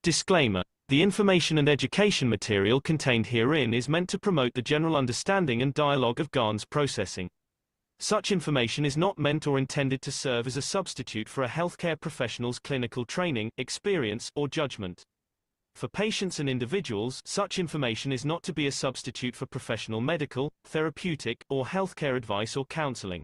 Disclaimer. The information and education material contained herein is meant to promote the general understanding and dialogue of GAN's processing. Such information is not meant or intended to serve as a substitute for a healthcare professional's clinical training, experience, or judgment. For patients and individuals, such information is not to be a substitute for professional medical, therapeutic, or healthcare advice or counseling.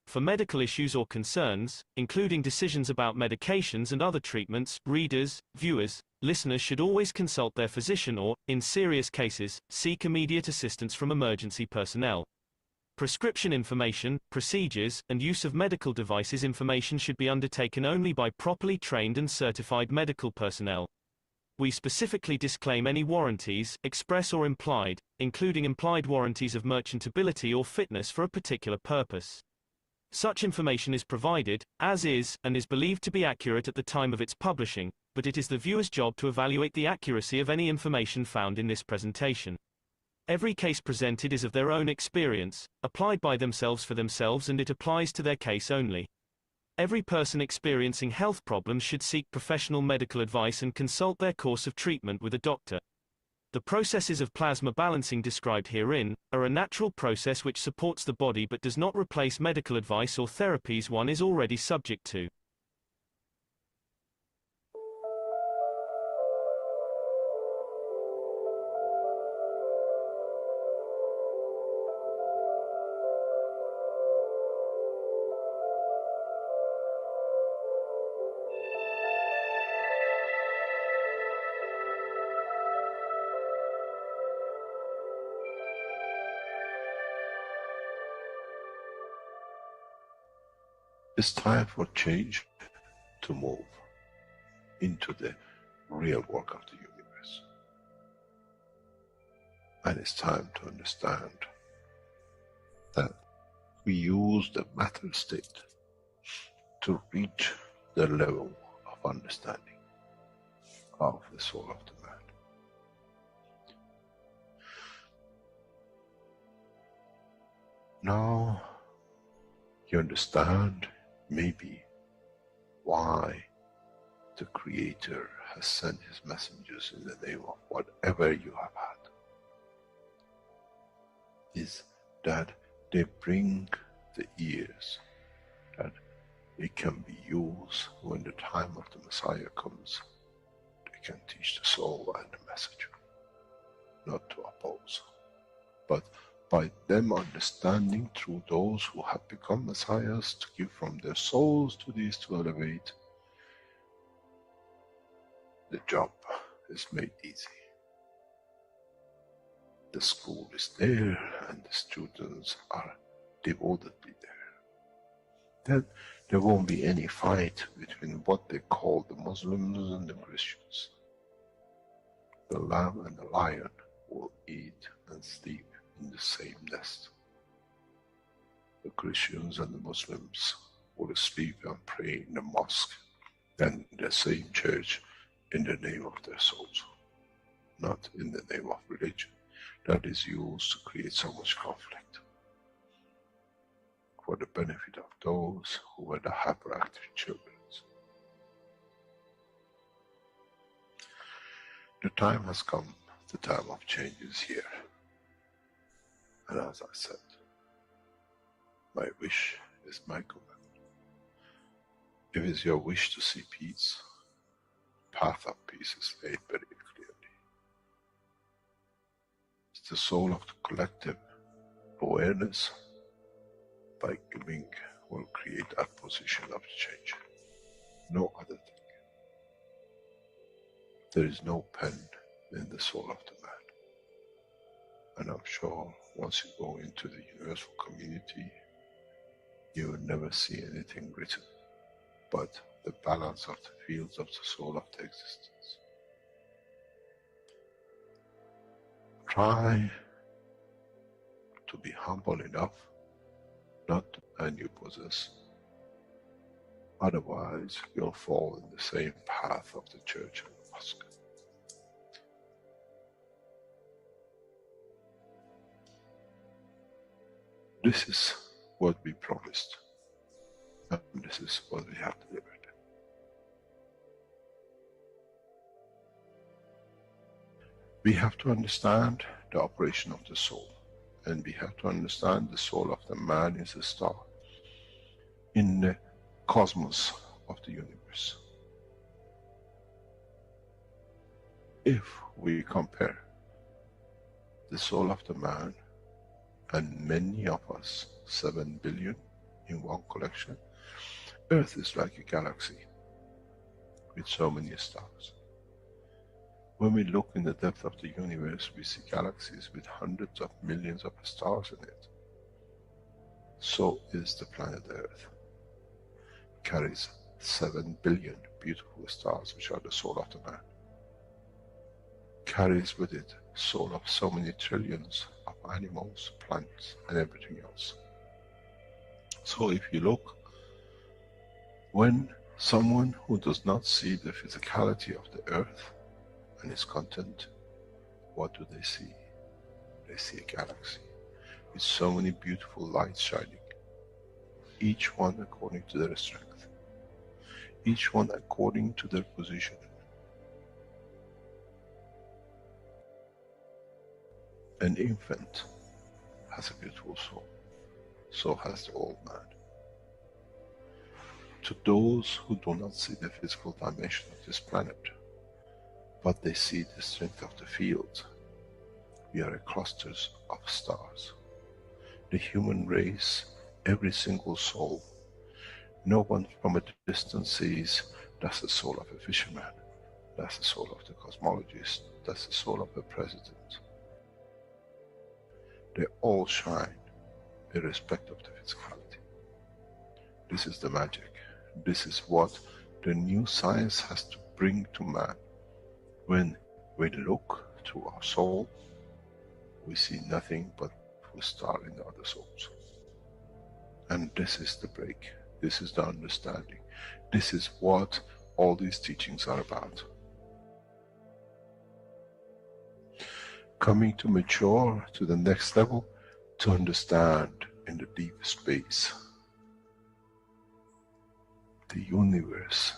For medical issues or concerns, including decisions about medications and other treatments, readers, viewers, listeners should always consult their physician or, in serious cases, seek immediate assistance from emergency personnel. Prescription information, procedures, and use of medical devices information should be undertaken only by properly trained and certified medical personnel. We specifically disclaim any warranties, express or implied, including implied warranties of merchantability or fitness for a particular purpose. Such information is provided, as is, and is believed to be accurate at the time of its publishing, but it is the viewer's job to evaluate the accuracy of any information found in this presentation. Every case presented is of their own experience, applied by themselves for themselves, and it applies to their case only. Every person experiencing health problems should seek professional medical advice and consult their course of treatment with a doctor. The processes of plasma balancing described herein are a natural process which supports the body but does not replace medical advice or therapies one is already subject to. It's time for change to move into the real work of the universe. And it's time to understand that we use the matter state to reach the level of understanding of the soul of the man. Now you understand maybe why the Creator has sent his messengers in the name of whatever you have had. Is that they bring the ears, that it can be used when the time of the Messiah comes. They can teach the soul and the message, not to oppose, but by them understanding through those who have become messiahs, to give from their souls to these to elevate, the job is made easy. The school is there and the students are devotedly there. Then there won't be any fight between what they call the Muslims and the Christians. The lamb and the lion will eat and sleep in the same nest. The Christians and the Muslims will sleep and pray in the mosque and in the same church in the name of their souls, not in the name of religion. That is used to create so much conflict for the benefit of those who were the hyperactive children. The time has come, the time of change is here. And as I said, my wish is my command. If it's your wish to see peace, the path of peace is laid very clearly. It's the soul of the collective awareness. By giving will create that position of change. No other thing. There is no pen in the soul of the man. And I'm sure once you go into the universal community, you will never see anything written but the balance of the fields of the soul of the existence. Try to be humble enough not to and you possess. Otherwise, you'll fall in the same path of the church and the mosque. This is what we promised, and this is what we have delivered. We have to understand the operation of the soul, and we have to understand the soul of the man is a star in the cosmos of the universe. If we compare the soul of the man and many of us, 7 billion in one collection, Earth is like a galaxy with so many stars. When we look in the depth of the universe, we see galaxies with hundreds of millions of stars in it. So is the planet Earth. It carries 7 billion beautiful stars, which are the soul of the man. Carries with it soul of so many trillions of animals, plants, and everything else. So if you look, when someone who does not see the physicality of the earth and its content, what do they see? They see a galaxy with so many beautiful lights shining, each one according to their strength, each one according to their position. An infant has a beautiful soul, so has the old man. To those who do not see the physical dimension of this planet, but they see the strength of the field, we are clusters of stars. The human race, every single soul, no one from a distance sees that's the soul of a fisherman, that's the soul of the cosmologist, that's the soul of the president. They all shine irrespective of the physicality. This is the magic. This is what the new science has to bring to man. When we look to our soul, we see nothing but a star in the other souls. And this is the break. This is the understanding. This is what all these teachings are about. Coming to mature to the next level, to understand in the deep space, the universe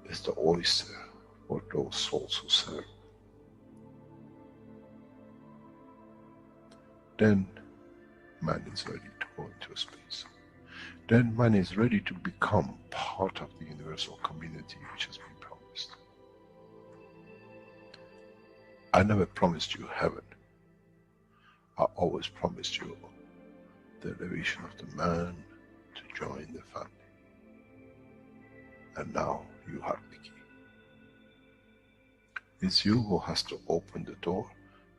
is the oyster for those souls who serve. Then man is ready to go into space. Then man is ready to become part of the universal community which has been promised. I never promised you heaven. I always promised you the elevation of the man to join the family. And now you have the key. It's you who has to open the door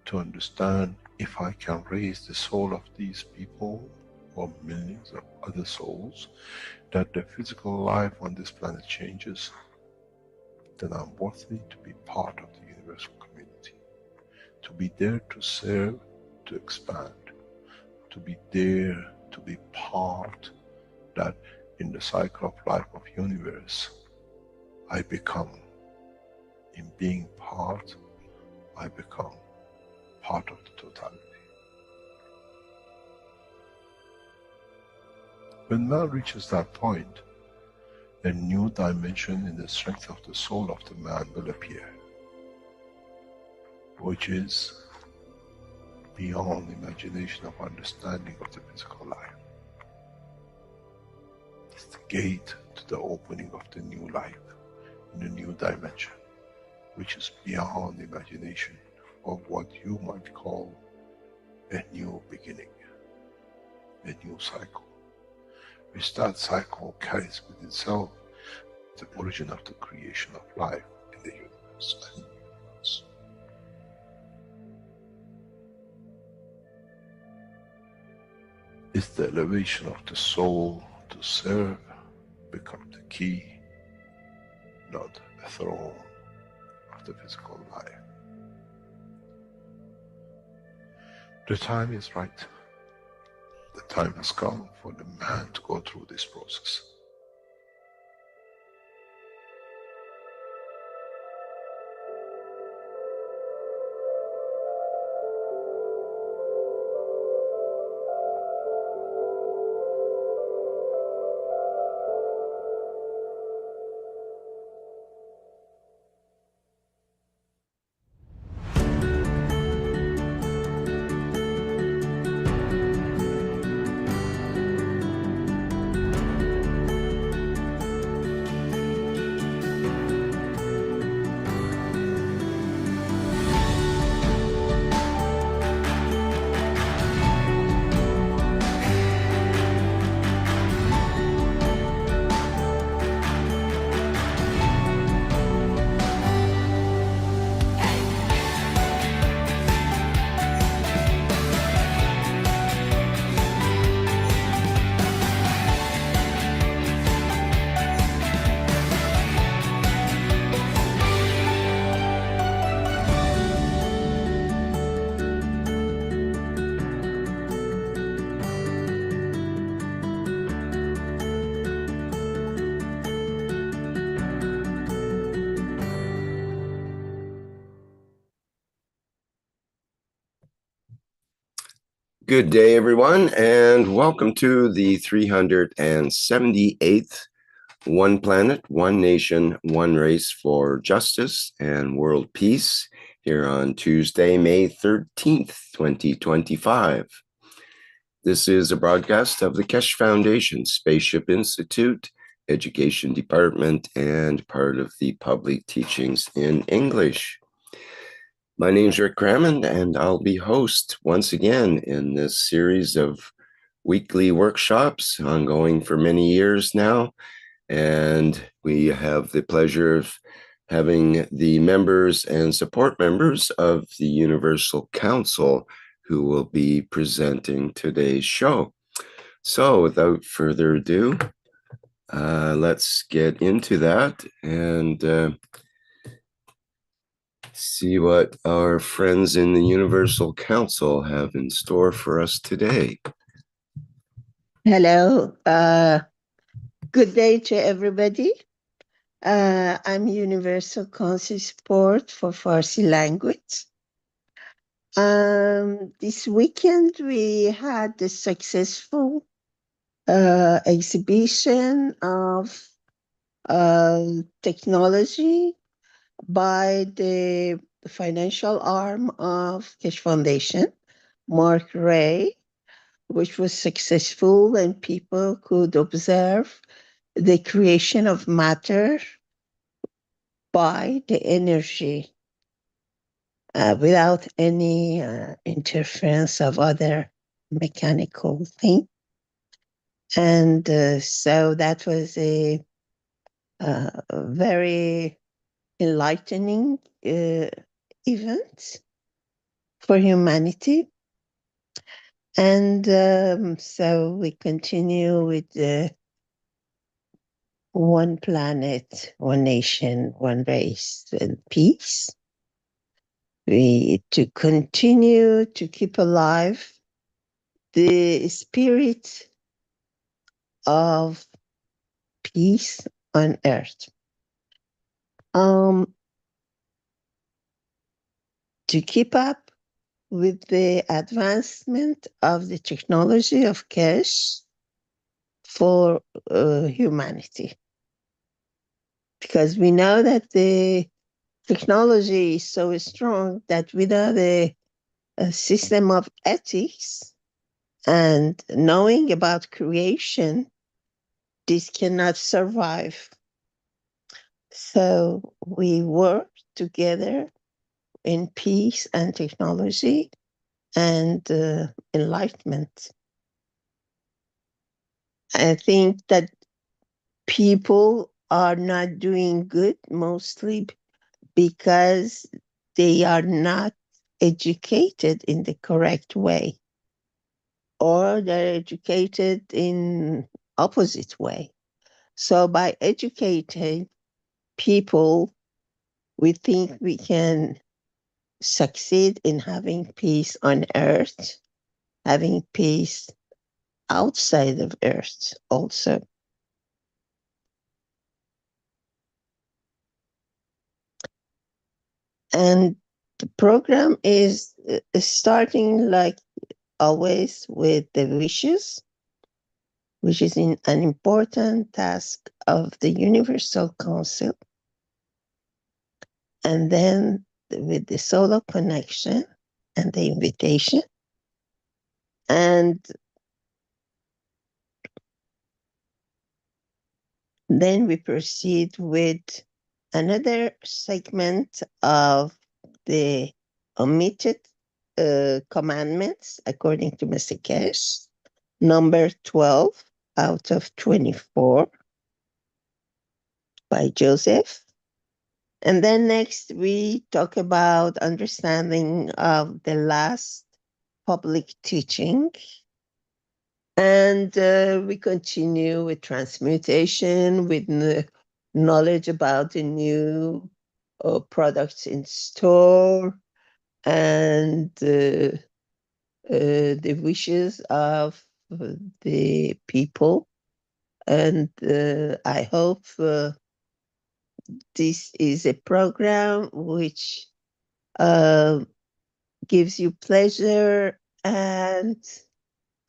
to understand, if I can raise the soul of these people or millions of other souls, that the physical life on this planet changes, then I'm worthy to be part of the universal community. To be there to serve, to expand, to be there, to be part, that in the cycle of life of universe, I become, in being part, I become part of the totality. When man reaches that point, a new dimension in the strength of the soul of the man will appear, which is beyond imagination of understanding of the physical life. It's the gate to the opening of the new life, in a new dimension, which is beyond imagination of what you might call a new beginning, a new cycle, which that cycle carries with itself the origin of the creation of life in the universe and universe. It's the elevation of the soul to serve become the key, not a throne of the physical life. The time is right. The time has come for the man to go through this process. Good day, everyone, and welcome to the 378th One Planet, One Nation, One Race for Justice and World Peace here on Tuesday, May 13th, 2025. This is a broadcast of the Keshe Foundation, Spaceship Institute, Education Department, and part of the Public Teachings in English. My name's Rick Crammond, and I'll be host once again in this series of weekly workshops ongoing for many years now. And we have the pleasure of having the members and support members of the Universal Council who will be presenting today's show. So without further ado, let's get into that and see what our friends in the Universal Council have in store for us today. Hello. Good day to everybody. I'm Universal Council Support for Farsi language. This weekend we had a successful exhibition of technology by the financial arm of Keshe Foundation, Mark Ray, which was successful, and people could observe the creation of matter by the energy without any interference of other mechanical thing. And so that was a very enlightening event for humanity. And so we continue with the one planet, one nation, one race, and peace. We to continue to keep alive the spirit of peace on earth. To keep up with the advancement of the technology of Keshe for humanity. Because we know that the technology is so strong that without a system of ethics and knowing about creation, this cannot survive. So we work together in peace and technology and enlightenment. I think that people are not doing good mostly because they are not educated in the correct way, or they're educated in opposite way. So by educating people, we think we can succeed in having peace on earth, having peace outside of earth also. And the program is starting like always with the wishes, which is an important task of the Universal Council. And then with the solar connection and the invitation. And then we proceed with another segment of the omitted commandments according to Mr. Keshe, number 12 out of 24 by Joseph. And then next we talk about understanding of the last public teaching. And we continue with transmutation, with knowledge about the new products in store, and the wishes of the people. And I hope this is a program which gives you pleasure and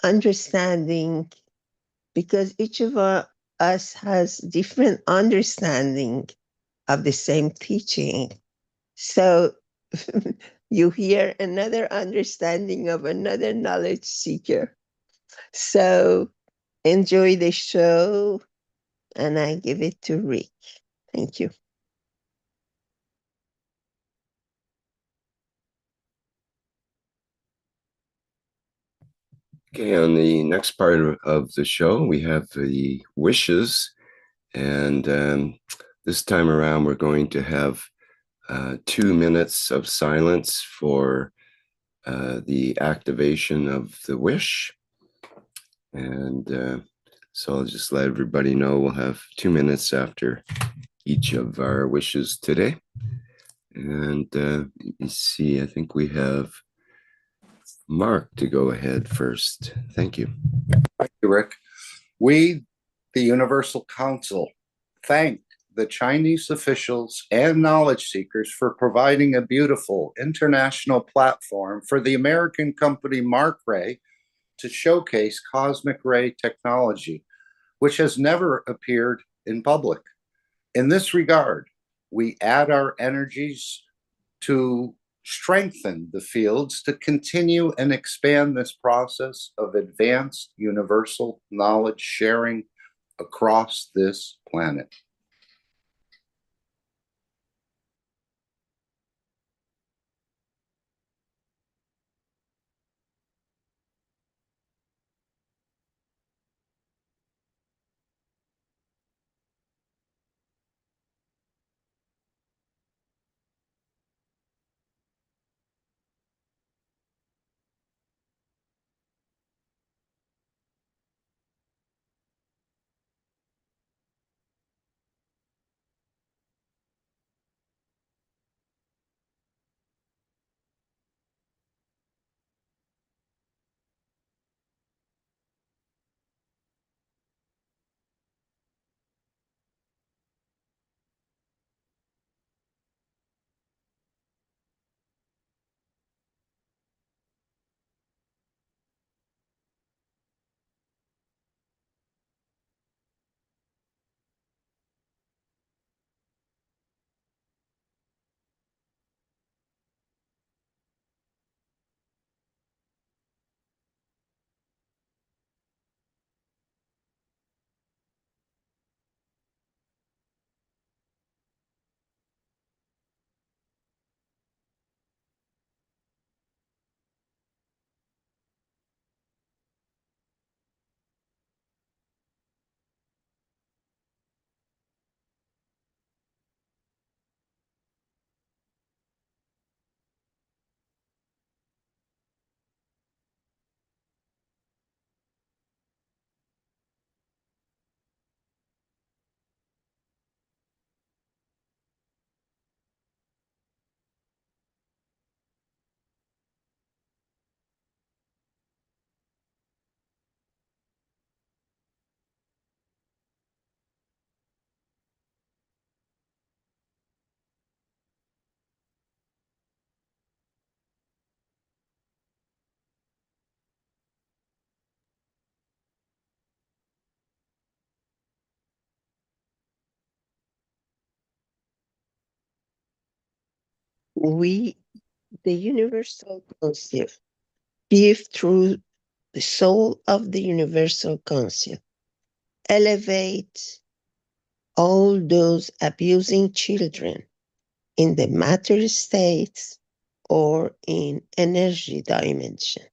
understanding, because each of us has different understanding of the same teaching. So you hear another understanding of another knowledge seeker. So enjoy the show, and I give it to Rick. Thank you. Okay, on the next part of the show, we have the wishes. And this time around, we're going to have 2 minutes of silence for the activation of the wish. And so I'll just let everybody know we'll have 2 minutes after each of our wishes today. And let me see, I think we have Mark to go ahead first. Thank you. Thank you, Rick. We, the Universal Council, thank the Chinese officials and knowledge seekers for providing a beautiful international platform for the American company Mark Ray to showcase cosmic ray technology, which has never appeared in public. In this regard, we add our energies to strengthen the fields to continue and expand this process of advanced universal knowledge sharing across this planet. We, the Universal Council, give through the soul of the Universal Council, elevate all those abusing children in the matter states or in energy dimension.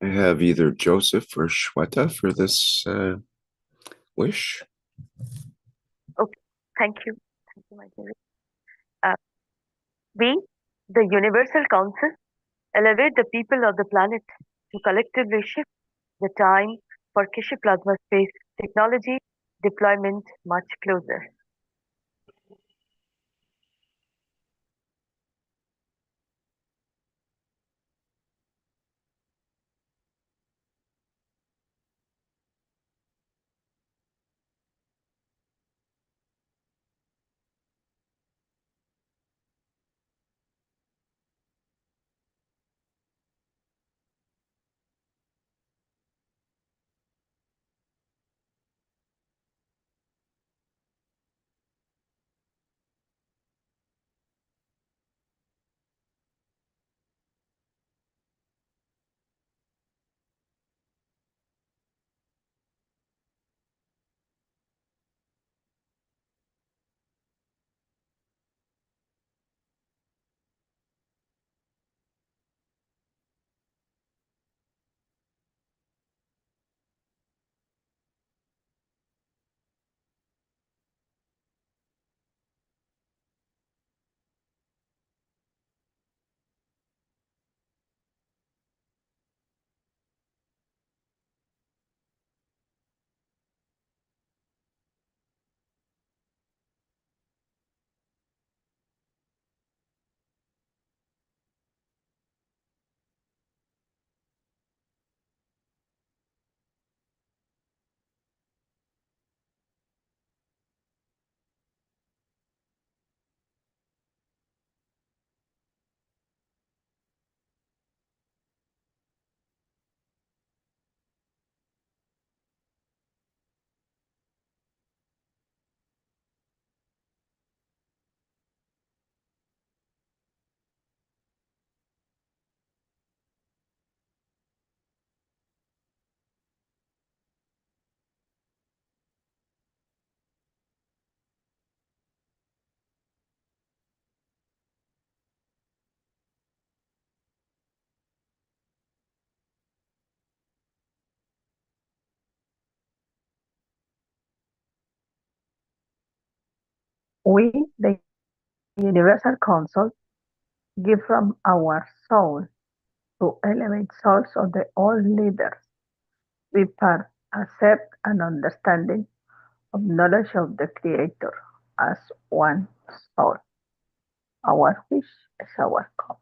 I have either Joseph or Shweta for this wish. Okay, thank you. Thank you, my dear. We, the Universal Council, elevate the people of the planet to collectively shift the time for Keshe plasma space technology deployment much closer. We, the Universal Council, give from our soul to elevate souls of the all leaders. We accept an understanding of knowledge of the Creator as one soul. Our wish is our call.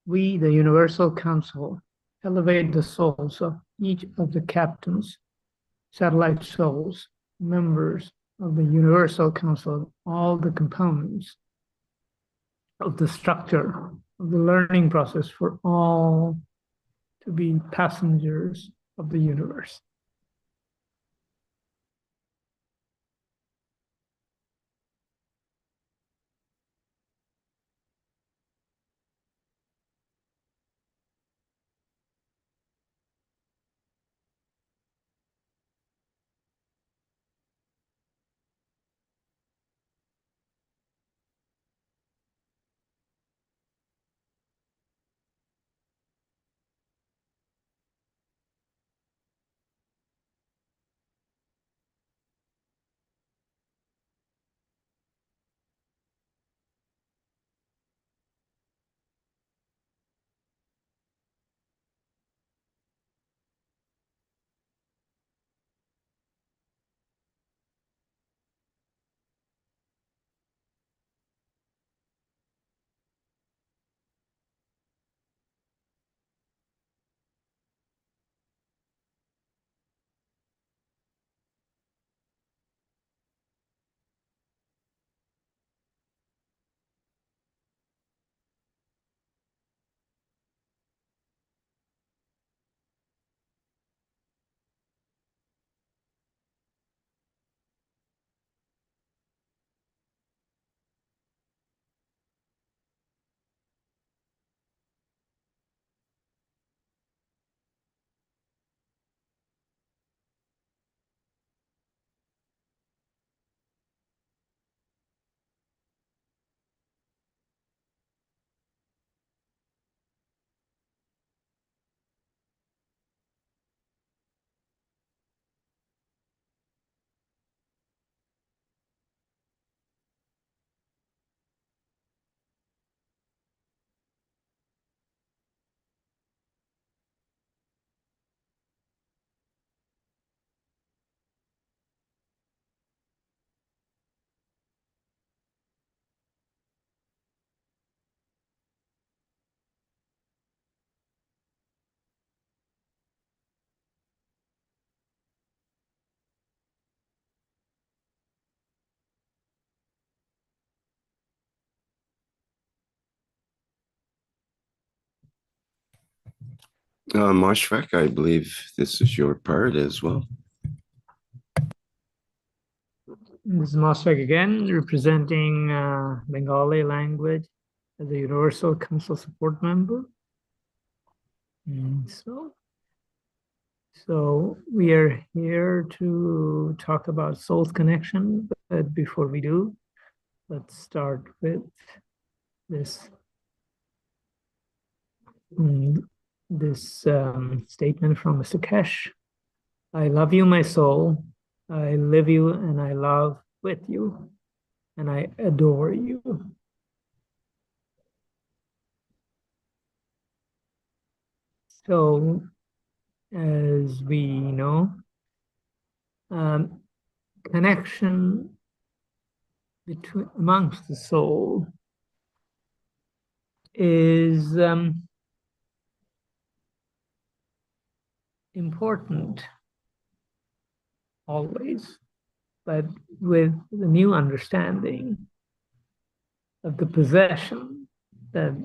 We, the Universal Council, elevate the souls of each of the captains, satellite souls, members of the Universal Council, all the components of the structure of the learning process for all to be passengers of the universe. Moshfaq, I believe this is your part as well. This is Mosfaq again, representing Bengali language as a Universal Council support member. And so we are here to talk about soul's connection, but before we do, let's start with this statement from Mr. Keshe. I love you, my soul. I live you and I love with you, and I adore you. So, as we know, connection amongst the soul is important always, but with the new understanding of the possession that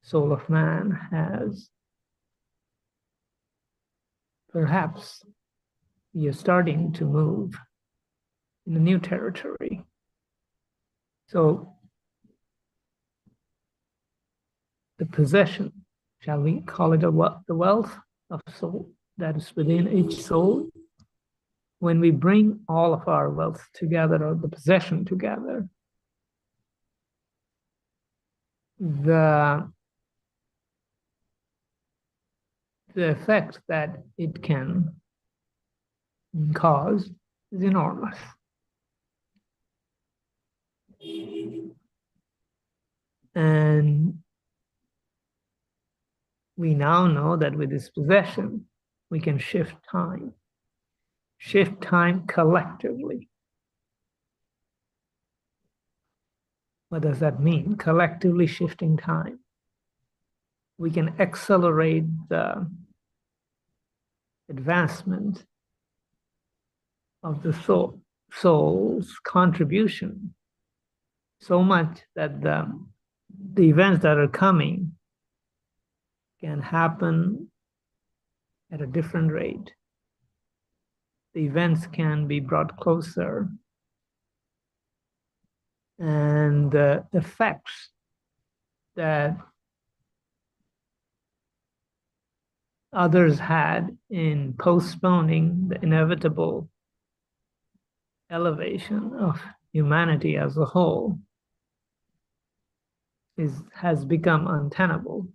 soul of man has, perhaps we are starting to move in a new territory. So the possession, shall we call it the wealth of soul that is within each soul, when we bring all of our wealth together, or the possession together, the effect that it can cause is enormous. And we now know that with this possession, we can shift time collectively. What does that mean? Collectively shifting time. we can accelerate the advancement of the soul's contribution so much that the events that are coming can happen at a different rate. The events can be brought closer, and the effects that others had in postponing the inevitable elevation of humanity as a whole has become untenable.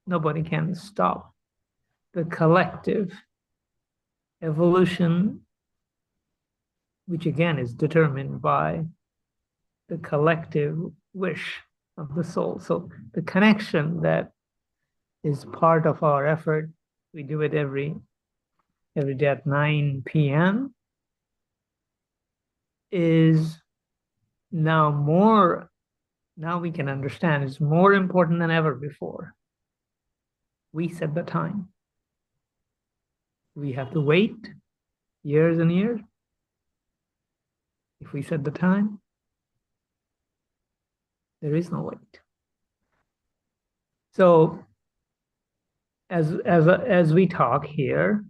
Nobody can stop the collective evolution, which again is determined by the collective wish of the soul. So the connection that is part of our effort, we do it every day at 9 p.m., is now we can understand it's more important than ever before. We set the time. We have to wait years and years. If we set the time, there is no wait. So as we talk here,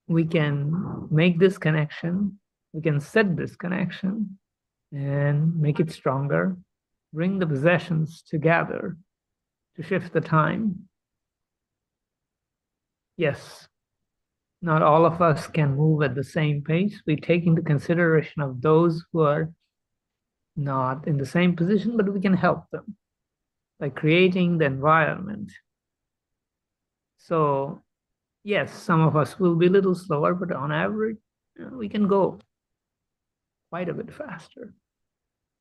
we can make this connection, we can set this connection and make it stronger, bring the possessions together to shift the time. Yes, not all of us can move at the same pace. We take into consideration of those who are not in the same position, but we can help them by creating the environment. So yes, some of us will be a little slower, but on average, we can go quite a bit faster.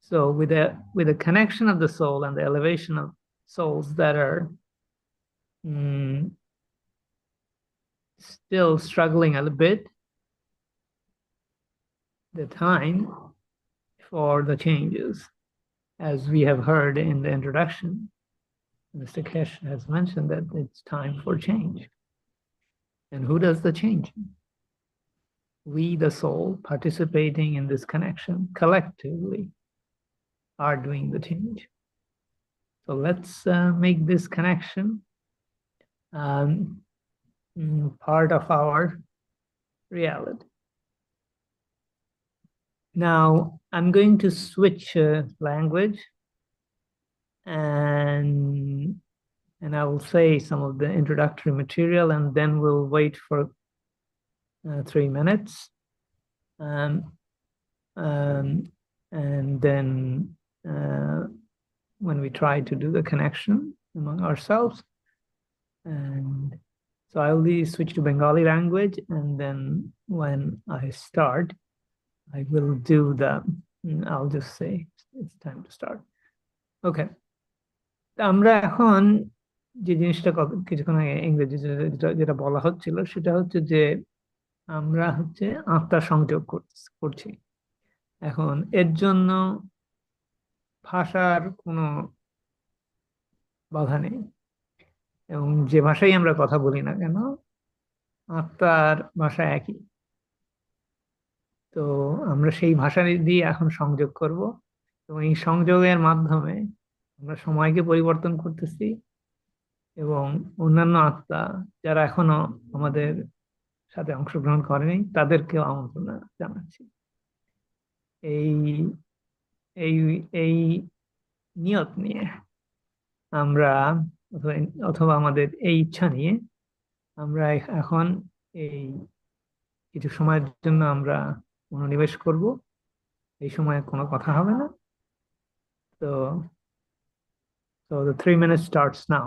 So with a connection of the soul and the elevation of souls that are still struggling a little bit, the time for the changes, as we have heard in the introduction, Mr. Keshe has mentioned that it's time for change. And who does the changing? We, the soul, participating in this connection collectively, are doing the change. So let's make this connection part of our reality. Now, I'm going to switch language, and I will say some of the introductory material, and then we'll wait for 3 minutes. And then when we try to do the connection among ourselves. And so I'll switch to Bengali language, and then when I start, I will do I'll just say it's time to start. Okay. আমরা এখন যে জিনিসটা কিছুক্ষণ আগে ইংরেজি যেটা বলা হচ্ছিল, সেটা হচ্ছে যে আমরা হচ্ছে আত্মার সংযোগ করছি। এখন এর জন্য ভাষার কোনো বাধা নেই, এবং যে ভাষায় আমরা কথা বলি না কেন, আত্মার ভাষা একই। তো আমরা সেই ভাষা দিয়ে এখন সংযোগ করব, এবং এই সংযোগের মাধ্যমে আমরা সময়কে পরিবর্তন করতেছি, এবং অন্যান্য আত্মা যারা এখনো আমাদের সাথে অংশগ্রহণ করেনি তাদেরকেও আমন্ত্রণ জানাচ্ছি। এই নিয়ত নিয়ে আমরা অথবা আমাদের এই ইচ্ছা নিয়ে আমরা এখন এই কিছু সময়ের জন্য আমরা মনোনিবেশ করব। এই সময় কোনো কথা হবে না। So the 3 minutes starts now.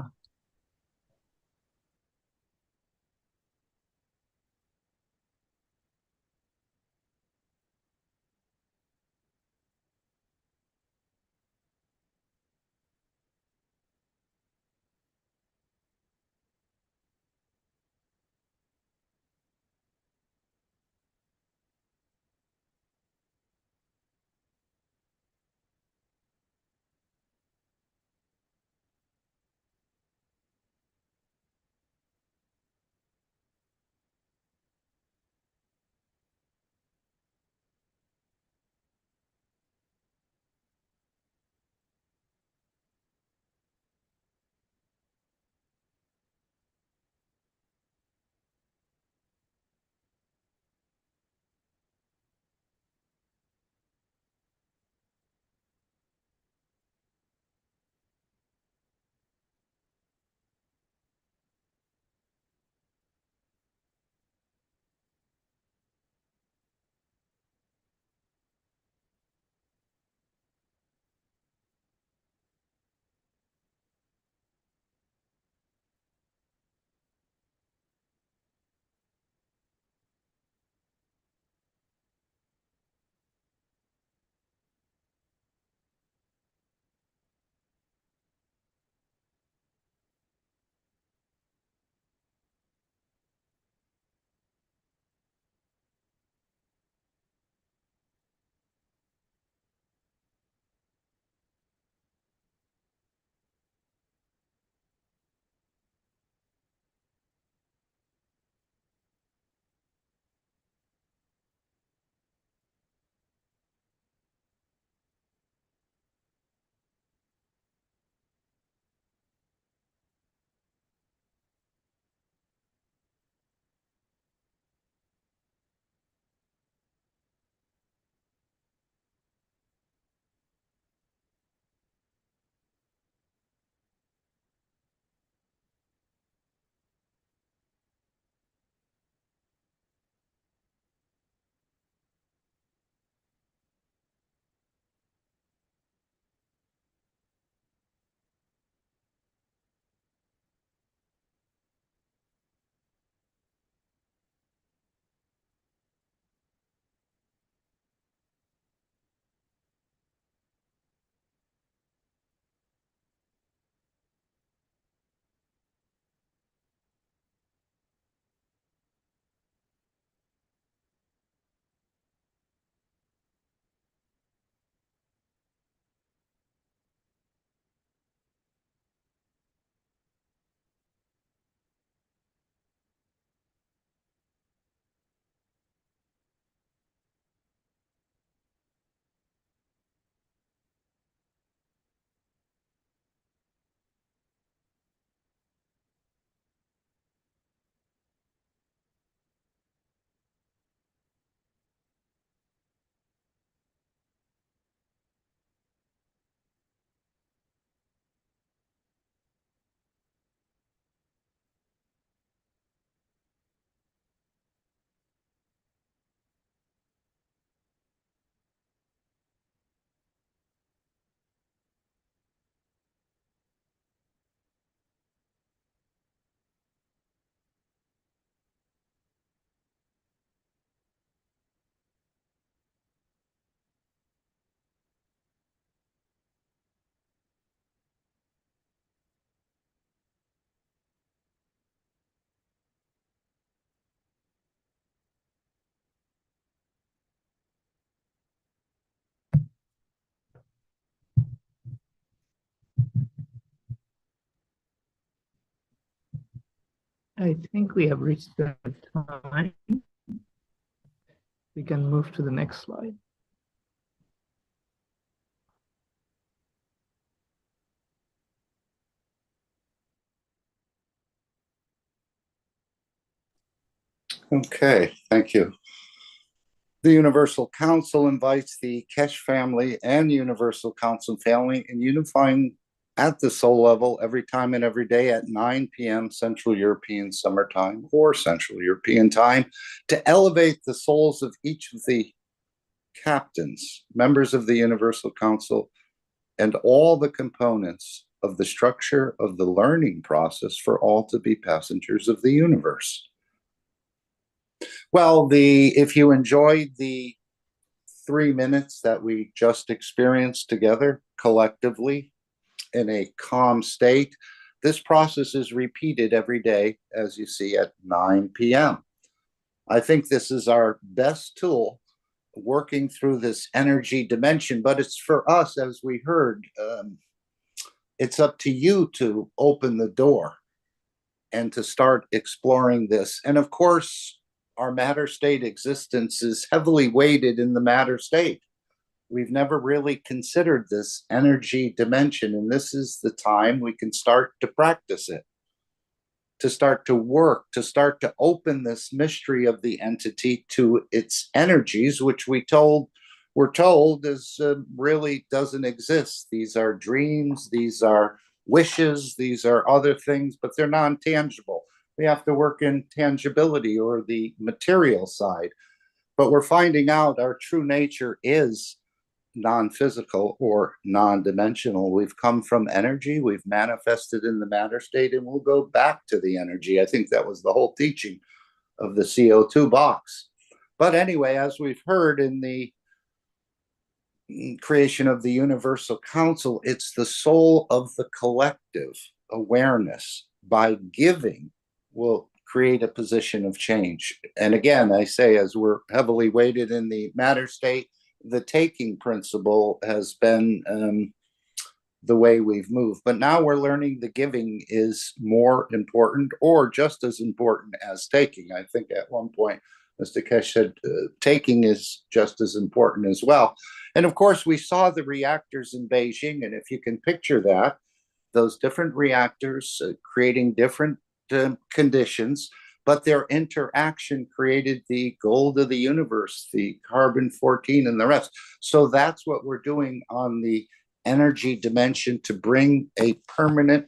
I think we have reached the time. We can move to the next slide. Okay, thank you. The Universal Council invites the Keshe family and Universal Council family in unifying at the soul level every time and every day at 9 p.m. Central European Summer Time or Central European Time to elevate the souls of each of the captains, members of the Universal Council, and all the components of the structure of the learning process for all to be passengers of the universe. Well, if you enjoyed the 3 minutes that we just experienced together collectively in a calm state, this process is repeated every day, as you see, at 9 p.m. I think this is our best tool working through this energy dimension, but it's for us, as we heard, it's up to you to open the door and to start exploring this. And of course, our matter state existence is heavily weighted in the matter state. We've never really considered this energy dimension, and this is the time we can start to practice it, to start to work, to start to open this mystery of the entity to its energies, which we're told is really doesn't exist. These are dreams, these are wishes, these are other things, but they're non-tangible. We have to work in tangibility or the material side. But we're finding out our true nature is non-physical or non-dimensional. We've come from energy, we've manifested in the matter state, and we'll go back to the energy. I think that was the whole teaching of the CO2 box. But anyway, as we've heard in the creation of the Universal Council, it's the soul of the collective awareness. By giving, will create a position of change. And again, I say, as we're heavily weighted in the matter state, the taking principle has been the way we've moved. But now we're learning the giving is more important or just as important as taking. I think at one point, Mr. Keshe said taking is just as important as well. And of course, we saw the reactors in Beijing. And if you can picture that, those different reactors creating different conditions, but their interaction created the gold of the universe, the carbon-14 and the rest. So that's what we're doing on the energy dimension to bring a permanent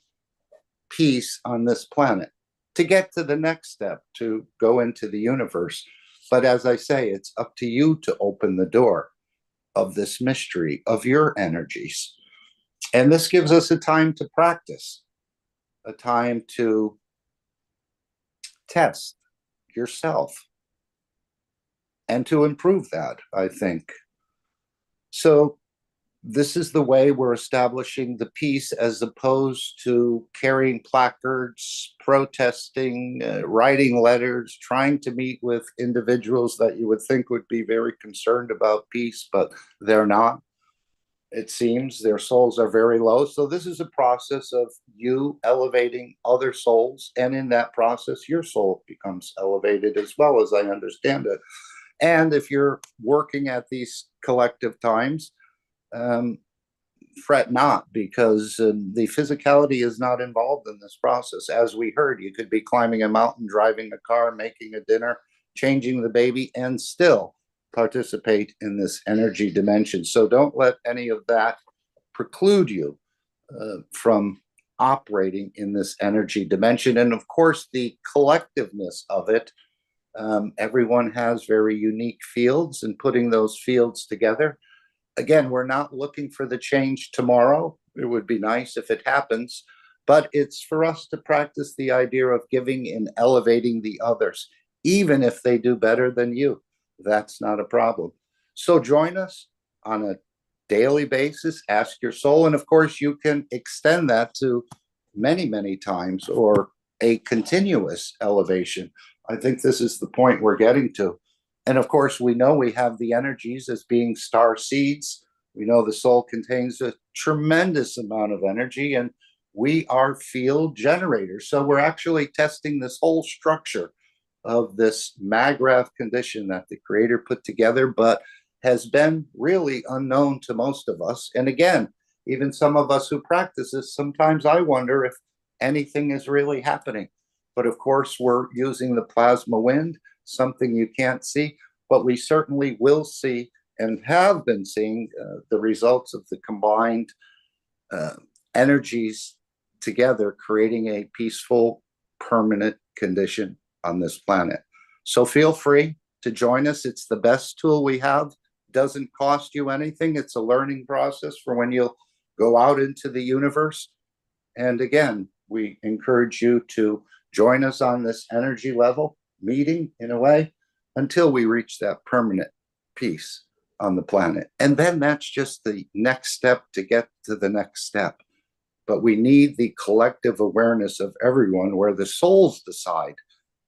peace on this planet, to get to the next step, to go into the universe. But as I say, it's up to you to open the door of this mystery of your energies. And this gives us a time to practice, a time to test yourself and to improve that, I think. So this is the way we're establishing the peace, as opposed to carrying placards, protesting, writing letters, trying to meet with individuals that you would think would be very concerned about peace, but they're not. It seems their souls are very low. So this is a process of you elevating other souls. And in that process, your soul becomes elevated as well, as I understand it. And if you're working at these collective times, fret not, because the physicality is not involved in this process. As we heard, you could be climbing a mountain, driving a car, making a dinner, changing the baby, and still participate in this energy dimension. So don't let any of that preclude you from operating in this energy dimension. And of course, the collectiveness of it, everyone has very unique fields, and putting those fields together. Again, we're not looking for the change tomorrow. It would be nice if it happens, but it's for us to practice the idea of giving and elevating the others, even if they do better than you. That's not a problem. So join us on a daily basis, ask your soul, and of course you can extend that to many, many times, or a continuous elevation. I think this is the point we're getting to. And of course, we know we have the energies as being star seeds. We know the soul contains a tremendous amount of energy, and we are field generators. So we're actually testing this whole structure of this MAGRAV condition that the creator put together, but has been really unknown to most of us. And again, even some of us who practice this, sometimes I wonder if anything is really happening. But of course, we're using the plasma wind, something you can't see, but we certainly will see and have been seeing the results of the combined energies together, creating a peaceful, permanent condition on this planet. So feel free to join us. It's the best tool we have. Doesn't cost you anything. It's a learning process for when you'll go out into the universe. And again, we encourage you to join us on this energy level meeting in a way until we reach that permanent peace on the planet. And then that's just the next step to get to the next step. But we need the collective awareness of everyone where the souls decide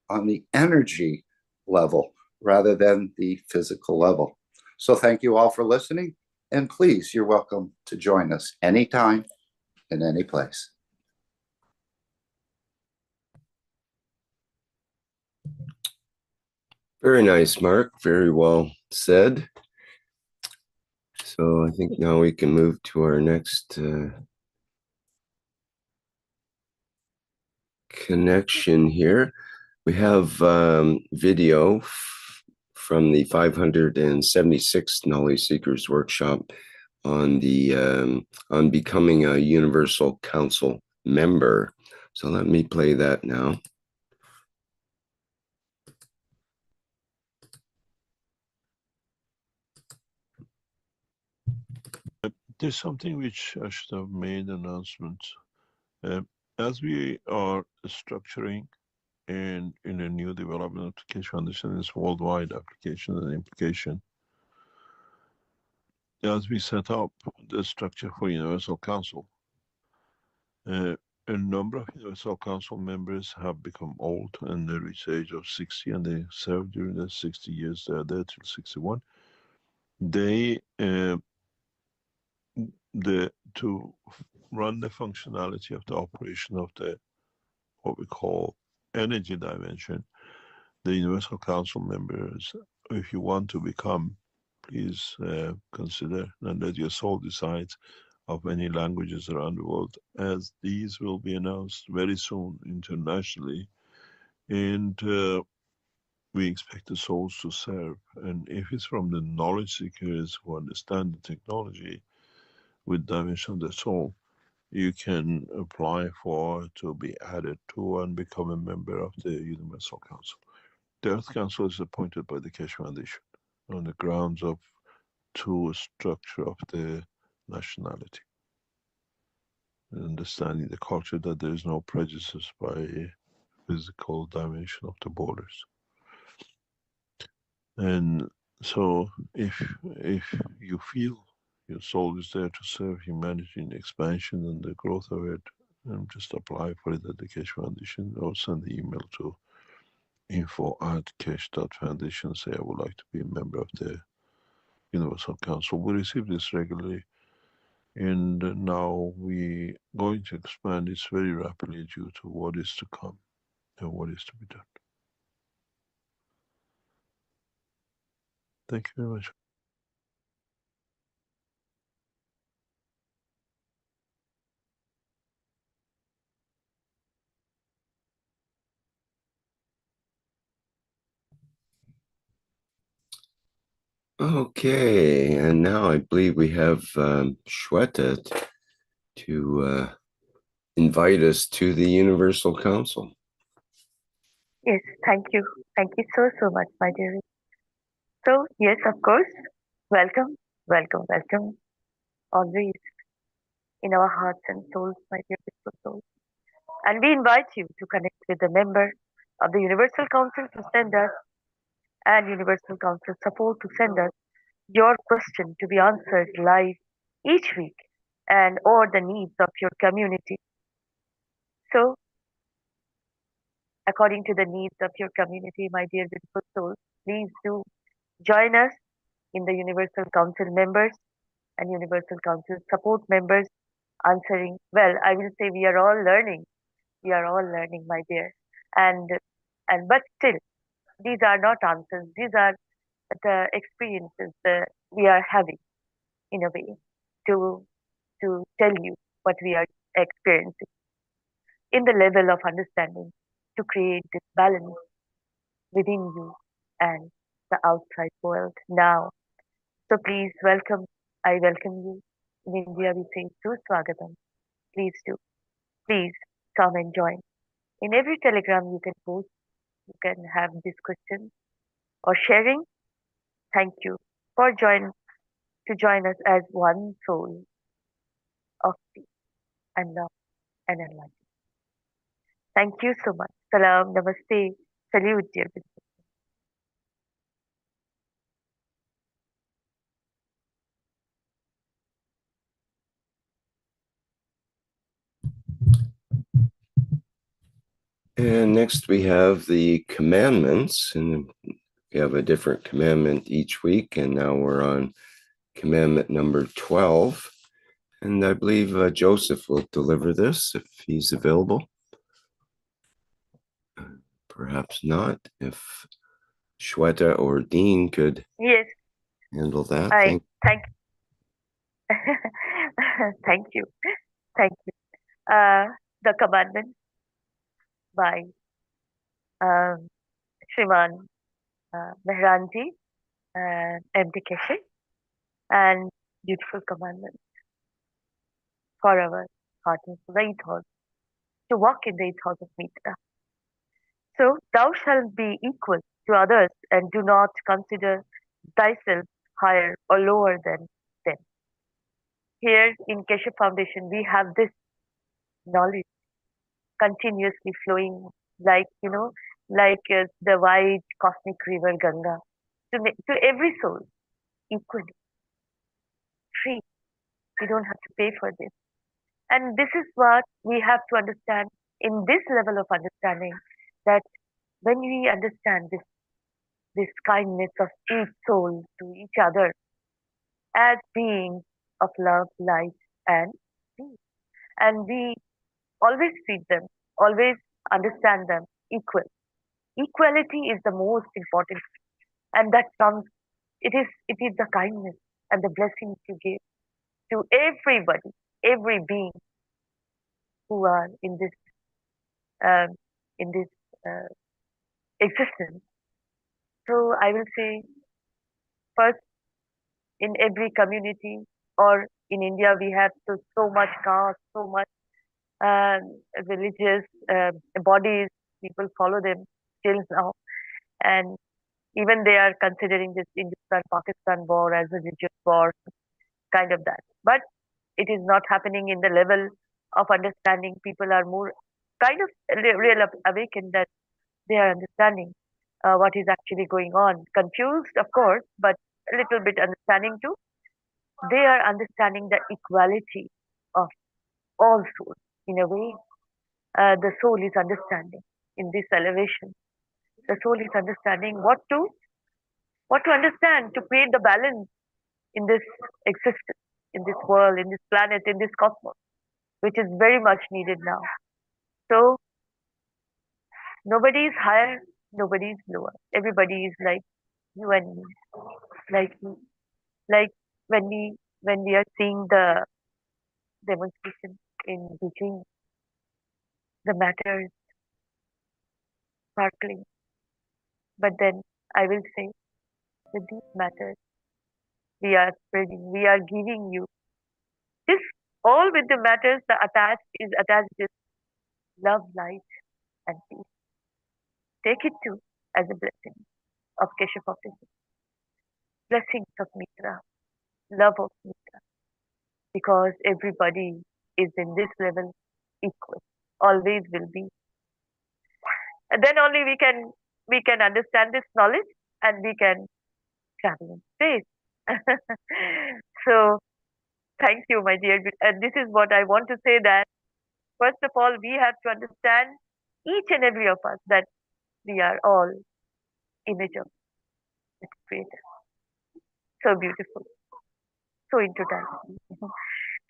on the energy level rather than the physical level. So thank you all for listening. And please, you're welcome to join us anytime in any place. Very nice, Mark. Very well said. So I think now we can move to our next connection here. We have video from the 576th Knowledge Seekers Workshop on the on becoming a Universal Council member. So let me play that now. There's something which I should have made announcement. As we are structuring and in a new development of the Keshe Foundation is worldwide application and implication, as we set up the structure for Universal Council, a number of Universal Council members have become old and they reach the age of 60 and they serve during the 60 years they are there till 61. They to run the functionality of the operation of the what we call energy dimension, the Universal Council members, if you want to become, please consider and let your soul decide of any languages around the world, as these will be announced very soon internationally. And we expect the souls to serve. And if it's from the knowledge seekers who understand the technology with dimension of the soul, you can apply for to be added to and become a member of the Universal Council. The Earth Council is appointed by the Keshe Foundation on the grounds of true structure of the nationality, understanding the culture that there is no prejudice by physical dimension of the borders. And so if you feel your soul is there to serve humanity in expansion and the growth of it, just apply for it at the Keshe Foundation or send the email to info@keshe.foundation, say I would like to be a member of the Universal Council. We receive this regularly, and now we're going to expand this very rapidly due to what is to come and what is to be done. Thank you very much. Okay, and now I believe we have Shweta to invite us to the Universal Council. Yes, thank you. Thank you so much, my dear. So, yes, of course, welcome, welcome, welcome. Always in our hearts and souls, my dear beautiful souls. And we invite you to connect with a member of the Universal Council to send us, and Universal Council support to send us your question to be answered live each week and or the needs of your community. So, according to the needs of your community, my dear beautiful souls, please do join us in the Universal Council members and Universal Council support members answering. Well, I will say we are all learning. We are all learning, my dear. And but still, these are not answers. These are the experiences that we are having in a way to tell you what we are experiencing in the level of understanding to create this balance within you and the outside world now. So please welcome, I welcome you. In India, we say Swagatam. Please do. Please come and join. In every telegram you can post, you can have discussion or sharing. Thank you for to join us as one soul of peace and love and enlightenment. Thank you so much. Salam, namaste, salute, dear business. And next we have the commandments, and we have a different commandment each week, and now we're on commandment number 12. And I believe Joseph will deliver this if he's available. Perhaps not. If Shweta or Dean could Yes, handle that. thank thank you. Thank you. The commandment by Shriman Mehran ji and AM Keshe, and beautiful commandment for our heart and soul, the eighth house, to walk in the eighth house of Mitra. So, thou shalt be equal to others and do not consider thyself higher or lower than them. Here in Keshe Foundation, we have this knowledge continuously flowing like, like the wide cosmic river Ganga to every soul equally, free. We don't have to pay for this. And this is what we have to understand in this level of understanding, that when we understand this kindness of each soul to each other as beings of love, light, and peace, and we always treat them, always understand them equal. Equality is the most important, and that comes. It is the kindness and the blessings you give to everybody, every being who are in this um, existence. So I will say, first, in every community or in India, we have so much caste, so much religious bodies. People follow them still now, and even they are considering this Hindustan-Pakistan war as a religious war, kind of that. But it is not happening in the level of understanding. People are more kind of real awakened that they are understanding what is actually going on. Confused, of course, but a little bit understanding too. They are understanding the equality of all souls. In a way, the soul is understanding in this elevation. The soul is understanding what to understand to create the balance in this existence, in this world, in this planet, in this cosmos, which is very much needed now. So nobody is higher, nobody is lower. Everybody is like you and me, like me. Like when we are seeing the demonstration in Beijing, the matter is sparkling. But then I will say, with these matters, we are spreading, we are giving you this all with the matters. The attached is love, light, and peace. Take it too as a blessing of Keshe Foundation, blessings of Mitra, love of Mitra, because everybody is in this level equal, always will be. And then only we can understand this knowledge and we can travel in space. So thank you, my dear. And this is what I want to say, that first of all, we have to understand, each and every of us, that we are all image of its creator. So beautiful, so intertwined.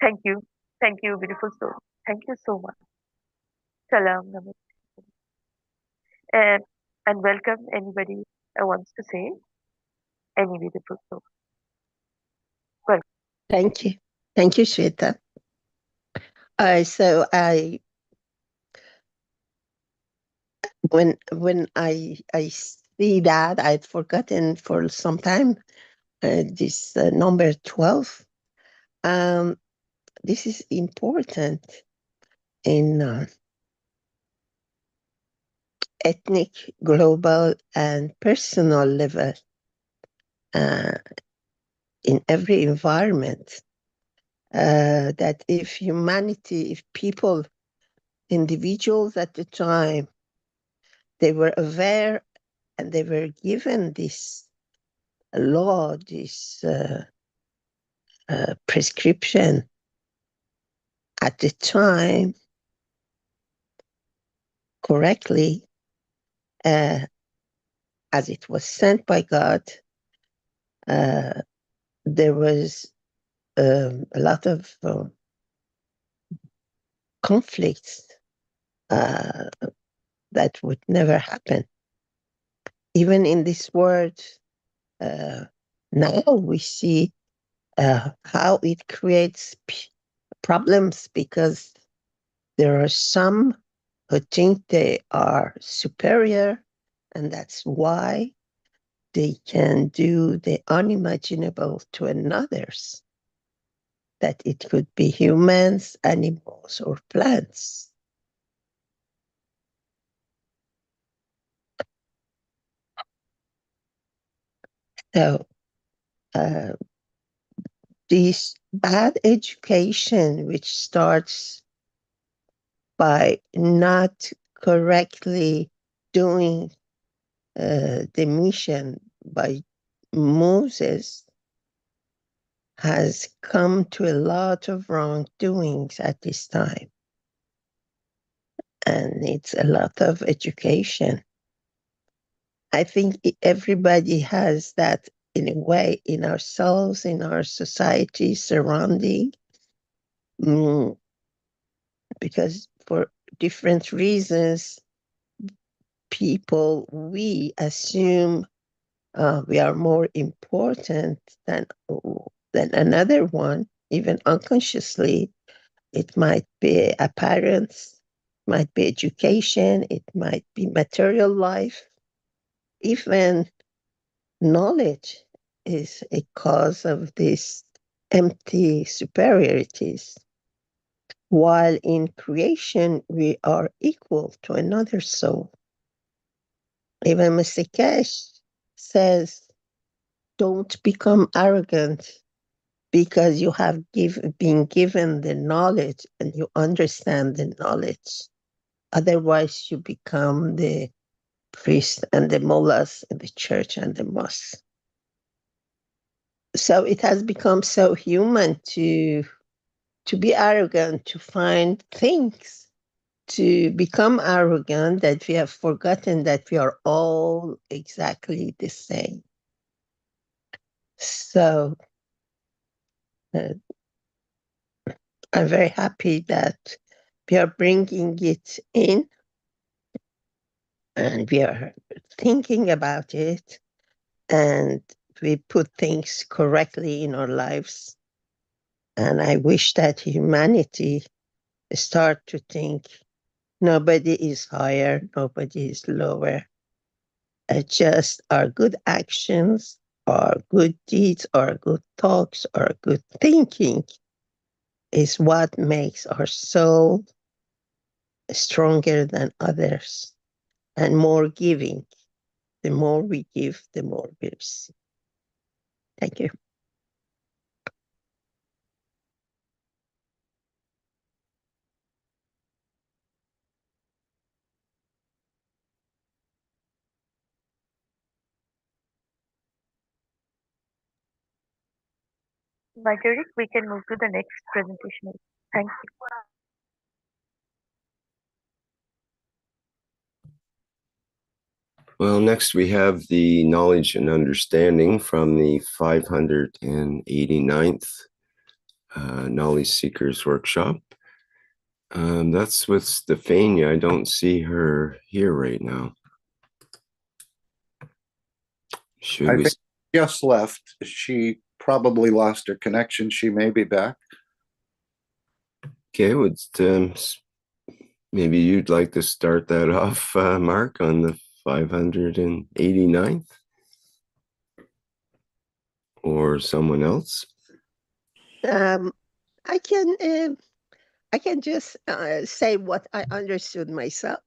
Thank you. Thank you, beautiful soul. Thank you so much. Salam, namaste. And welcome anybody who wants to say any beautiful soul. Welcome. Thank you. Thank you, Shweta. So when I see that, I'd forgotten for some time this number 12. This is important in ethnic, global, and personal level in every environment. That if humanity, if people, individuals at the time, they were aware and they were given this law, this prescription at the time correctly, as it was sent by God, there was a lot of conflicts that would never happen. Even in this world, now we see how it creates problems because there are some who think they are superior, and that's why they can do the unimaginable to others, that it could be humans, animals, or plants. So this bad education, which starts by not correctly doing the mission by Moses, has come to a lot of wrongdoings at this time. And it's a lot of education. I think everybody has that in a way in ourselves, in our society surrounding, because for different reasons, we assume we are more important than another one, even unconsciously. It might be appearance, might be education, it might be material life. Even knowledge is a cause of these empty superiorities. While in creation, we are equal to another soul. Even Mr. Keshe says, don't become arrogant because you have been given the knowledge and you understand the knowledge. Otherwise, you become the priest and the mullahs in the church and the mosque. So it has become so human to be arrogant, to find things, to become arrogant, that we have forgotten that we are all exactly the same. So I'm very happy that we are bringing it in and we are thinking about it and we put things correctly in our lives. And I wish that humanity start to think nobody is higher, nobody is lower. Just our good actions, our good deeds, our good talks, our good thinking is what makes our soul stronger than others and more giving. The more we give, the more we receive. Thank you. Marguerite, we can move to the next presentation. Thank you. Well, next we have the knowledge and understanding from the 589th Knowledge Seekers Workshop. That's with Stefania. I don't see her here right now. I think just left. She probably lost her connection. She may be back. Okay, maybe you'd like to start that off, Mark, on the 589th? Or someone else? I can just say what I understood myself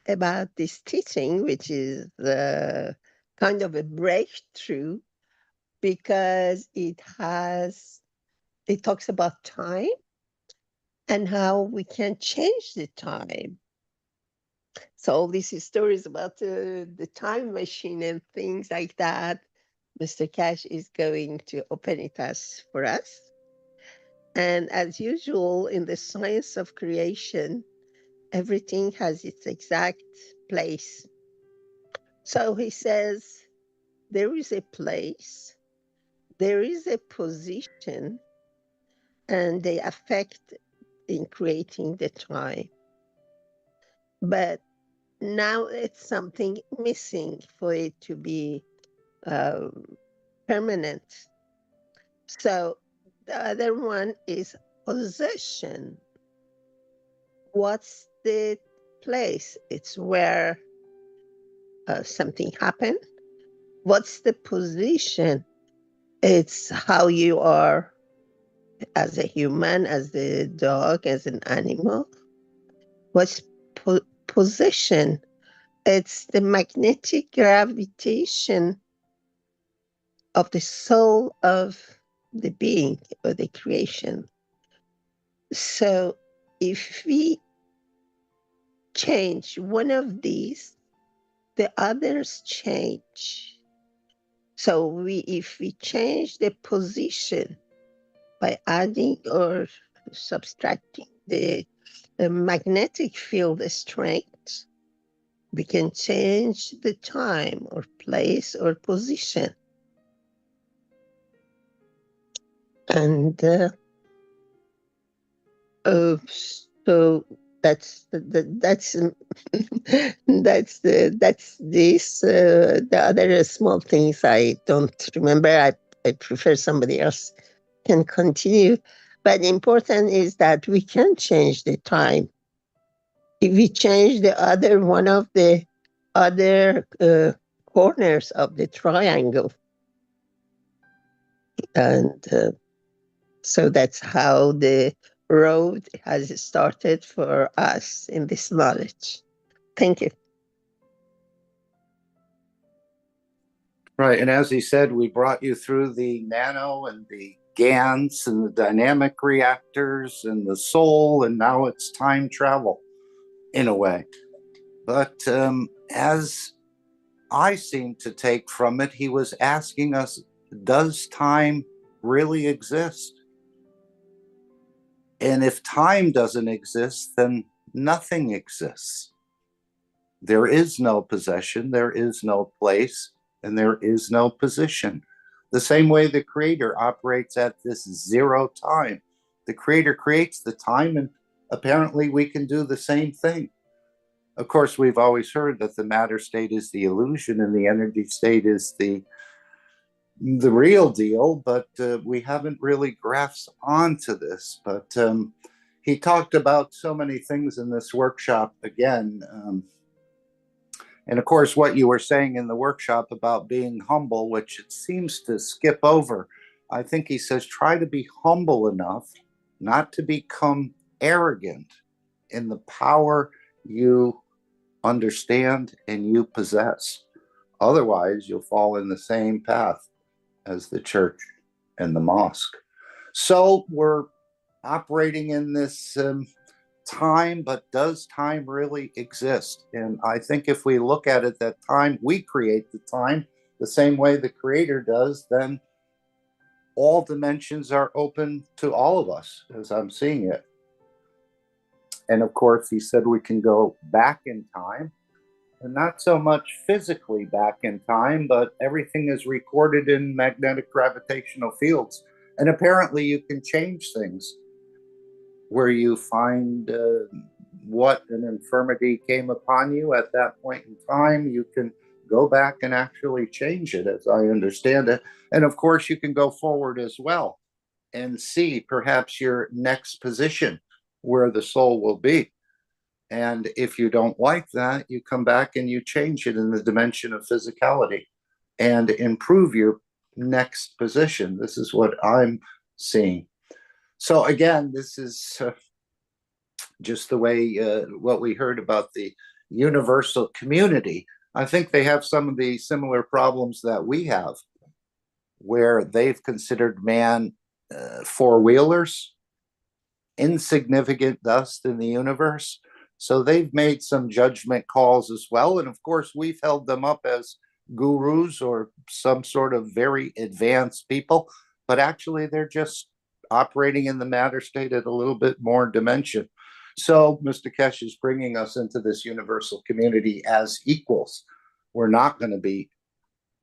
about this teaching, which is kind of a breakthrough because it talks about time and how we can change the time. So all these stories about the time machine and things like that, Mr. Keshe is going to open it for us. And as usual, in the science of creation, everything has its exact place. So he says, there is a place, there is a position, and they affect in creating the time. But now it's something missing for it to be permanent. So the other one is possession. What's the place? It's where something happened. What's the position? It's how you are as a human, as a dog, as an animal. What's position? It's the magnetic gravitation of the soul of the being or the creation. So if we change one of these, the others change. So if we change the position by adding or subtracting the magnetic field strength, we can change the time or place or position. And so that's this. The other small things I don't remember. I prefer somebody else can continue. But important is that we can change the time. If we change the other one of the other corners of the triangle, and so that's how the road has started for us in this knowledge. Thank you. Right, and as he said, we brought you through the nano and the GANs and the dynamic reactors and the soul, and now it's time travel in a way. But as I seem to take from it, he was asking us, does time really exist? And if time doesn't exist, then nothing exists. There is no possession, there is no place, and there is no position. The same way the creator operates at this zero time. The creator creates the time, and apparently we can do the same thing. Of course, we've always heard that the matter state is the illusion and the energy state is the real deal, but we haven't really grasped onto this. But he talked about so many things in this workshop again. And of course, what you were saying in the workshop about being humble, which it seems to skip over, I think he says, try to be humble enough not to become arrogant in the power you understand and you possess. Otherwise, you'll fall in the same path as the church and the mosque. So we're operating in this time, but does time really exist? And I think if we look at it that time, we create the time the same way the creator does, then all dimensions are open to all of us as I'm seeing it. And of course, he said we can go back in time, and not so much physically back in time, but everything is recorded in magnetic gravitational fields. And apparently you can change things where you find what an infirmity came upon you at that point in time. You can go back and actually change it, as I understand it. And of course, you can go forward as well and see perhaps your next position where the soul will be. And if you don't like that, you come back and you change it in the dimension of physicality and improve your next position. This is what I'm seeing. So again, this is just the way what we heard about the universal community. I think they have some of the similar problems that we have, where they've considered man four-wheelers, insignificant dust in the universe. So they've made some judgment calls as well. And of course, we've held them up as gurus or some sort of very advanced people, but actually they're just operating in the matter state at a little bit more dimension. So Mr. Keshe is bringing us into this universal community as equals. We're not going to be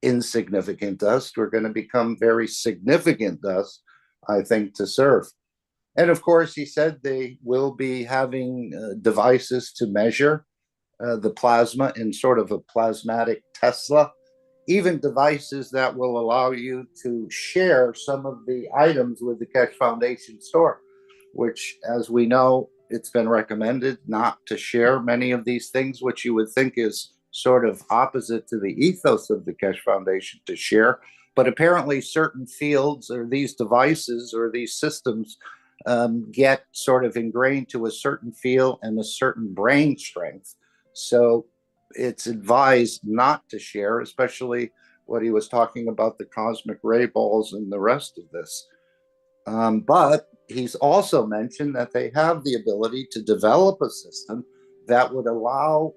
insignificant dust. We're going to become very significant dust, I think, to serve. And of course, he said they will be having devices to measure the plasma in sort of a plasmatic Tesla, even devices that will allow you to share some of the items with the Keshe Foundation store, which, as we know, it's been recommended not to share many of these things, which you would think is sort of opposite to the ethos of the Keshe Foundation to share. But apparently certain fields or these devices or these systems get sort of ingrained to a certain field and a certain brain strength. So it's advised not to share, especially what he was talking about, the cosmic ray balls and the rest of this. But he's also mentioned that they have the ability to develop a system that would allow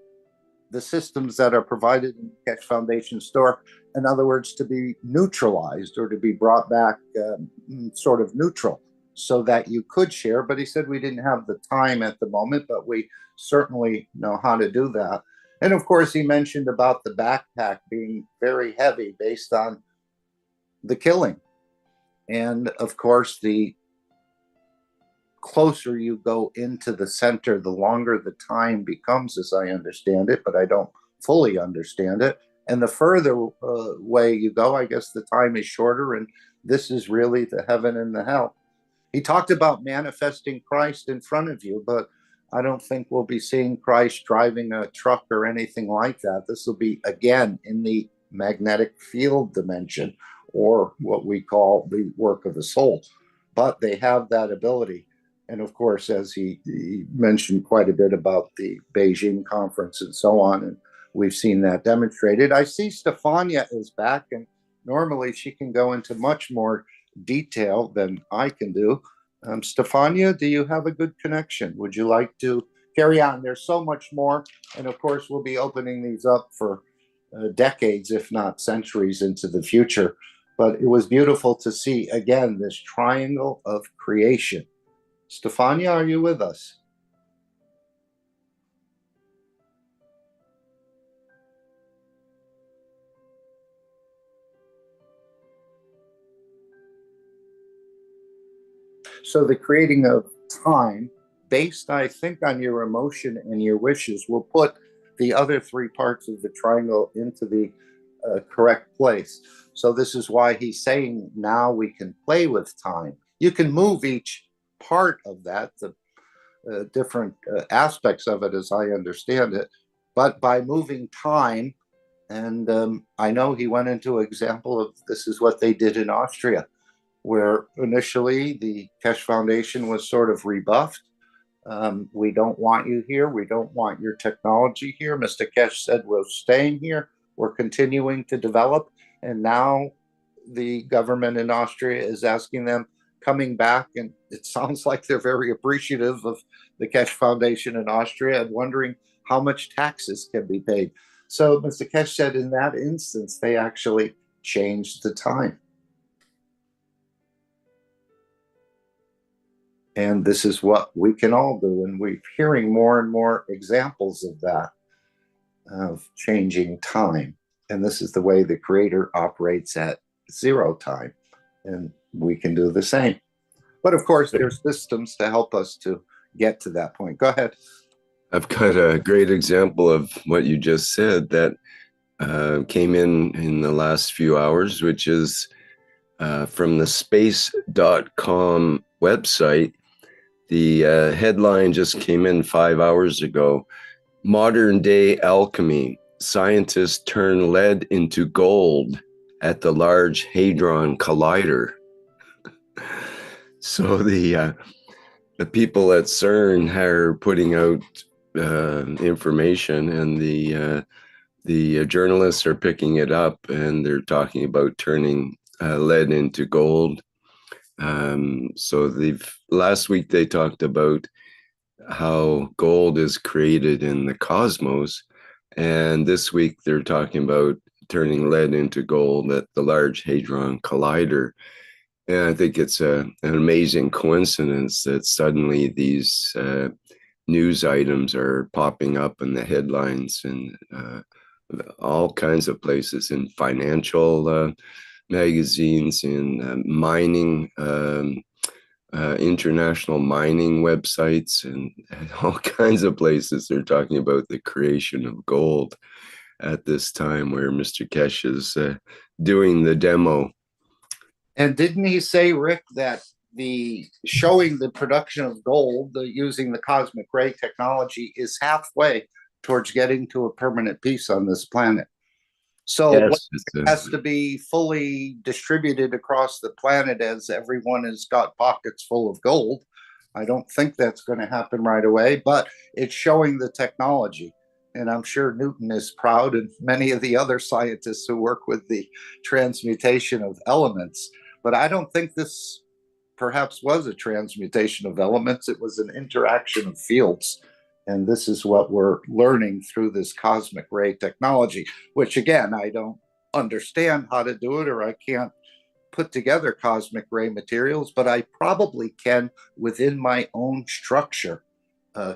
the systems that are provided in the Keshe Foundation store, in other words, to be neutralized or to be brought back sort of neutral so that you could share. But he said we didn't have the time at the moment, but we certainly know how to do that. And of course, he mentioned about the backpack being very heavy based on the killing. And of course, the closer you go into the center, the longer the time becomes, as I understand it, but I don't fully understand it. And the further way you go, I guess the time is shorter, and this is really the heaven and the hell. He talked about manifesting Christ in front of you, but I don't think we'll be seeing Christ driving a truck or anything like that. This will be, again, in the magnetic field dimension, or what we call the work of the soul. But they have that ability. And of course, as he mentioned quite a bit about the Beijing conference and so on, and we've seen that demonstrated. I see Stefania is back, and normally she can go into much more detail than I can do. Stefania, do you have a good connection? Would you like to carry on? There's so much more. And of course, we'll be opening these up for decades, if not centuries into the future. But it was beautiful to see, again, this triangle of creation. Stefania, are you with us? So the creating of time, based, I think, on your emotion and your wishes, will put the other three parts of the triangle into the correct place. So this is why he's saying now we can play with time. You can move each part of that, the different aspects of it as I understand it, but by moving time, and I know he went into an example of this is what they did in Austria, where initially the Keshe Foundation was sort of rebuffed. We don't want you here. We don't want your technology here. Mr. Keshe said, we're staying here. We're continuing to develop. And now the government in Austria is asking them, coming back, and it sounds like they're very appreciative of the Keshe Foundation in Austria and wondering how much taxes can be paid. So Mr. Keshe said in that instance, they actually changed the time. And this is what we can all do. And we're hearing more and more examples of that, of changing time. And this is the way the Creator operates at zero time. And we can do the same. But of course, there's systems to help us to get to that point. Go ahead. I've got a great example of what you just said that came in the last few hours, which is from the space.com website. The headline just came in 5 hours ago. Modern day alchemy. Scientists turn lead into gold at the Large Hadron Collider. So the people at CERN are putting out information, and the journalists are picking it up, and they're talking about turning lead into gold. So last week they talked about how gold is created in the cosmos, and this week they're talking about turning lead into gold at the Large Hadron Collider. And I think it's an amazing coincidence that suddenly these news items are popping up in the headlines in all kinds of places, in financial magazines, in mining, international mining websites, and all kinds of places. They're talking about the creation of gold at this time where Mr. Keshe is doing the demo. And didn't he say, Rick, that showing the production of gold using the cosmic ray technology is halfway towards getting to a permanent peace on this planet? So yes, it has to be fully distributed across the planet as everyone has got pockets full of gold. I don't think that's going to happen right away, but it's showing the technology. And I'm sure Newton is proud, and many of the other scientists who work with the transmutation of elements. But I don't think this perhaps was a transmutation of elements. It was an interaction of fields. And this is what we're learning through this cosmic ray technology, which, again, I don't understand how to do it, or I can't put together cosmic ray materials, but I probably can within my own structure,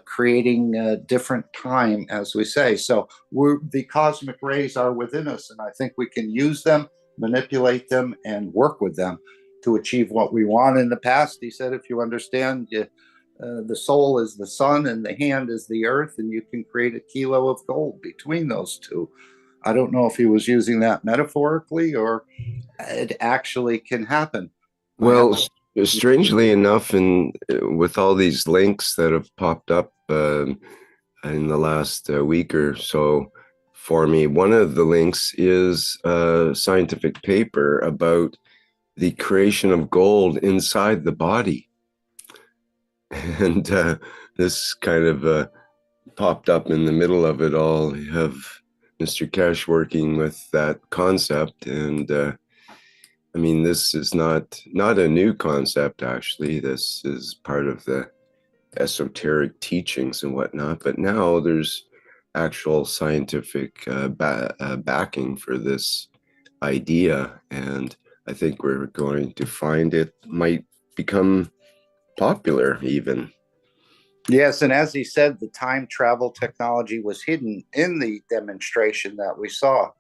creating a different time, as we say. So the cosmic rays are within us, and I think we can use them, manipulate them, and work with them to achieve what we want. In the past, he said, if you understand the soul is the sun and the hand is the earth, and you can create a kilo of gold between those two. I don't know if he was using that metaphorically or it actually can happen. Well, strangely enough, and with all these links that have popped up in the last week or so for me, one of the links is a scientific paper about the creation of gold inside the body. And this kind of popped up in the middle of it all. You have Mr. Keshe working with that concept, and I mean, this is not a new concept, actually. This is part of the esoteric teachings and whatnot, but now there's actual scientific backing for this idea, and I think we're going to find it might become popular even. Yes, and as he said, the time travel technology was hidden in the demonstration that we saw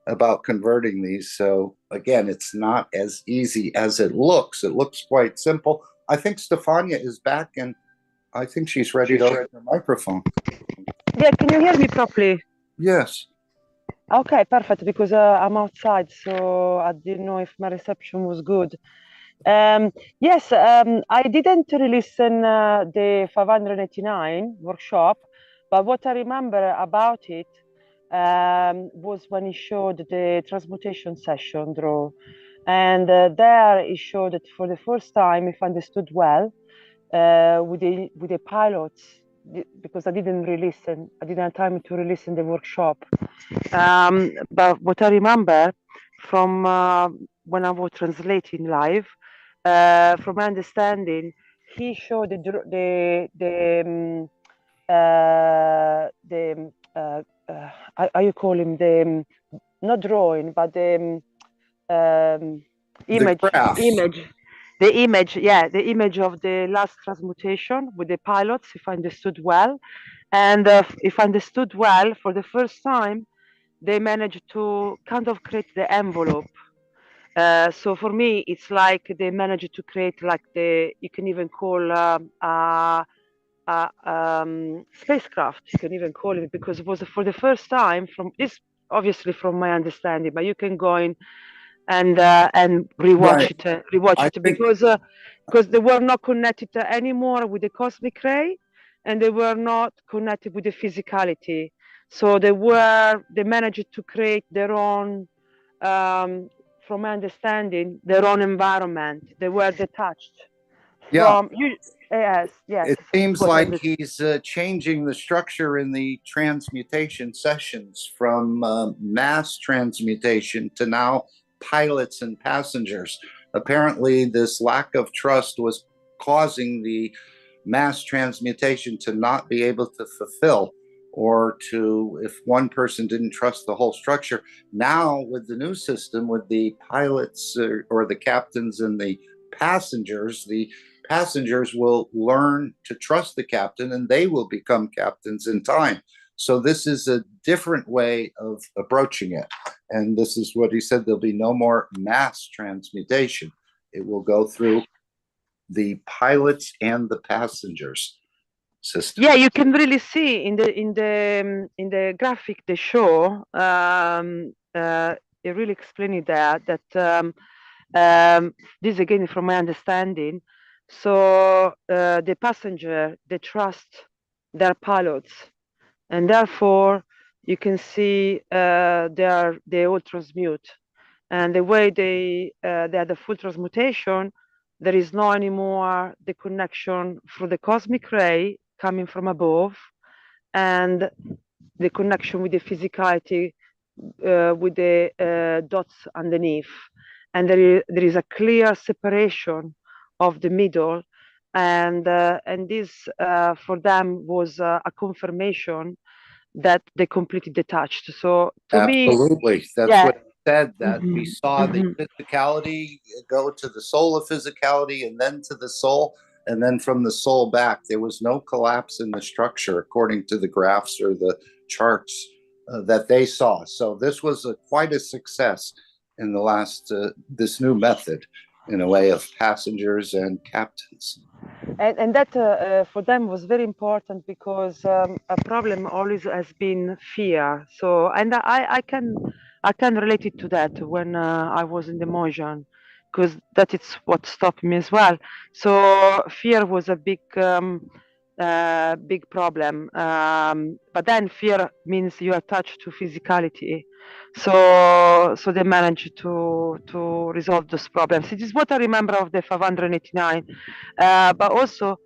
about converting these. So again, it's not as easy as it looks. It looks quite simple. I think Stefania is back, and I think she's ready to open her microphone. Yeah, can you hear me properly? Yes. Okay, perfect, because I'm outside, so I didn't know if my reception was good. Yes, I didn't listen the 589 workshop, but what I remember about it was when he showed the transmutation session draw, and there he showed it for the first time, if I understood well, with the pilots, because I didn't re-listen. I didn't have time to re-listen the workshop. But what I remember from when I was translating live, from my understanding, he showed how you call him, the not drawing, but the image, the image of the last transmutation with the pilots, if I understood well. And if I understood well, for the first time, they managed to kind of create the envelope So for me, it's like they managed to create like you can even call spacecraft. You can even call it, because it was for the first time from this, obviously from my understanding, but you can go in and rewatch Right. it, rewatch I it, think, because they were not connected anymore with the cosmic ray, and they were not connected with the physicality. So they managed to create their own, from my understanding, their own environment. They were detached yeah, from you. Yes, yes. it seems What I like understand. he's changing the structure in the transmutation sessions from mass transmutation to now pilots and passengers. Apparently, this lack of trust was causing the mass transmutation to not be able to fulfill, or to, if one person didn't trust the whole structure. Now, with the new system, with the pilots or the captains and the passengers will learn to trust the captain, and they will become captains in time. So this is a different way of approaching it. And this is what he said: there'll be no more mass transmutation. It will go through the pilots and the passengers system. Yeah, you can really see in the graphic they show. It really explaining that this again from my understanding. So the passenger, they trust their pilots, and therefore you can see they all transmute, and the way they are the full transmutation, there is no anymore the connection through the cosmic ray coming from above, and the connection with the physicality, with the dots underneath, and there is a clear separation of the middle, and this for them was a confirmation that they completely detached. So to me, Absolutely. That's yeah. what he said, that we Mhm, saw the mhm. physicality go to the soul of physicality and then to the soul, and then from the soul back. There was no collapse in the structure according to the graphs or the charts that they saw. So this was quite a success in the last, this new method, in a way, of passengers and captains. And that for them was very important, because a problem always has been fear. So, and I can relate it to that when I was in the Mojang, because that is what stopped me as well. So fear was a big problem. But then fear means you are attached to physicality. So they managed to resolve those problems. It is what I remember of the 589. But also,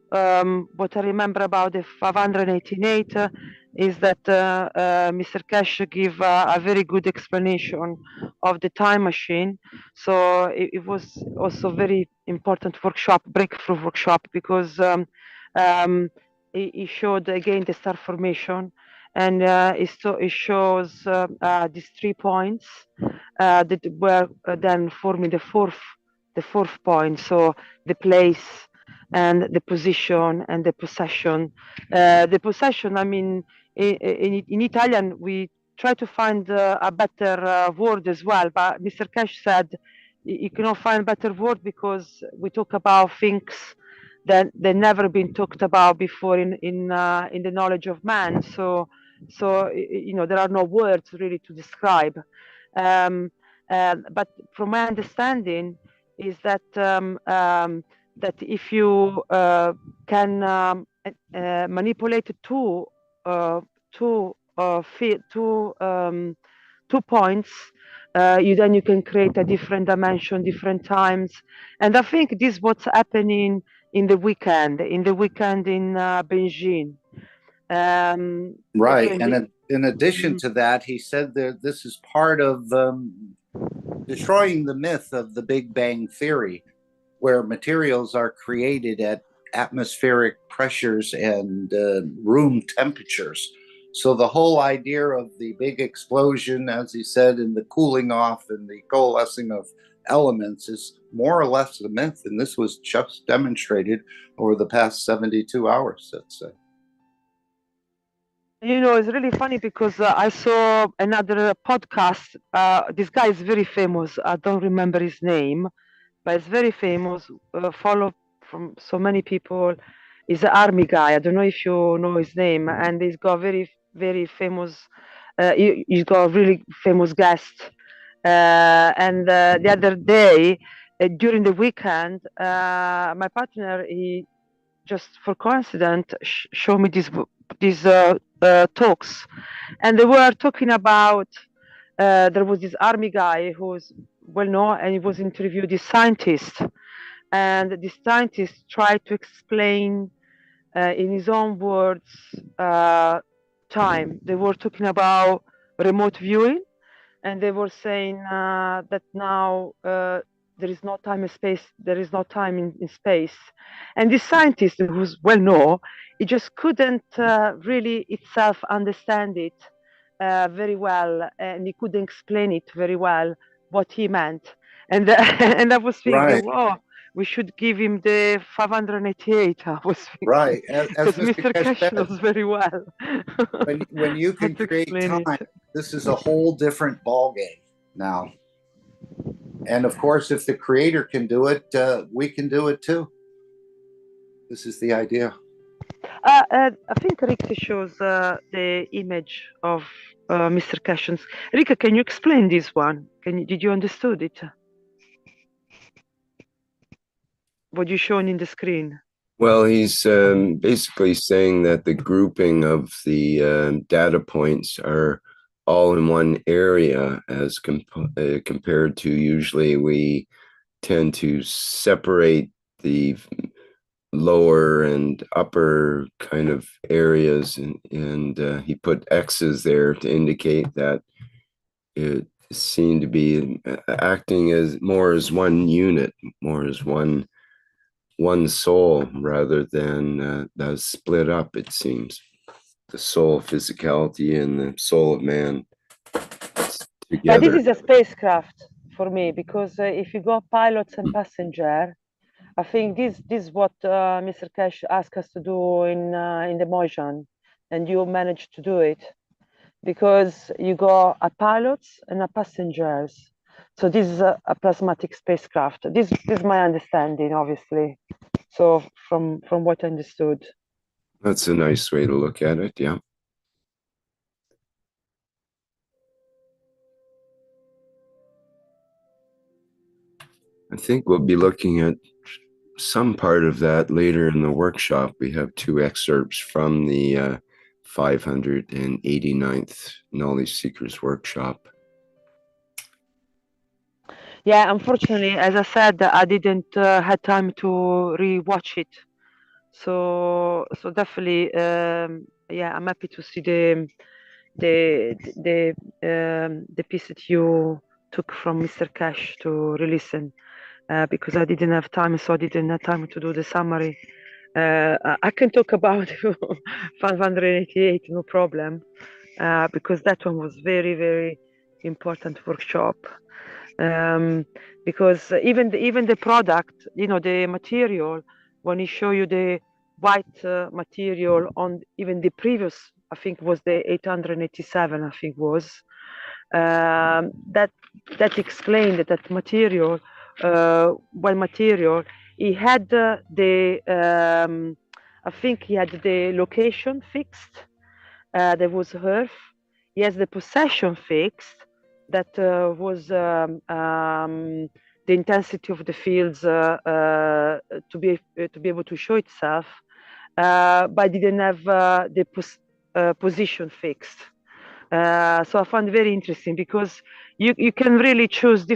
what I remember about the 588 is that Mr. Keshe gave a very good explanation of the time machine. So it was also very important workshop, breakthrough workshop, because he showed again the star formation, and it shows these 3 points that were then forming the fourth point. So the place and the position and the possession. The possession, I mean, in Italian, we try to find a better word as well, but Mr. Cash said you cannot find a better word, because we talk about things that they never been talked about before in the knowledge of man. So there are no words really to describe. But from my understanding is that that if you can manipulate two points, you can create a different dimension, different times, and I think this is what's happening in the weekend in Beijing. Right. Again, And in addition Mhm. to that, he said that this is part of destroying the myth of the Big Bang Theory, where materials are created at atmospheric pressures and room temperatures. So the whole idea of the big explosion, as he said, and the cooling off and the coalescing of elements is more or less a myth. And this was just demonstrated over the past 72 hours, let's say. You know, it's really funny because I saw another podcast. This guy is very famous. I don't remember his name, but it's very famous. Followed from so many people. He's an army guy. I don't know if you know his name, and he's got very, very famous. He's got a really famous guest. And the other day, during the weekend, my partner, he just for coincidence showed me these talks, and they were talking about there was this army guy who was well known, and he was interviewed this scientist, and the scientist tried to explain in his own words time. They were talking about remote viewing, and they were saying that now there is no time and space, there is no time in space. And this scientist who's well known, he just couldn't really itself understand it very well, and he couldn't explain it very well what he meant. And and I was thinking, Right. wow, we should give him the 588. I was thinking, Right. As because Mr. Mr. Keshe Keshe said, knows very well. when you How can to create explain time, it. this is a whole different ballgame now. And of course, if the creator can do it, we can do it too. This is the idea. I think Rika shows the image of Mr. Keshe. Rika, can you explain this one? Did you understood it? What you shown in the screen? Well, he's basically saying that the grouping of the data points are all in one area as compared to usually we tend to separate the lower and upper kind of areas, and he put X's there to indicate that it seemed to be acting as more as one unit, more as one soul rather than split up. It seems the soul of physicality and the soul of man But this together. is a spacecraft for me, because if you go pilots and passenger, I think this is what Mr. Keshe asked us to do in the Mojan, and you managed to do it, because you got a pilots and a passengers. So this is a plasmatic spacecraft. This is my understanding, obviously. So from what I understood. That's a nice way to look at it. Yeah. I think we'll be looking at some part of that later in the workshop. We have 2 excerpts from the 589th Knowledge Seekers Workshop. Yeah, unfortunately, as I said, I didn't had time to re-watch it. So definitely, yeah, I'm happy to see the piece that you took from Mr. Keshe to re-listen, because I didn't have time, so I didn't have time to do the summary. I can talk about 588, no problem, because that one was very, very important workshop. Because even the product, you know, the material, when he show you the white material on even the previous, I think was the 887, I think was, that explained that material, white material, he had I think he had the location fixed, there was Earth, he has the possession fixed, that was the intensity of the fields to be able to show itself, but didn't have the position fixed. So I found it very interesting, because you can really choose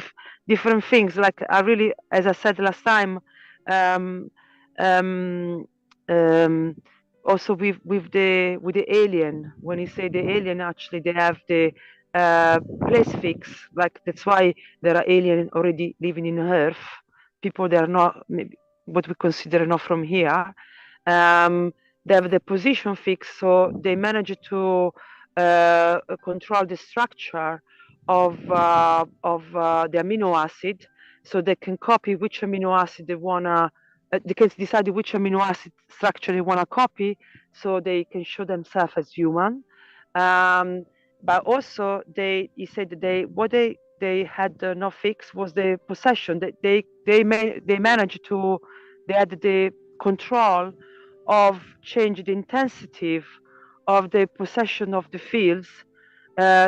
different things. Like I really, as I said last time, also with the alien, when you say the alien, actually they have the place fix. Like that's why there are aliens already living in Earth. People that are not maybe what we consider not from here. They have the position fix, so they manage to control the structure of the amino acid, so they can copy which amino acid they wanna. They can decide which amino acid structure they wanna copy, so they can show themselves as human. But also he said that what they had no fix was the possession. That they managed to, they had the control of change the intensity of the possession of the fields,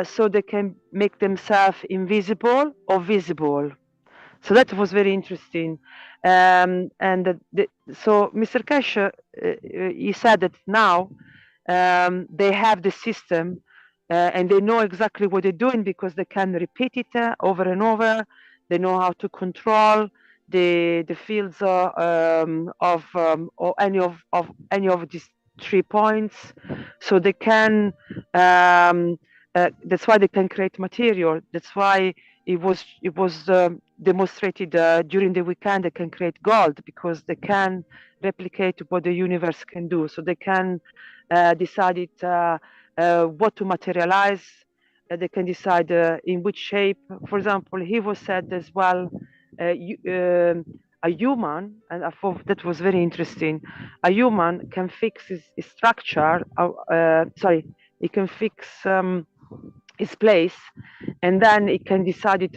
so they can make themselves invisible or visible. So that was very interesting. So Mr. Keshe, he said that now they have the system, and they know exactly what they're doing because they can repeat it over and over. They know how to control the fields or any of these 3 points. So they can. That's why they can create material. That's why it was demonstrated during the weekend. They can create gold because they can replicate what the universe can do. So they can decide what to materialize. They can decide in which shape. For example, he was said as well, a human, and I thought that was very interesting. A human can fix his structure. Sorry, he can fix his place, and then he can decide it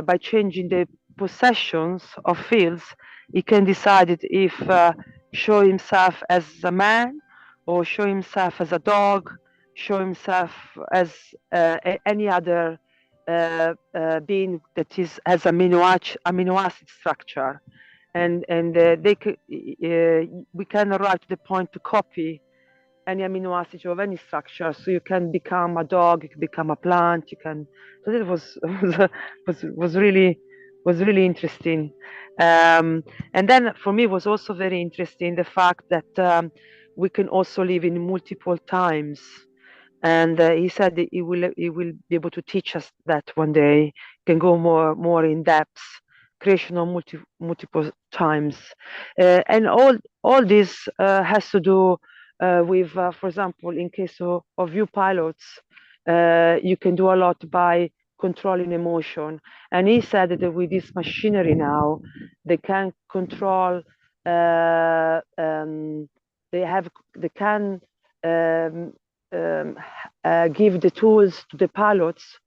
by changing the possessions of fields. He can decide it if show himself as a man, or show himself as a dog, show himself as any other being that has amino acid structure, and we can arrive to the point to copy any amino acid of any structure. So you can become a dog, you can become a plant, you can. So that was really interesting. And then for me was also very interesting the fact that we can also live in multiple times. And he said that he will be able to teach us that one day. Can go more in depth, creation of multiple times, and all this has to do with, for example, in case of you pilots, you can do a lot by controlling emotion. And he said that with this machinery now, they can control. They can give the tools to the pilots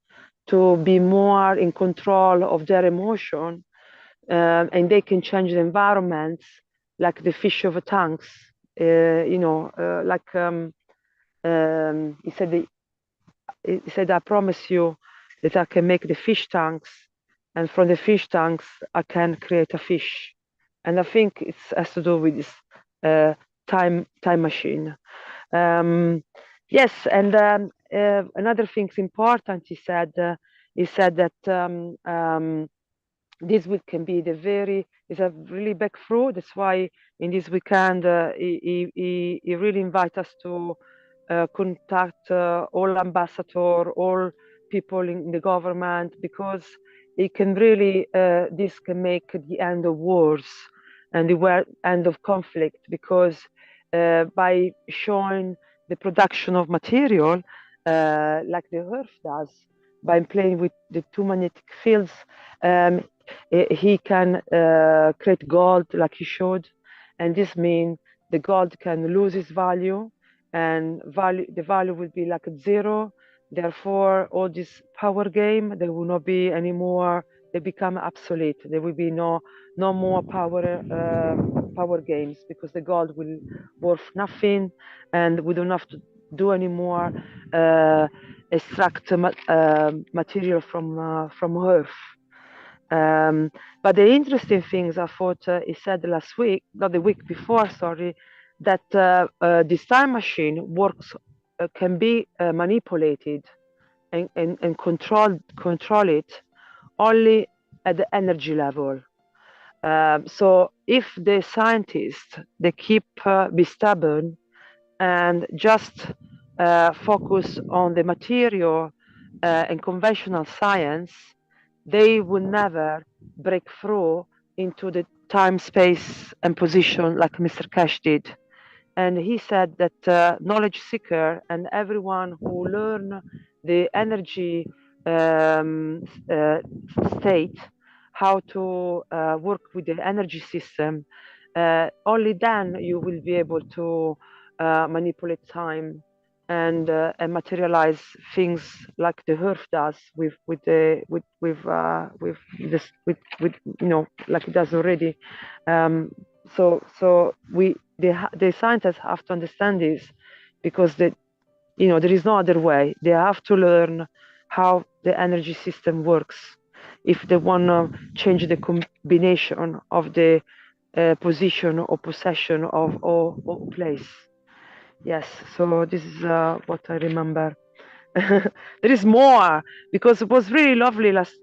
to be more in control of their emotion, and they can change the environments, like the fish over tanks. He said, I promise you that I can make the fish tanks, and from the fish tanks I can create a fish. And I think it has to do with this time machine. Yes, and another thing important, he said that this week can be is a really breakthrough. That's why in this weekend he really invite us to contact all ambassadors, all people in the government, because it can really this can make the end of wars and the end of conflict, because by showing the production of material like the Earth does, by playing with the two magnetic fields, he can create gold like he showed, and this means the gold can lose its value, and the value will be like 0. Therefore, all this power game, there will not be any more. They become obsolete. There will be no more power games, because the gold will worth nothing, and we don't have to do any more extract material from Earth. But the interesting things I thought he said last week, not the week before, sorry, that this time machine works, can be manipulated and control it only at the energy level. So if the scientists, they keep be stubborn and just focus on the material and conventional science, they will never break through into the time, space, and position like Mr. Keshe did. And he said that knowledge seeker and everyone who learn the energy state, how to work with the energy system, only then you will be able to manipulate time and materialize things like the earth does with this with like it does already. So the scientists have to understand this, because there is no other way. They have to learn how the energy system works if they want to change the combination of the position or possession of or place. Yes, so this is what I remember. There is more, because it was really lovely last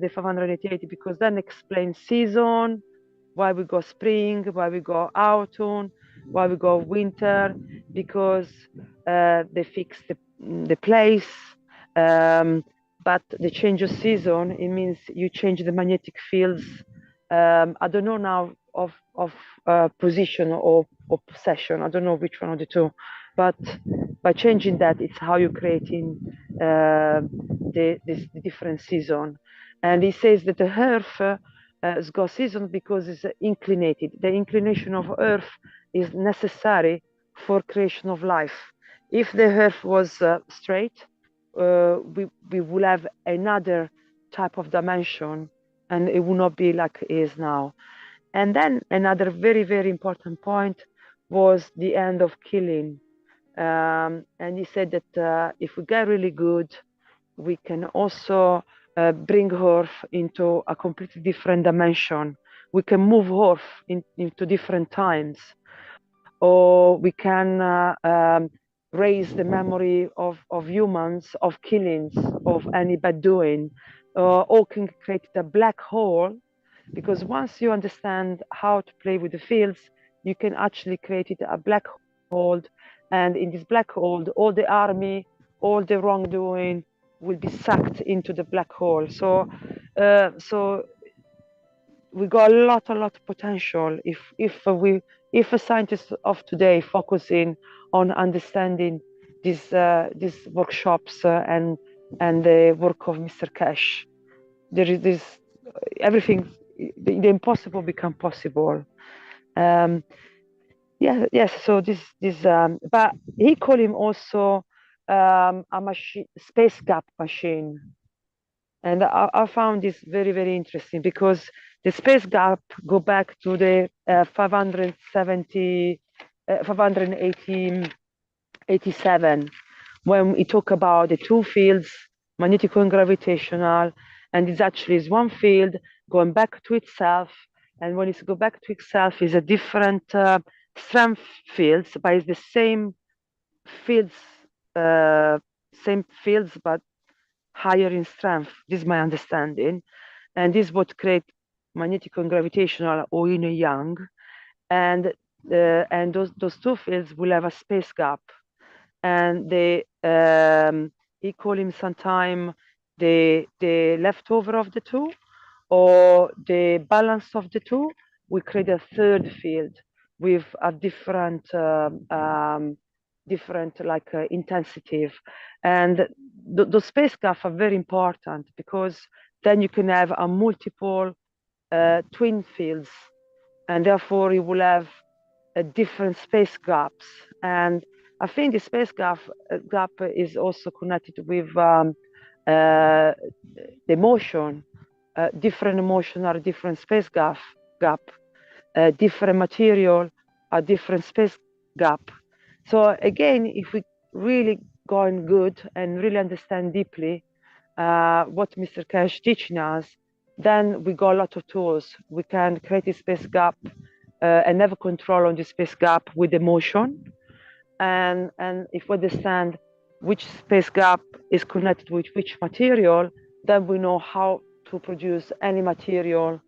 the 580, because then explains season, why we go spring, why we go autumn, why we go winter, because they fix the place. But the change of season, it means you change the magnetic fields. I don't know now of position or possession. I don't know which one of the two, but by changing that, it's how you're creating the different season. And he says that the earth has got season because it's inclinated. The inclination of earth is necessary for creation of life. If the earth was straight, we will have another type of dimension, and it will not be like it is now. And then another very, very important point was the end of killing. And he said that if we get really good, we can also bring Earth into a completely different dimension. We can move Earth into different times, or we can raise the memory of humans, of killings, of any bad doing, or can create a black hole, because once you understand how to play with the fields, you can actually create a black hole, and in this black hole, all the army, all the wrongdoing will be sucked into the black hole. So we got a lot of potential if a scientist of today focusing on understanding these workshops and the work of Mr. Keshe. There is this everything, the impossible become possible. Yes. So this but he called him also a machine, space gap machine. And I found this very, very interesting, because the space gap go back to the 587, when we talk about the two fields, magnetic and gravitational, and it actually is one field going back to itself. And when it's go back to itself, is a different strength fields, but it's the same fields, but higher in strength. This is my understanding, and this is what create magnetic and gravitational, or yin and yang, and those two fields will have a space gap, and they he call him sometime the leftover of the two, or the balance of the two. We create a third field with a different like intensity, and those space gaps are very important, because then you can have a multiple twin fields, and therefore you will have a different space gaps. And I think the space gap is also connected with the motion. Different emotion are different space gap. Different material are different space gap. So again, if we really going good and really understand deeply what Mr. Keshe teaching us, then we got a lot of tools. We can create a space gap and have control on the space gap with the motion. And if we understand which space gap is connected with which material, then we know how to produce any material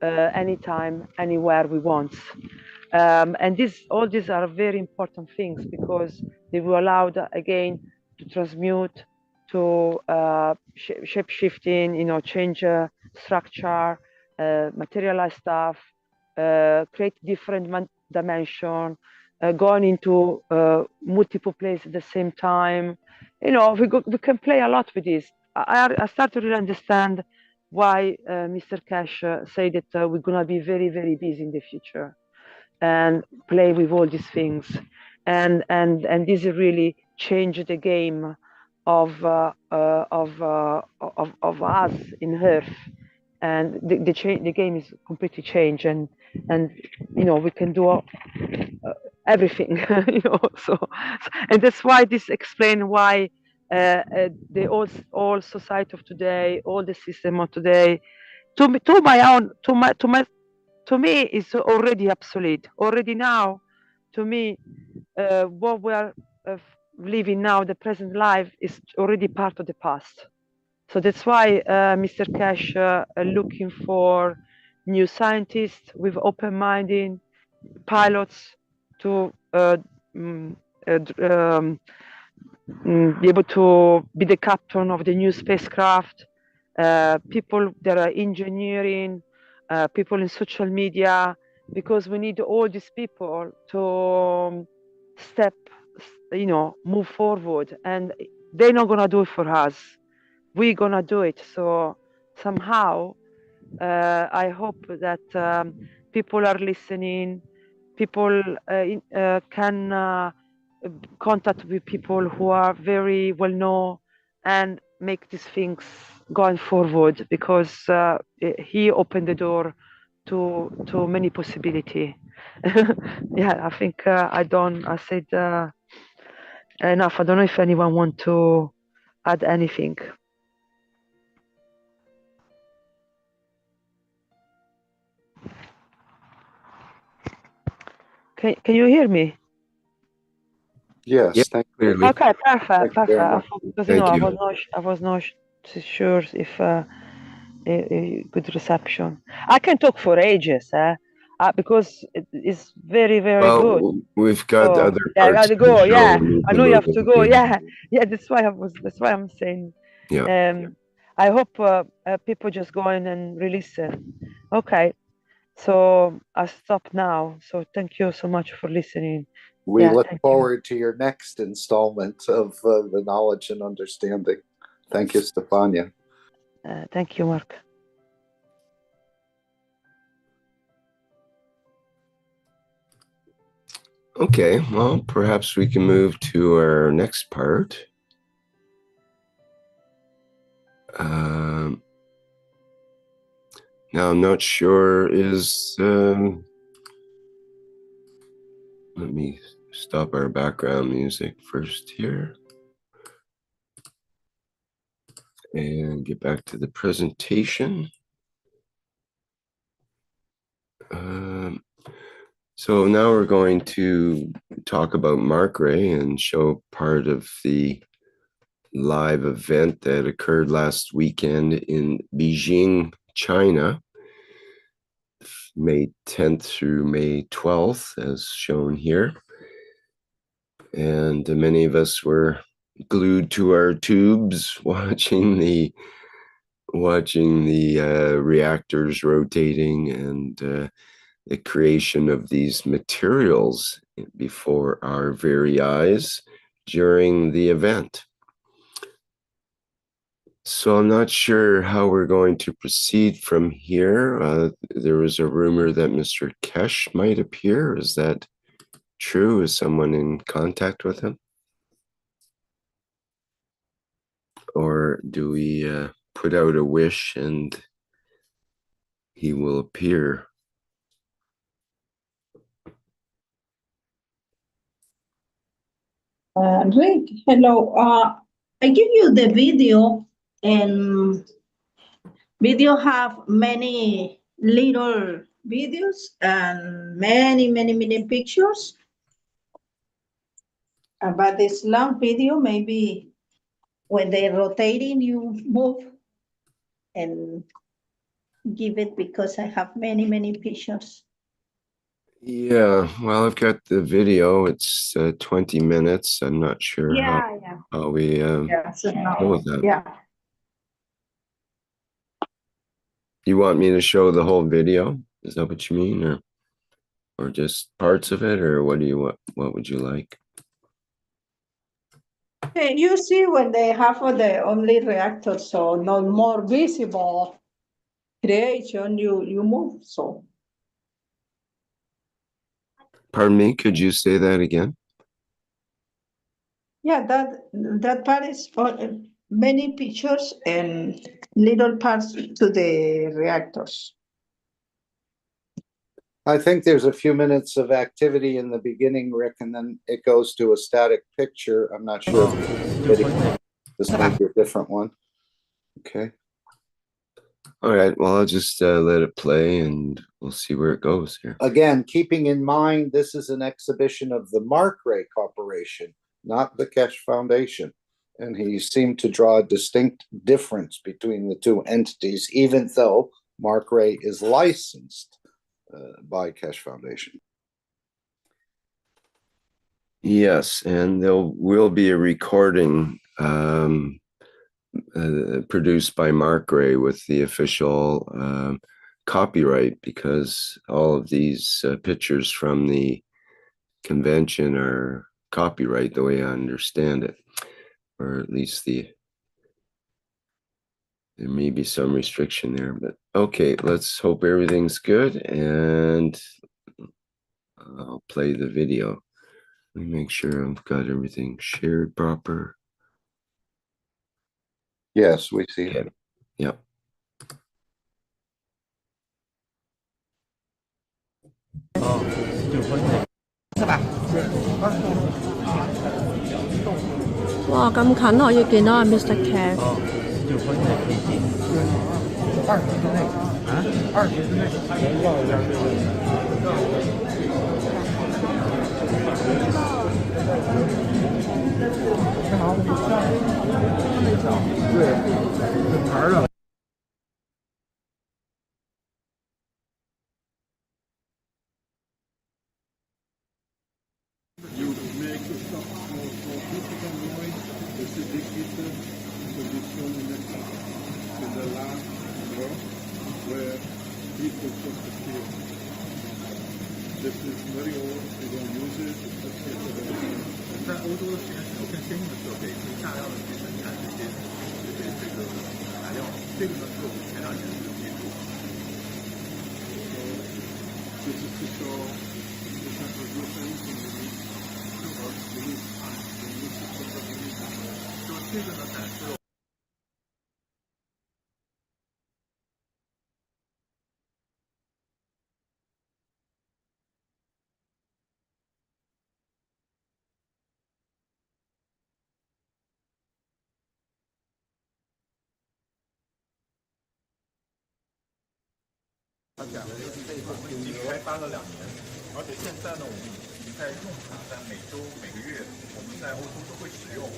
anytime, anywhere we want. And all these are very important things, because they will allow again to transmute, to shape shifting, change structure, materialize stuff, create different dimension, going into multiple places at the same time. We can play a lot with this. I start to really understand why Mr. Keshe said that we're going to be very, very busy in the future and play with all these things. and this really changed the game of us in Earth, and the game is completely changed, and you know, we can do everything, you know. So and that's why this explains why the all society of today, all the system of today, to me is already obsolete already now. To me, what we are living now, the present life, is already part of the past. So that's why Mr. Keshe looking for new scientists with open-minded pilots to be able to be the captain of the new spacecraft, people that are engineering, people in social media, because we need all these people to you know, move forward, and they're not gonna do it for us. We're gonna do it. So somehow, I hope that people are listening. People can contact with people who are very well known and make these things going forward, because he opened the door to many possibility. Yeah, I think I said enough. I don't know if anyone want to add anything. Can you hear me? Yes, Yep, thank you. clearly. Okay, perfect, Thank you very much. Because you know, Thank you. I was not sure if a good reception. I can talk for ages, because it's very, very good. Well, we've got So other yeah, I got parts to of the go. show. Yeah, We need I to know you move have to on. go. Yeah. Yeah. That's why I'm saying. Yeah. I hope people just go in and re-listen. Okay, so I stop now. So thank you so much for listening. We Yeah, look thank forward to your next installment of the knowledge and understanding. Thank you, Stefania. thank you, Mark. Okay, well, perhaps we can move to our next part. Now, I'm not sure let me stop our background music first here and get back to the presentation. So now we're going to talk about MarkRay and show part of the live event that occurred last weekend in Beijing, China, May 10th through May 12th, as shown here. And many of us were glued to our tubes watching the reactors rotating and the creation of these materials before our very eyes during the event. So I'm not sure how we're going to proceed from here. There was a rumor that Mr. Keshe might appear. Is that true? Is someone in contact with him? Or do we put out a wish and he will appear? Rick, hello. I give you the video, and video have many little videos and many pictures. But this long video, maybe when they're rotating, you move and give it, because I have many pictures. Yeah, well, I've got the video. It's 20 minutes. I'm not sure how we go with that. Yeah. You want me to show the whole video? Is that what you mean, or just parts of it, or what would you like? Okay, you see when they have the only reactor, so not more visible creation, you move. So Pardon me, could you say that again? Yeah, that part is for many pictures and little parts to the reactors. I think there's a few minutes of activity in the beginning, Rick, and then it goes to a static picture. I'm not sure if this might be a different one. Okay. All right. Well, I'll just let it play and we'll see where it goes here. Again, keeping in mind, this is an exhibition of the Mark Ray Corporation, not the Keshe Foundation. And he seemed to draw a distinct difference between the two entities, even though Mark Ray is licensed by Keshe Foundation. Yes, and there will be a recording produced by Mark Ray with the official copyright, because all of these pictures from the convention are copyright the way I understand it, or at least there may be some restriction there, but okay, let's hope everything's good and I'll play the video. Let me make sure I've got everything shared proper. Yes, we see it. Yep. Wow, 咁近可以見到阿 Mr. Keshe。他讲的就是这一块已经开发了2年，而且现在呢，我们已经在用它，在每周、每个月，我们在欧洲都会使用。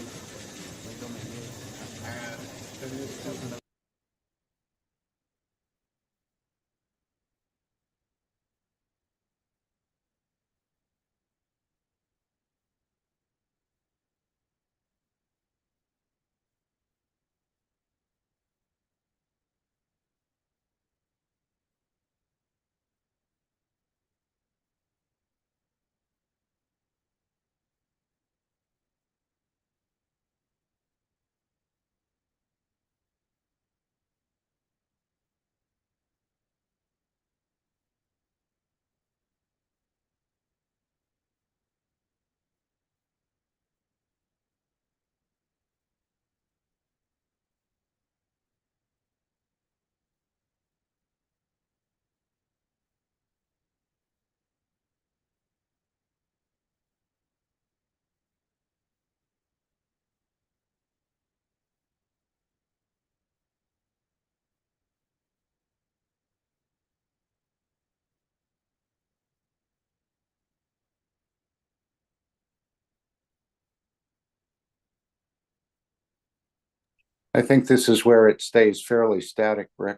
I think this is where it stays fairly static, Rick,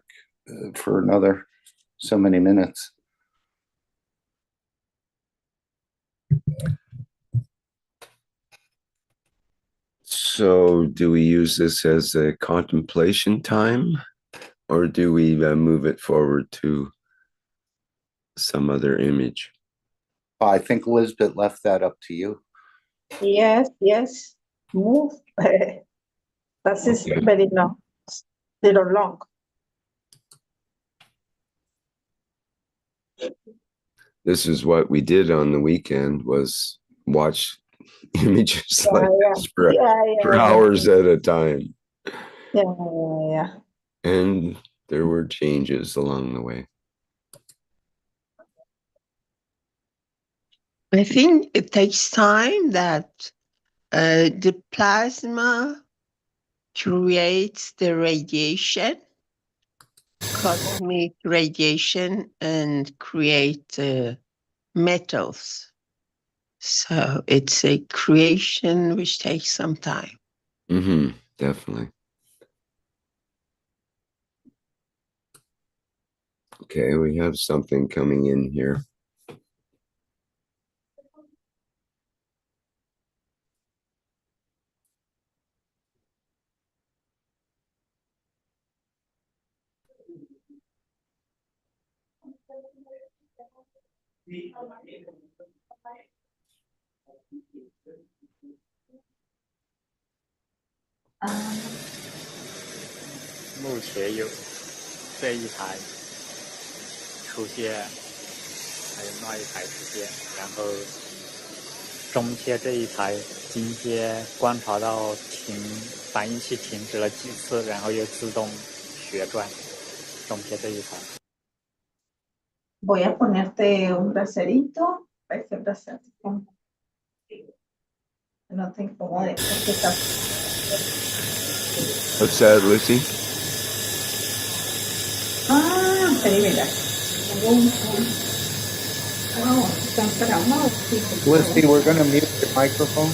for another so many minutes. So do we use this as a contemplation time, or do we move it forward to some other image? I think Lisbeth left that up to you. Yes, yes. Move. That is very long, little long. This is what we did on the weekend, was watch images like yeah, this for, yeah, for yeah, hours at a time. yeah. And there were changes along the way. I think it takes time that the plasma creates the radiation, cosmic radiation, and create metals. So it's a creation which takes some time. Definitely. Okay, we have something coming in here. Um, 目前有这一台出现，还有那一台出现，然后中间这一台今天观察到反应器停止了几次，然后又自动旋转，中间这一台。 voy a ponerte un bracerito, ese bracerito. No te incomode porque está. What's that, Lucy? Pero mira. Wow, están esperando. Felicity, we're going to mute your microphone.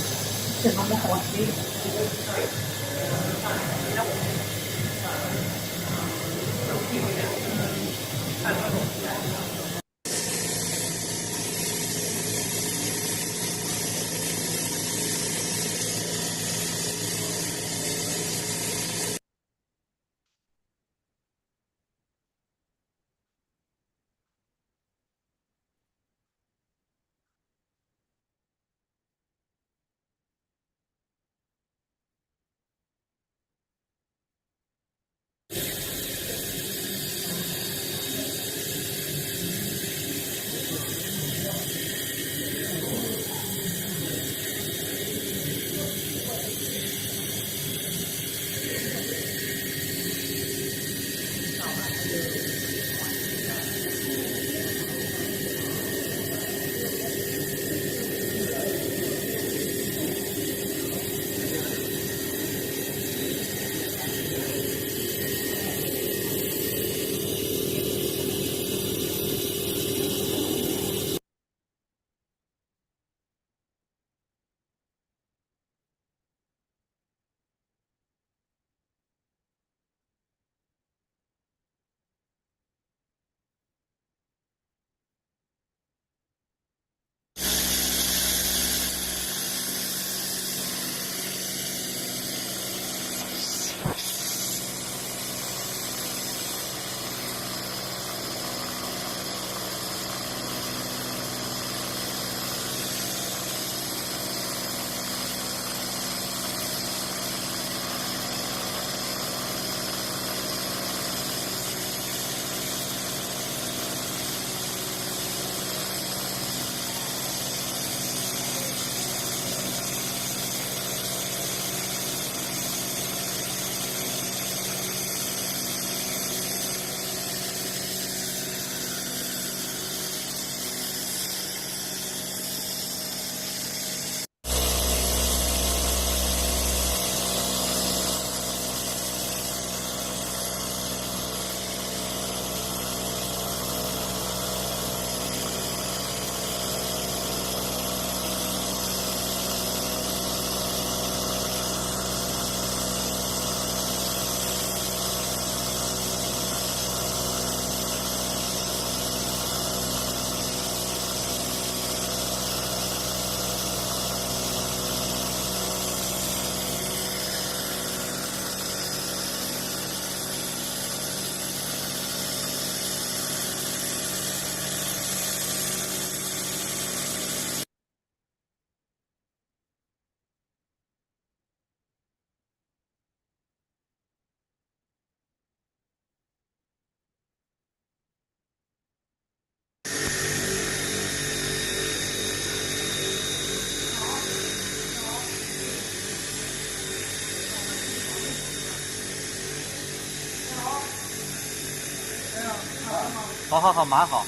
好，蛮好。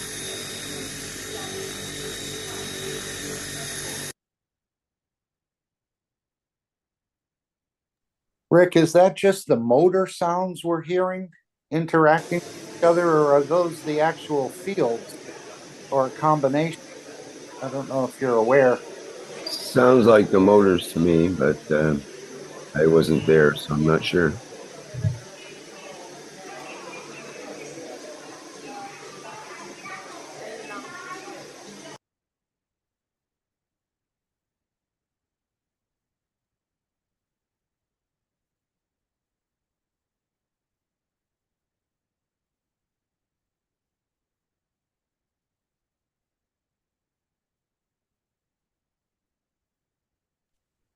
Rick, is that just the motor sounds we're hearing interacting with each other, or are those the actual fields or a combination? I don't know if you're aware. Sounds like the motors to me, but I wasn't there, so I'm not sure.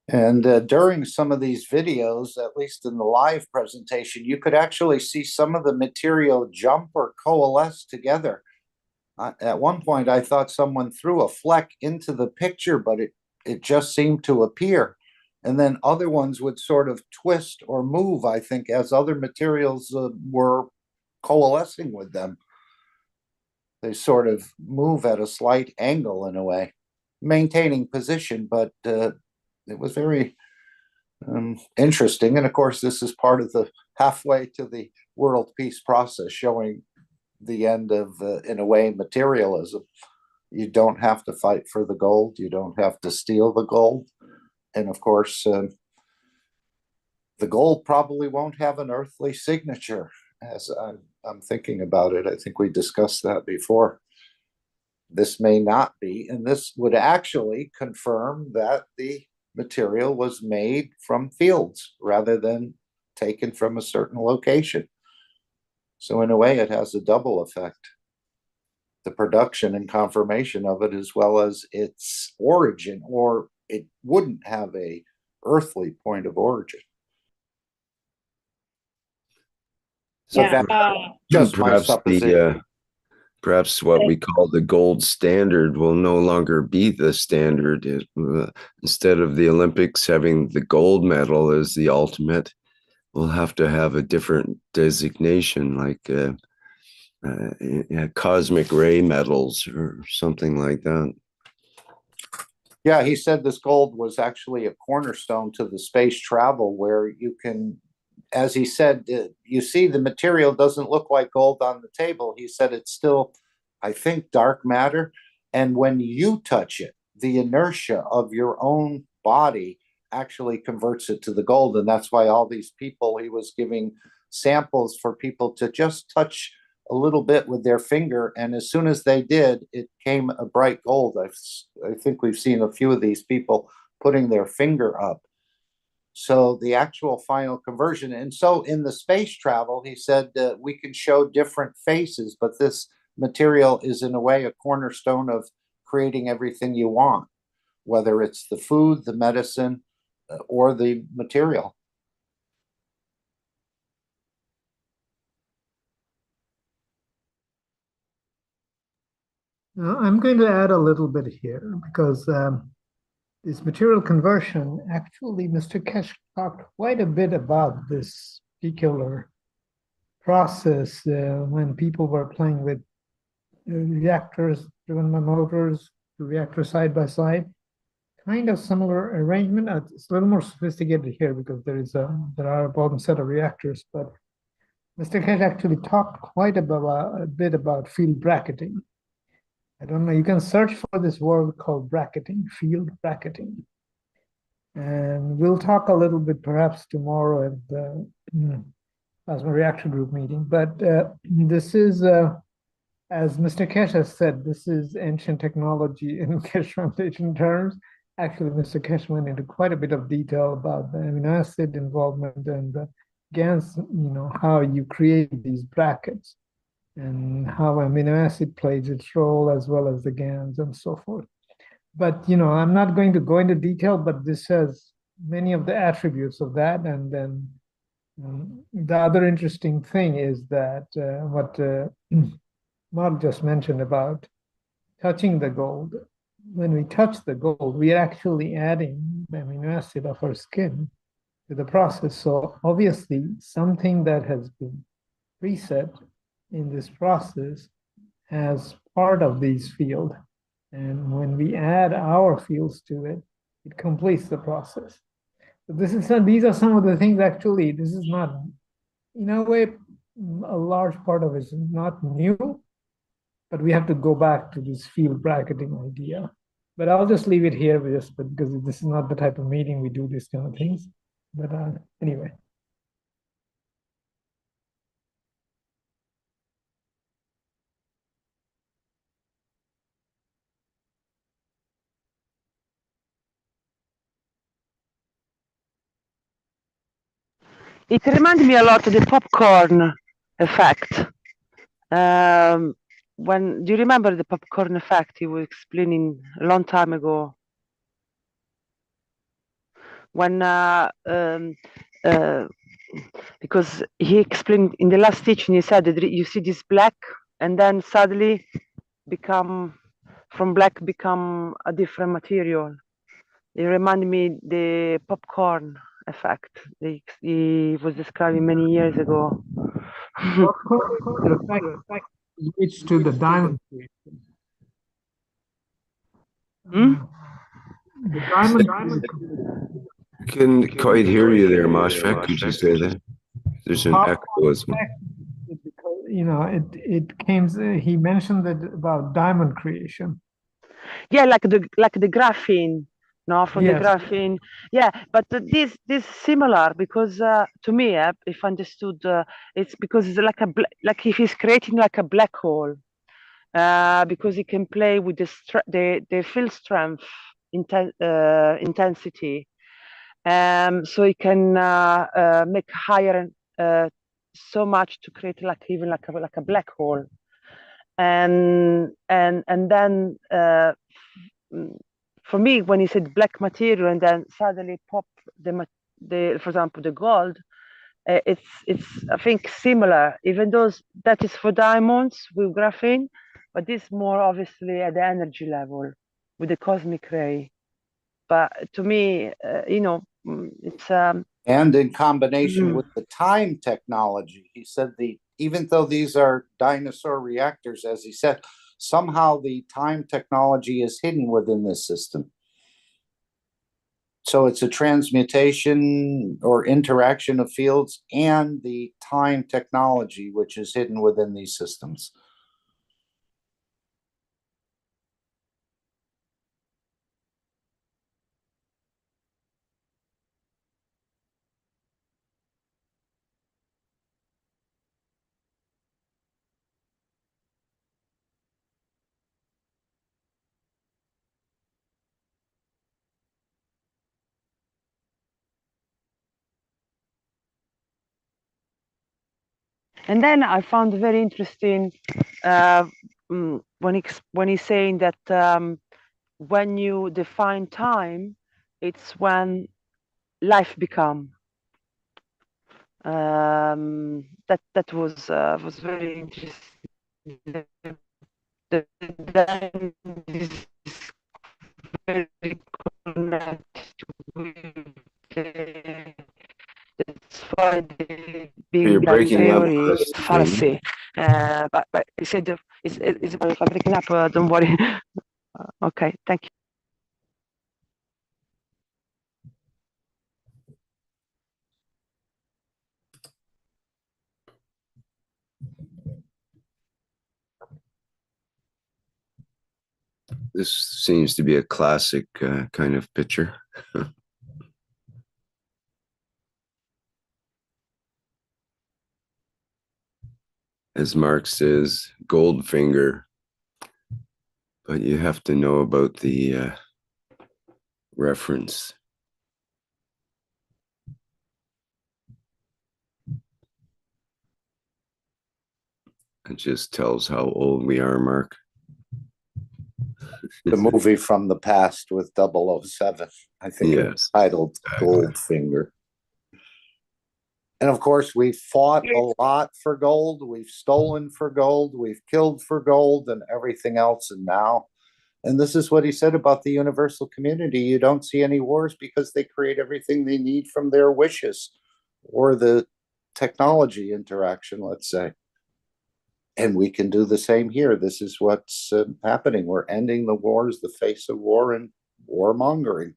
And during some of these videos, at least in the live presentation, you could actually see some of the material jump or coalesce together. At one point, I thought someone threw a fleck into the picture, but it just seemed to appear. And then other ones would sort of twist or move, I think, as other materials were coalescing with them. They sort of move at a slight angle in a way, maintaining position, but it was very interesting. And of course, this is part of the halfway to the world peace process, showing the end of, in a way, materialism. You don't have to fight for the gold. You don't have to steal the gold. And of course, the gold probably won't have an earthly signature. As I'm thinking about it, I think we discussed that before. This may not be, and this would actually confirm that the material was made from fields rather than taken from a certain location. So in a way, it has a double effect. The production and confirmation of it, as well as its origin, or it wouldn't have a earthly point of origin. So Yeah, just perhaps my supposition. Perhaps what we call the gold standard will no longer be the standard. Instead of the Olympics having the gold medal as the ultimate, we'll have to have a different designation, like cosmic ray medals or something like that. Yeah, he said this gold was actually a cornerstone to the space travel, where you can, as he said, you see the material doesn't look like gold on the table. He said it's still, I think, dark matter. And when you touch it, the inertia of your own body actually converts it to the gold. And that's why all these people, he was giving samples for people to just touch a little bit with their finger. And as soon as they did, it came a bright gold. I think we've seen a few of these people putting their finger up. So the actual final conversion. And so in the space travel, he said that we can show different faces, but this material is in a way a cornerstone of creating everything you want, whether it's the food, the medicine, or the material. Now, I'm going to add a little bit here because this material conversion, actually, Mr. Keshe talked quite a bit about this particular process when people were playing with reactors driven by motors, the reactor side by side. Kind of similar arrangement. It's a little more sophisticated here because there are a bottom set of reactors, but Mr. Keshe actually talked quite a bit about field bracketing. I don't know, you can search for this word called bracketing, field bracketing. And we'll talk a little bit perhaps tomorrow at the plasma reaction group meeting. But this is, as Mr. Keshe has said, this is ancient technology in Keshe Foundation terms. Actually, Mr. Keshe went into quite a bit of detail about the amino acid involvement and the GANs, how you create these brackets, and how amino acid plays its role, as well as the GANs and so forth. But, I'm not going to go into detail, but this has many of the attributes of that. And then the other interesting thing is that what Mark just mentioned about touching the gold. When we touch the gold, we are actually adding the amino acid of our skin to the process. So obviously, something that has been preset in this process as part of these fields. And when we add our fields to it, it completes the process. So these are some of the things actually, this is not, in a way, a large part of it is not new, but we have to go back to this field bracketing idea. But I'll just leave it here because this is not the type of meeting we do these kind of things. But anyway. It reminds me a lot of the popcorn effect. When do you remember the popcorn effect he was explaining a long time ago? When because he explained in the last teaching, he said that you see this black, and then suddenly from black become a different material. It reminded me the popcorn effect he was describing many years ago. The effect leads to the diamond creation. The diamond. Can quite hear you there, Mashfaq. Could you say that? There's an echo as well. You know, it came. He mentioned that about diamond creation. Yeah, like the graphene, no, from Yes. the graphene. Yeah, but this similar because to me, if understood, it's because it's like if he's creating like a black hole, because he can play with the field strength intensity, so he can make higher so much to create like even like a black hole, and then for me when he said black material and then suddenly pop the for example the gold, it's I think similar, even though that is for diamonds with graphene, but this more obviously at the energy level with the cosmic ray. But to me, it's and in combination with the time technology, he said even though these are dinosaur reactors, as he said, somehow the time technology is hidden within this system. So it's a transmutation or interaction of fields and the time technology, which is hidden within these systems. And then I found very interesting when he's saying that when you define time, it's when life become. That was very interesting. Then is very connected with that's why the Big Bang theory is fallacy. But he said it's about breaking up. Don't worry. Okay, thank you. This seems to be a classic kind of picture. As Marx says, Goldfinger, but you have to know about the reference. It just tells how old we are, Mark. The movie from the past with 007, I think it's titled Goldfinger. And of course, we've fought a lot for gold. We've stolen for gold. We've killed for gold and everything else. And now, and this is what he said about the universal community. You don't see any wars because they create everything they need from their wishes or the technology interaction, let's say. And we can do the same here. This is what's happening. We're ending the wars, the face of war, and warmongering.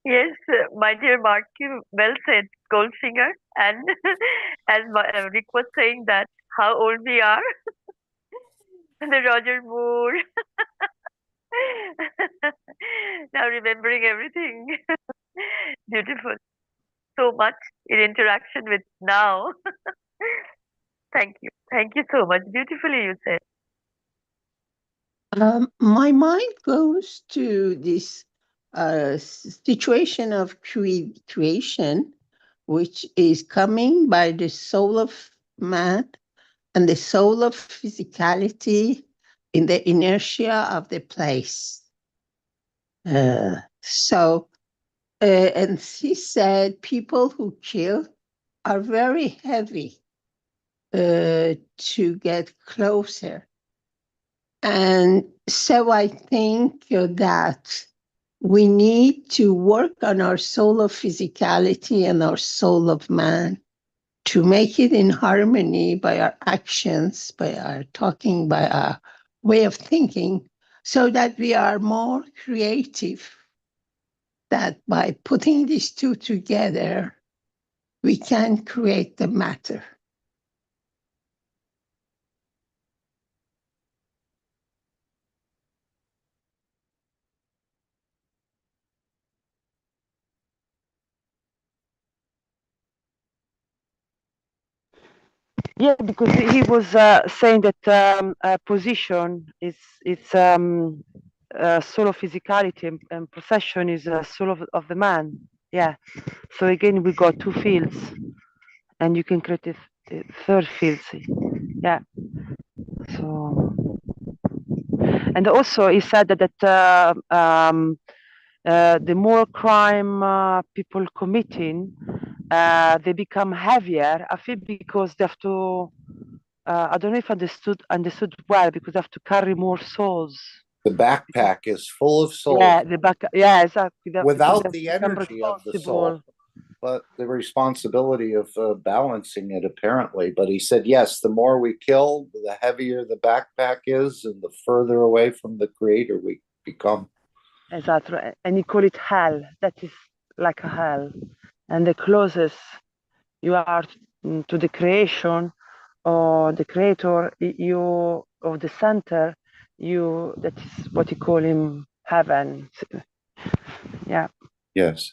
Yes, my dear Marky, well said, Goldfinger. And as Rick was saying that how old we are, the Roger Moore. Now remembering everything. Beautiful. So much in interaction with now. Thank you. Thank you so much. Beautifully you said. My mind goes to this situation of creation, which is coming by the soul of man and the soul of physicality in the inertia of the place. And he said people who kill are very heavy to get closer. And so I think that we need to work on our soul of physicality and our soul of man to make it in harmony by our actions, by our talking, by our way of thinking, so that we are more creative. That by putting these two together, we can create the matter. Yeah, because he was saying that position is soul of physicality and possession is soul of the man. Yeah. So again, we got two fields, and you can create a third field. Yeah. So, and also he said that the more crime people committing, they become heavier. I think because they have to. I don't know if understood well, because they have to carry more souls. The backpack is full of souls. Yeah, yeah, exactly. Without the energy of the soul, but the responsibility of balancing it, apparently. But he said, yes, the more we kill, the heavier the backpack is, and the further away from the creator we become. Exactly. And you call it hell. That is like a hell. And the closest you are to the creation or the creator, you of the center, that is what you call him heaven. Yeah. Yes.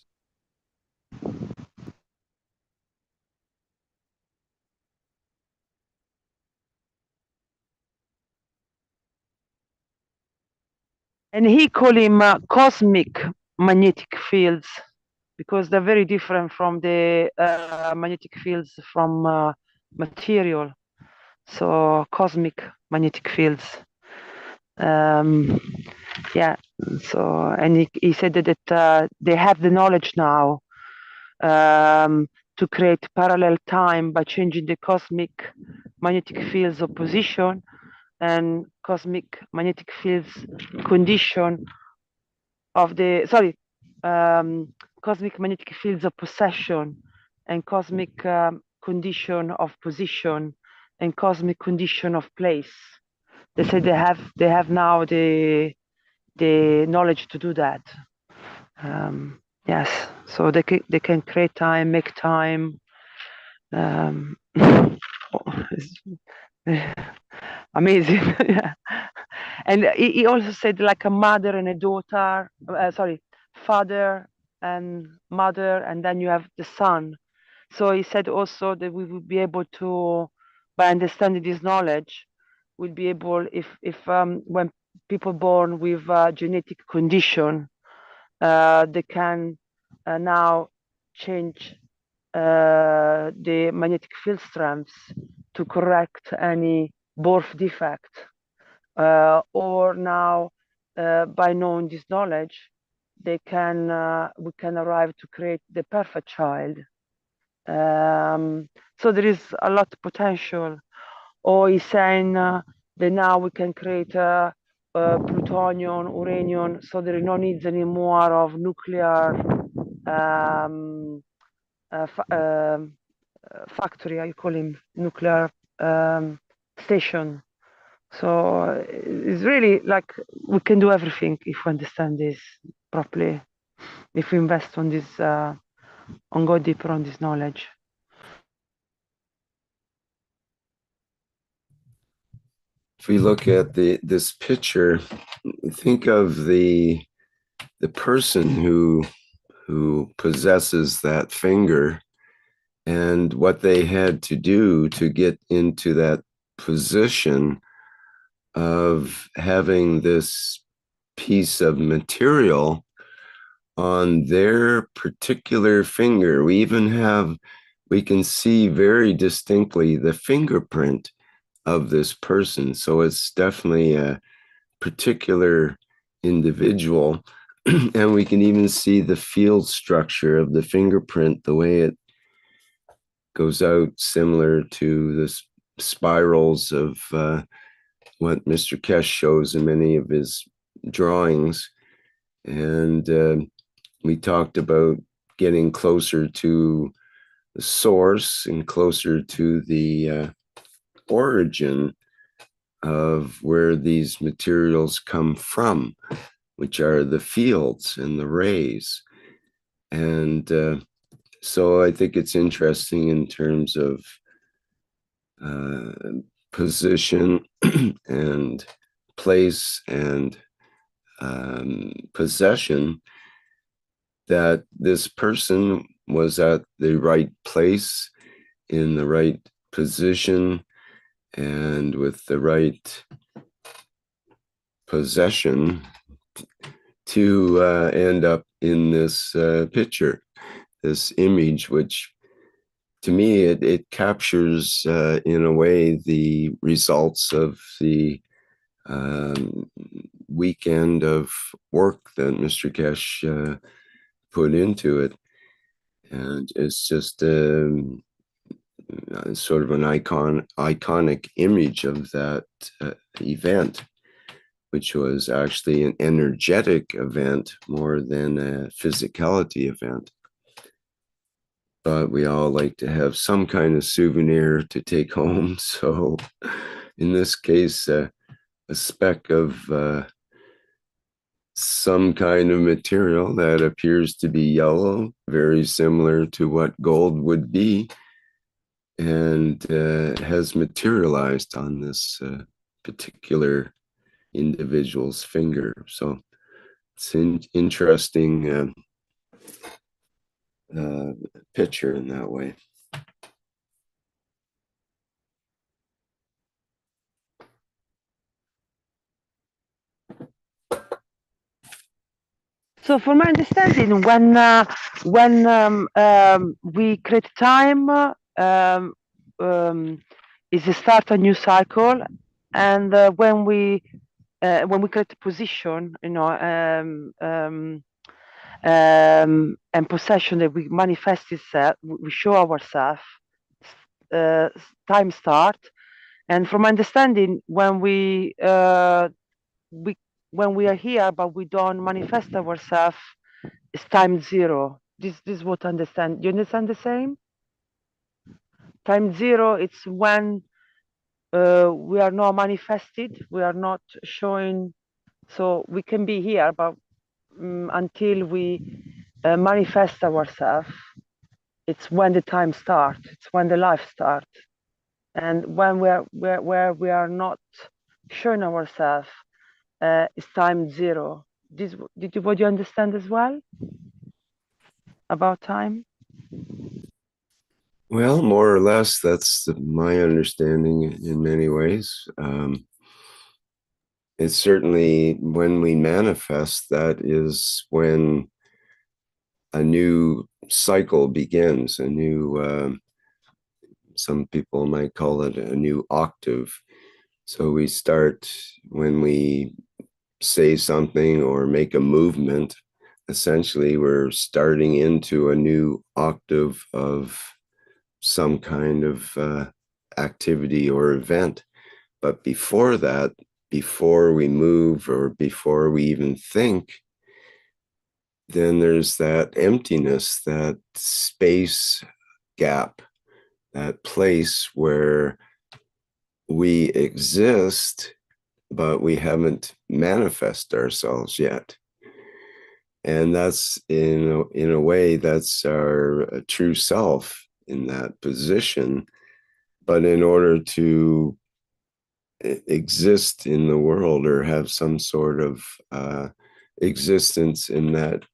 And he called him cosmic magnetic fields, because they're very different from the magnetic fields from material. So cosmic magnetic fields. Yeah. So, and he said that they have the knowledge now to create parallel time by changing the cosmic magnetic fields of position and cosmic magnetic fields condition of the cosmic magnetic fields of possession and cosmic condition of position and cosmic condition of place. They say they have now the knowledge to do that. Yes, so they can create time, make time. Amazing. Yeah. And he also said like a mother and a daughter, father and mother, and then you have the son. So he said also that we will be able to, by understanding this knowledge, we'll be able, if when people born with a genetic condition, they can now change the magnetic field strengths to correct any birth defect, or now by knowing this knowledge, we can arrive to create the perfect child. So there is a lot of potential. Or he's saying that now we can create plutonium, uranium, so there is no needs anymore of nuclear factory, I call him nuclear station. So it's really like we can do everything if we understand this properly, if we invest on this, on go deeper on this knowledge. If we look at this picture, think of the person who possesses that finger and what they had to do to get into that position of having this piece of material on their particular finger. We can see very distinctly the fingerprint of this person. So it's definitely a particular individual. And we can even see the field structure of the fingerprint, the way it goes out, similar to the spirals of what Mr. Keshe shows in many of his drawings. And we talked about getting closer to the source and closer to the origin of where these materials come from, which are the fields and the rays. And so I think it's interesting in terms of position and place and possession, that this person was at the right place in the right position and with the right possession to end up in this picture, this image, which to me, it captures in a way the results of the weekend of work that Mr. Keshe put into it. And it's just sort of an iconic image of that event, which was actually an energetic event more than a physicality event. But we all like to have some kind of souvenir to take home. So in this case, a speck of some kind of material that appears to be yellow, very similar to what gold would be, and has materialized on this particular individual's finger. So it's an interesting picture in that way. So, for my understanding, when we create time, is to start a new cycle, and when we create a position, and possession that we manifest itself, we show ourselves. Time start, and from my understanding, when we are here, but we don't manifest ourselves, it's time zero. This is what I understand. You understand the same? Time zero, it's when we are not manifested, we are not showing, so we can be here, but until we manifest ourselves, it's when the time starts, it's when the life starts. And when where we are not showing ourselves, it's time zero. What you understand as well about time? Well, more or less, that's my understanding in many ways. It's certainly when we manifest, that is when a new cycle begins, a new, some people might call it a new octave. So we start when we say something or make a movement. Essentially, we're starting into a new octave of some kind of activity or event. But before that, before we move or before we even think, then there's that emptiness, that space gap that place where we exist, but we haven't manifest ourselves yet. And that's in a way, that's our true self in that position. But in order to exist in the world or have some sort of existence in that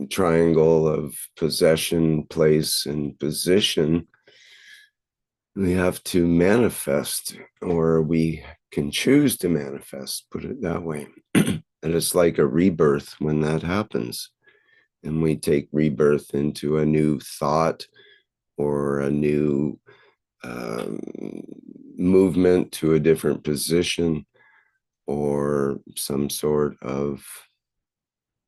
triangle of possession, place, and position, we have to manifest, or we can choose to manifest, put it that way. And it's like a rebirth when that happens. And we take rebirth into a new thought or a new movement to a different position, or some sort of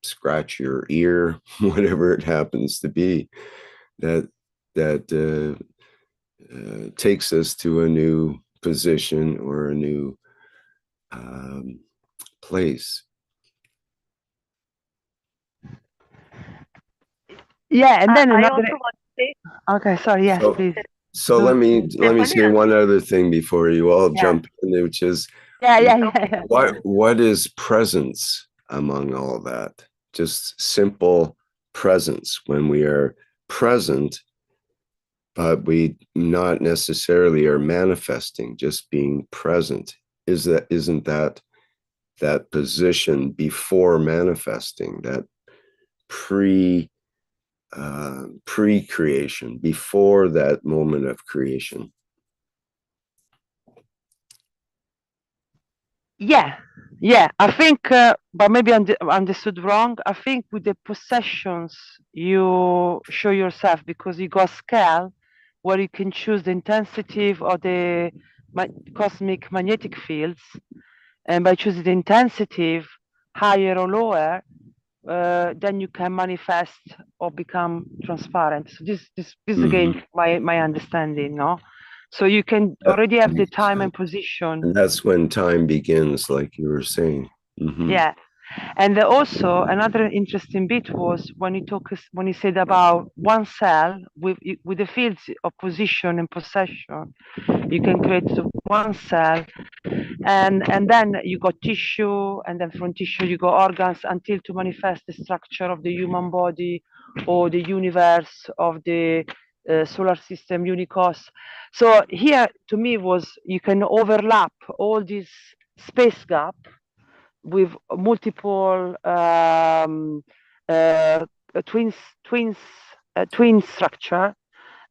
scratch your ear, whatever it happens to be, that takes us to a new position or a new place. Yeah, and then I another. also want to say. Okay, sorry. Yes, please. So let me say one other thing before you all jump in, which is what is presence among all that? Just simple presence. When we are present, but we not necessarily are manifesting, just being present. Isn't that position before manifesting, that pre-creation, before that moment of creation? Yeah, I think, but maybe understood wrong. I think with the possessions, you show yourself because you got scale where you can choose the intensity of the cosmic magnetic fields, and by choosing the intensity, higher or lower, then you can manifest or become transparent. So this again my understanding, no? So you can already have the time and position. And that's when time begins, like you were saying. Yeah. And also another interesting bit was when he said about one cell with the fields of position and possession, you can create one cell, and then you got tissue, and then from tissue you got organs until to manifest the structure of the human body or the universe of the solar system, unicos. So here to me was you can overlap all this space gap with multiple twin structure,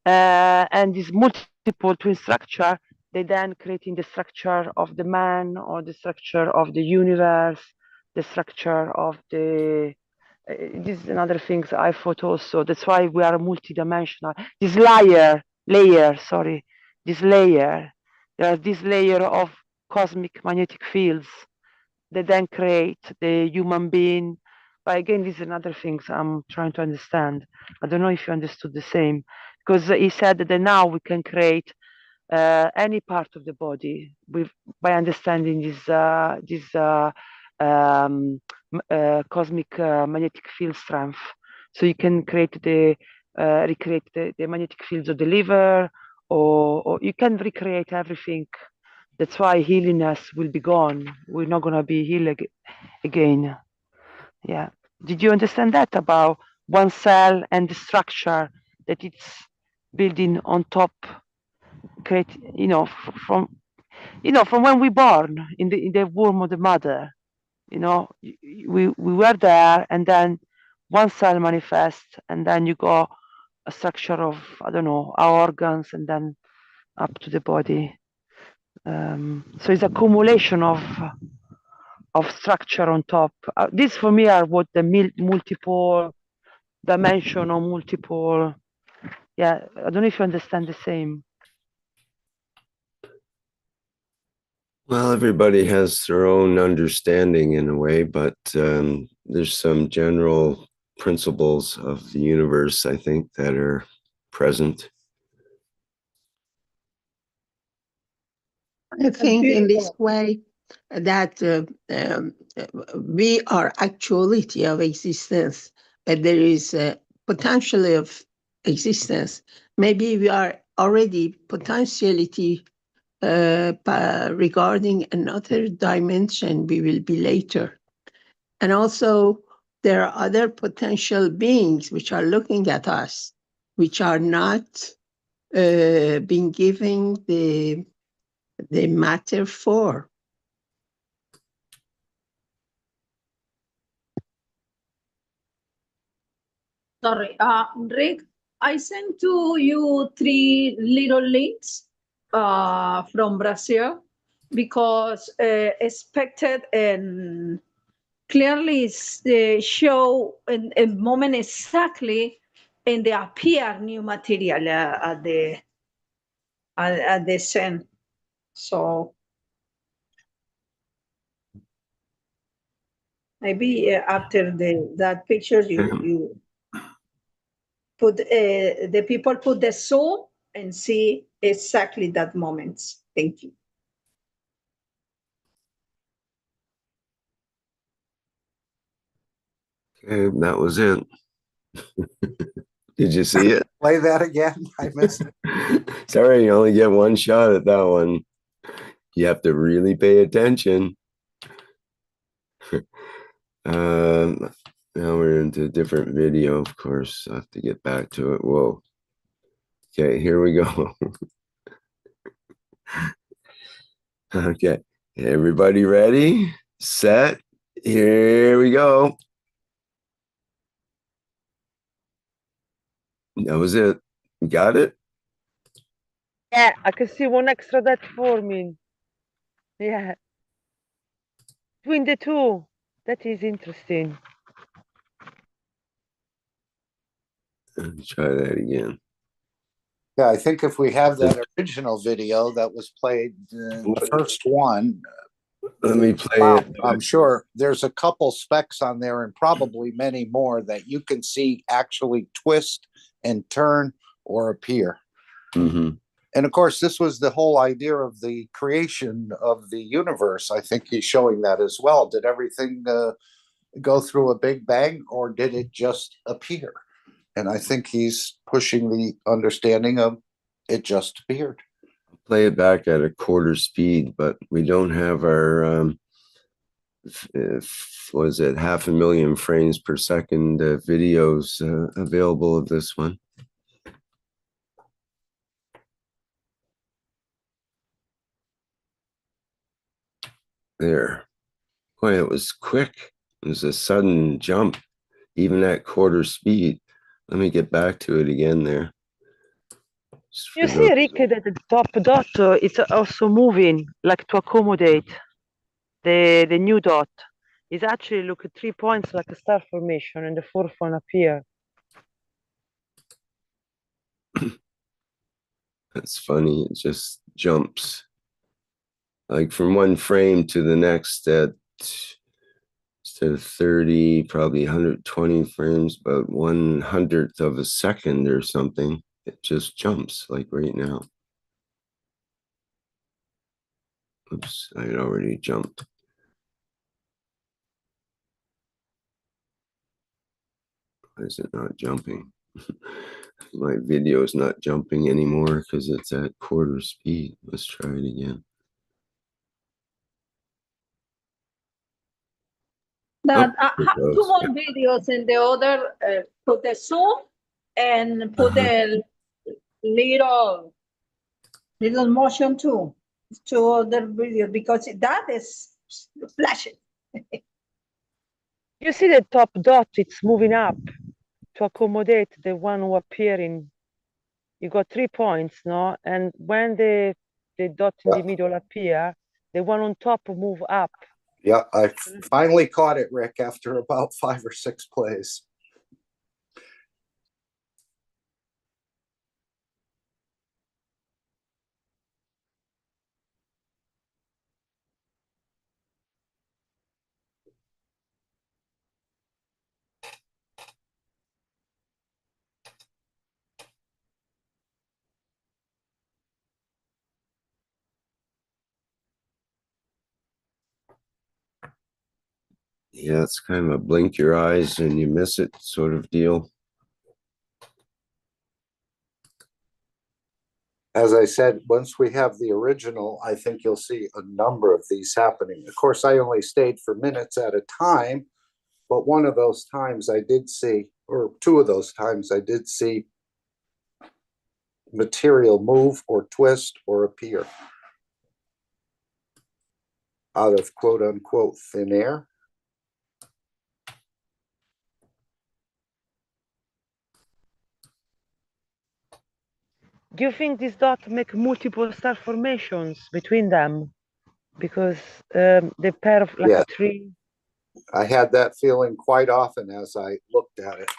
and this multiple twin structure, they then creating the structure of the man, or the structure of the universe, the structure of the this is another thing I thought also. That's why we are multidimensional. This layer, there's this layer of cosmic magnetic fields that then create the human being. But again, this is another thing I'm trying to understand. I don't know if you understood the same, because he said that now we can create any part of the body by understanding this cosmic magnetic field strength. So you can create recreate the magnetic fields of the liver, or you can recreate everything. That's why healiness will be gone. We're not going to be healed again. Yeah. Did you understand that about one cell and the structure that it's building on top? Create, from when we're born in the womb of the mother, we were there, and then one cell manifests, and then you go a structure of, I don't know, our organs, and then up to the body. So it's accumulation of structure on top. This for me are what the multiple dimension or multiple. Yeah, I don't know if you understand the same. Well, everybody has their own understanding in a way, but there's some general principles of the universe, I think, that are present. I think in this way that we are actuality of existence, but there is a potential of existence. Maybe we are already potentiality regarding another dimension. We will be later. And also, there are other potential beings which are looking at us, which are not being given the matter for. Sorry, Rick, I sent to you 3 little links from Brazil because expected and clearly show in a moment exactly in the appear new material at the scene. So maybe after that picture you put the people put the zoom and see exactly that moment. Thank you. Okay, that was it. Did you see it? Play that again. I missed it. Sorry, you only get one shot at that one. You have to really pay attention. Now we're into a different video, of course. I have to get back to it. Whoa. Okay, here we go. Okay, everybody ready? Set. Here we go. That was it. Got it? Yeah, I can see one extra dot forming. Yeah. Between the two. That is interesting. Try that again. Yeah, I think if we have that original video that was played, the first one, let me play it. I'm sure there's a couple specs on there and probably many more that you can see actually twist and turn or appear. Mm-hmm. And of course, this was the whole idea of the creation of the universe. I think he's showing that as well. Did everything go through a big bang or did it just appear? And I think he's pushing the understanding of it just appeared. Play it back at a quarter speed, but we don't have our was it 500,000 frames per second videos available of this one. There. Boy, it was quick. It was a sudden jump, even at quarter speed. Let me get back to it again there. You see, Rick, that the top dot it's also moving, like to accommodate the new dot. It's actually look at 3 points like a star formation, and the fourth one appear. That's funny. It just jumps like from one frame to the next at instead of 30, probably 120 frames, but 1/100th of a second or something. It just jumps like right now. Oops, I had already jumped. Why is it not jumping? My video is not jumping anymore because it's at quarter speed. Let's try it again. That I have 2 more videos in the other, put the zoom and put the little motion too. 2 other videos because that is flashing. You see the top dot, it's moving up to accommodate the one who appearing. You got 3 points, no? And when the dot in the middle appear, the one on top move up. Yeah, I finally caught it, Rick, after about 5 or 6 plays. Yeah, it's kind of a blink your eyes and you miss it sort of deal. as I said, once we have the original, I think you'll see a number of these happening. Of course, I only stayed for minutes at a time, but one of those times I did see, or two of those times I did see material move or twist or appear out of quote unquote thin air. Do you think these dots make multiple star formations between them? Because they pair of like Yeah. a tree. I had that feeling quite often as I looked at it.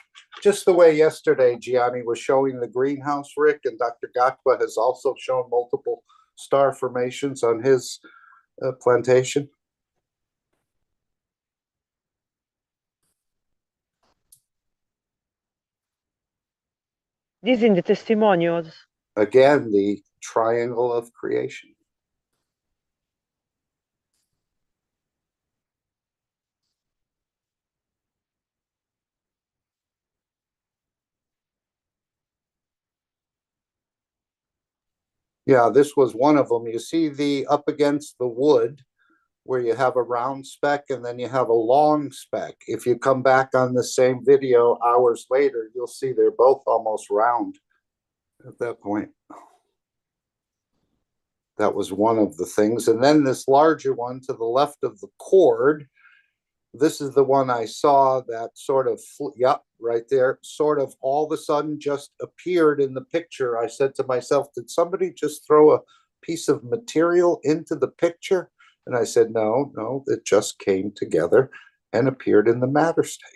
Just the way yesterday Gianni was showing the greenhouse, Rick, and Dr. Gatwa has also shown multiple star formations on his plantation. This in the testimonials. Again, the triangle of creation. Yeah, this was one of them. You see the up against the wood where you have a round speck and then you have a long speck. If you come back on the same video hours later, you'll see they're both almost round at that point. That was one of the things. And then this larger one to the left of the cord, this is the one I saw that sort of, yep, right there, sort of all of a sudden just appeared in the picture. I said to myself, did somebody just throw a piece of material into the picture? And I said, no, it just came together and appeared in the matter state.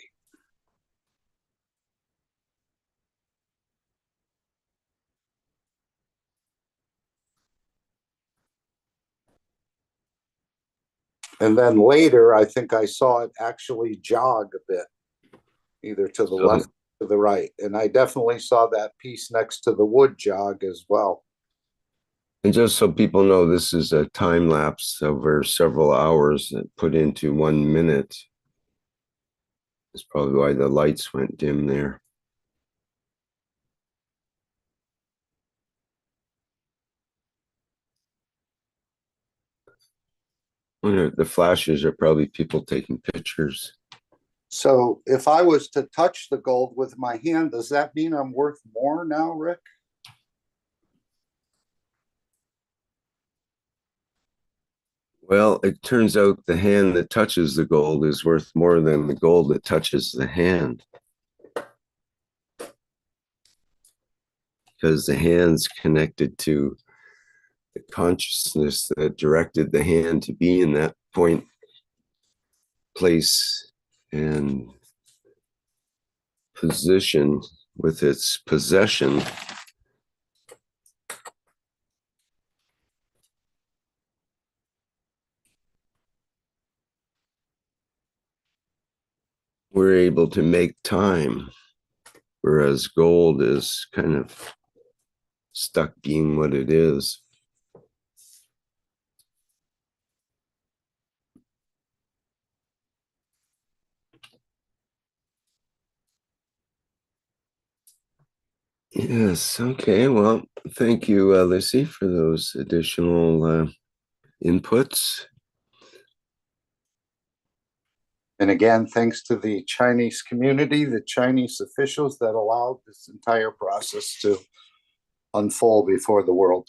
And then later, I think I saw it actually jog a bit, either to the left or the right. And I definitely saw that piece next to the wood jog as well. And just so people know, this is a time lapse over several hours that put into 1 minute. That's probably why the lights went dim there. The flashes are probably people taking pictures. So if I was to touch the gold with my hand, does that mean I'm worth more now, Rick? Well, it turns out the hand that touches the gold is worth more than the gold that touches the hand. Because the hand's connected to the consciousness that directed the hand to be in that point, place, and position with its possession. We're able to make time, whereas gold is kind of stuck being what it is. Yes, okay, well, thank you, Lissy, for those additional inputs. And again, thanks to the Chinese community, the Chinese officials that allowed this entire process to unfold before the world.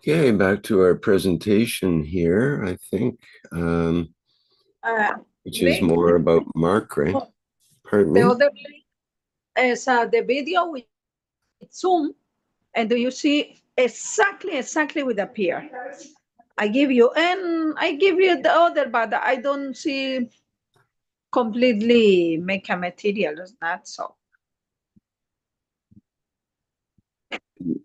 Okay, back to our presentation here, I think, which is more about Mark, right? Pardon me? The other link is the video with Zoom, and do you see exactly with the peer? I give you the other, but I don't see completely make a material, it's not so.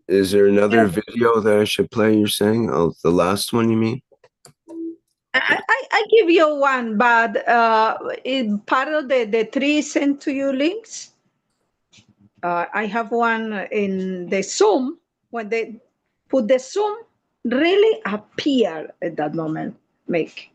Is there another video that I should play, you're saying? Oh, the last one, you mean? I give you one, but in part of the three sent to you links, I have one in the Zoom. When they put the Zoom, really appear at that moment, make.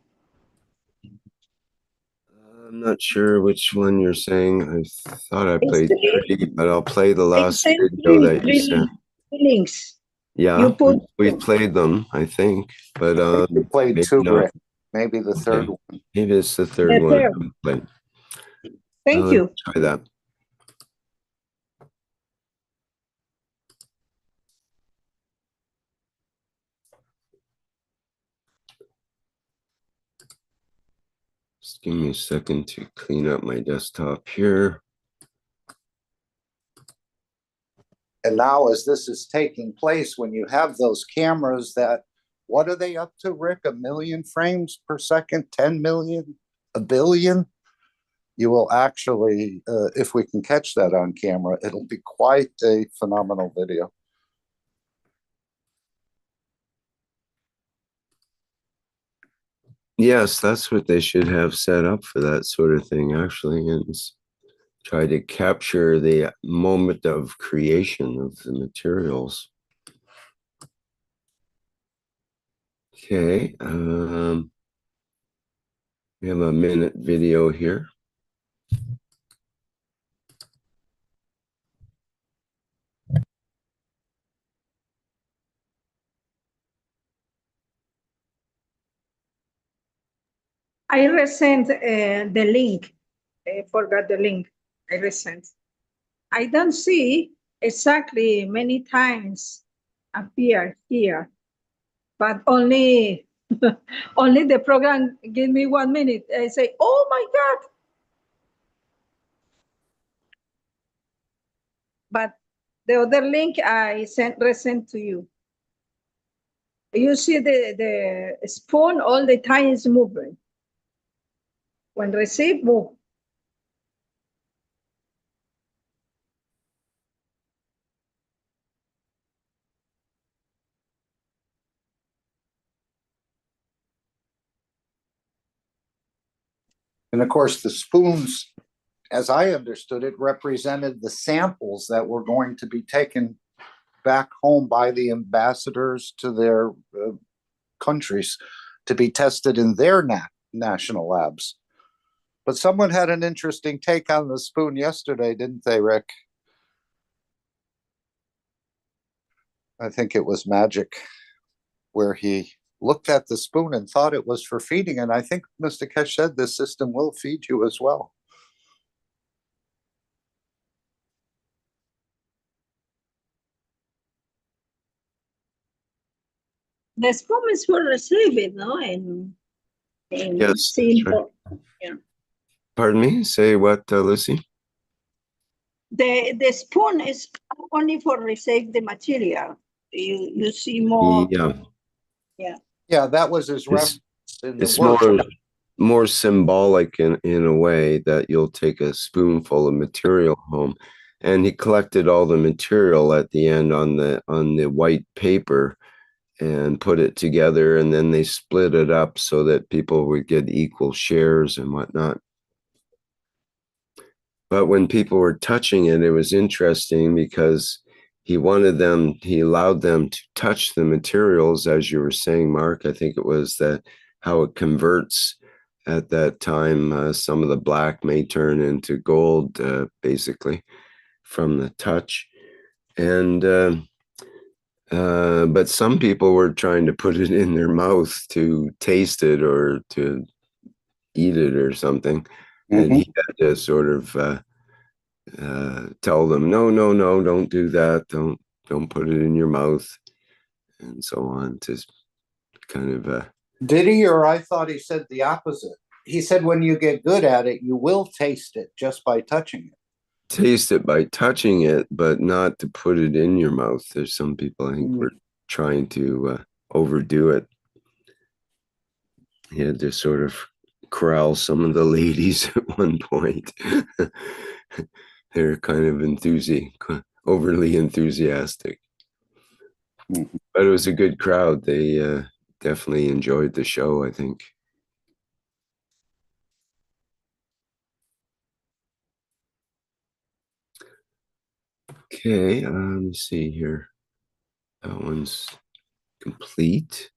I'm not sure which one you're saying. I thought I played three, but I'll play the last video that you sent. Links. Yeah, you put we played them, I think, but we played maybe two, not. Rick. Maybe the third one. Maybe it's the third one. Thank you. Try that. Just give me a second to clean up my desktop here. And now as this is taking place, when you have those cameras that, what are they up to, Rick? 1 million frames per second, 10 million, 1 billion? You will actually, if we can catch that on camera, it'll be quite a phenomenal video. Yes, that's what they should have set up for that sort of thing, actually, and try to capture the moment of creation of the materials. Okay, we have a minute video here. I resent the link. I forgot the link. I resent. I don't see exactly many times appear here, but only only the program give me 1 minute. I say, oh my God. But the other link I resent to you. You see the spoon all the time is moving. When receive, move. And of course, the spoons, as I understood it, represented the samples that were going to be taken back home by the ambassadors to their countries to be tested in their national labs. But someone had an interesting take on the spoon yesterday, didn't they, Rick? I think it was Magic, where he looked at the spoon and thought it was for feeding. And I think Mr. Keshe said this system will feed you as well. The spoon is for receiving, no? And yes. simple. Right. Yeah. Pardon me? Say what, Lucy? The spoon is only for receive the material. You see more. Yeah. Yeah. Yeah, that was his reference in the It's workshop. more symbolic in a way that you'll take a spoonful of material home, and he collected all the material at the end on the white paper and put it together, and then they split it up so that people would get equal shares and whatnot. But when people were touching it, it was interesting because he allowed them to touch the materials, as you were saying, Mark. I think it was that how it converts at that time. Some of the black may turn into gold, basically, from the touch. And but some people were trying to put it in their mouth to taste it or to eat it or something. Mm-hmm. And he had to sort of tell them, no, don't do that. Don't put it in your mouth, and so on. To kind of Did he, or I thought he said the opposite? He said when you get good at it, you will taste it just by touching it. Taste it by touching it, but not to put it in your mouth. There's some people I think were trying to overdo it. He had to sort of corral some of the ladies at one point. They're kind of overly enthusiastic. But it was a good crowd. They definitely enjoyed the show, I think. Okay, let me see here. That one's complete.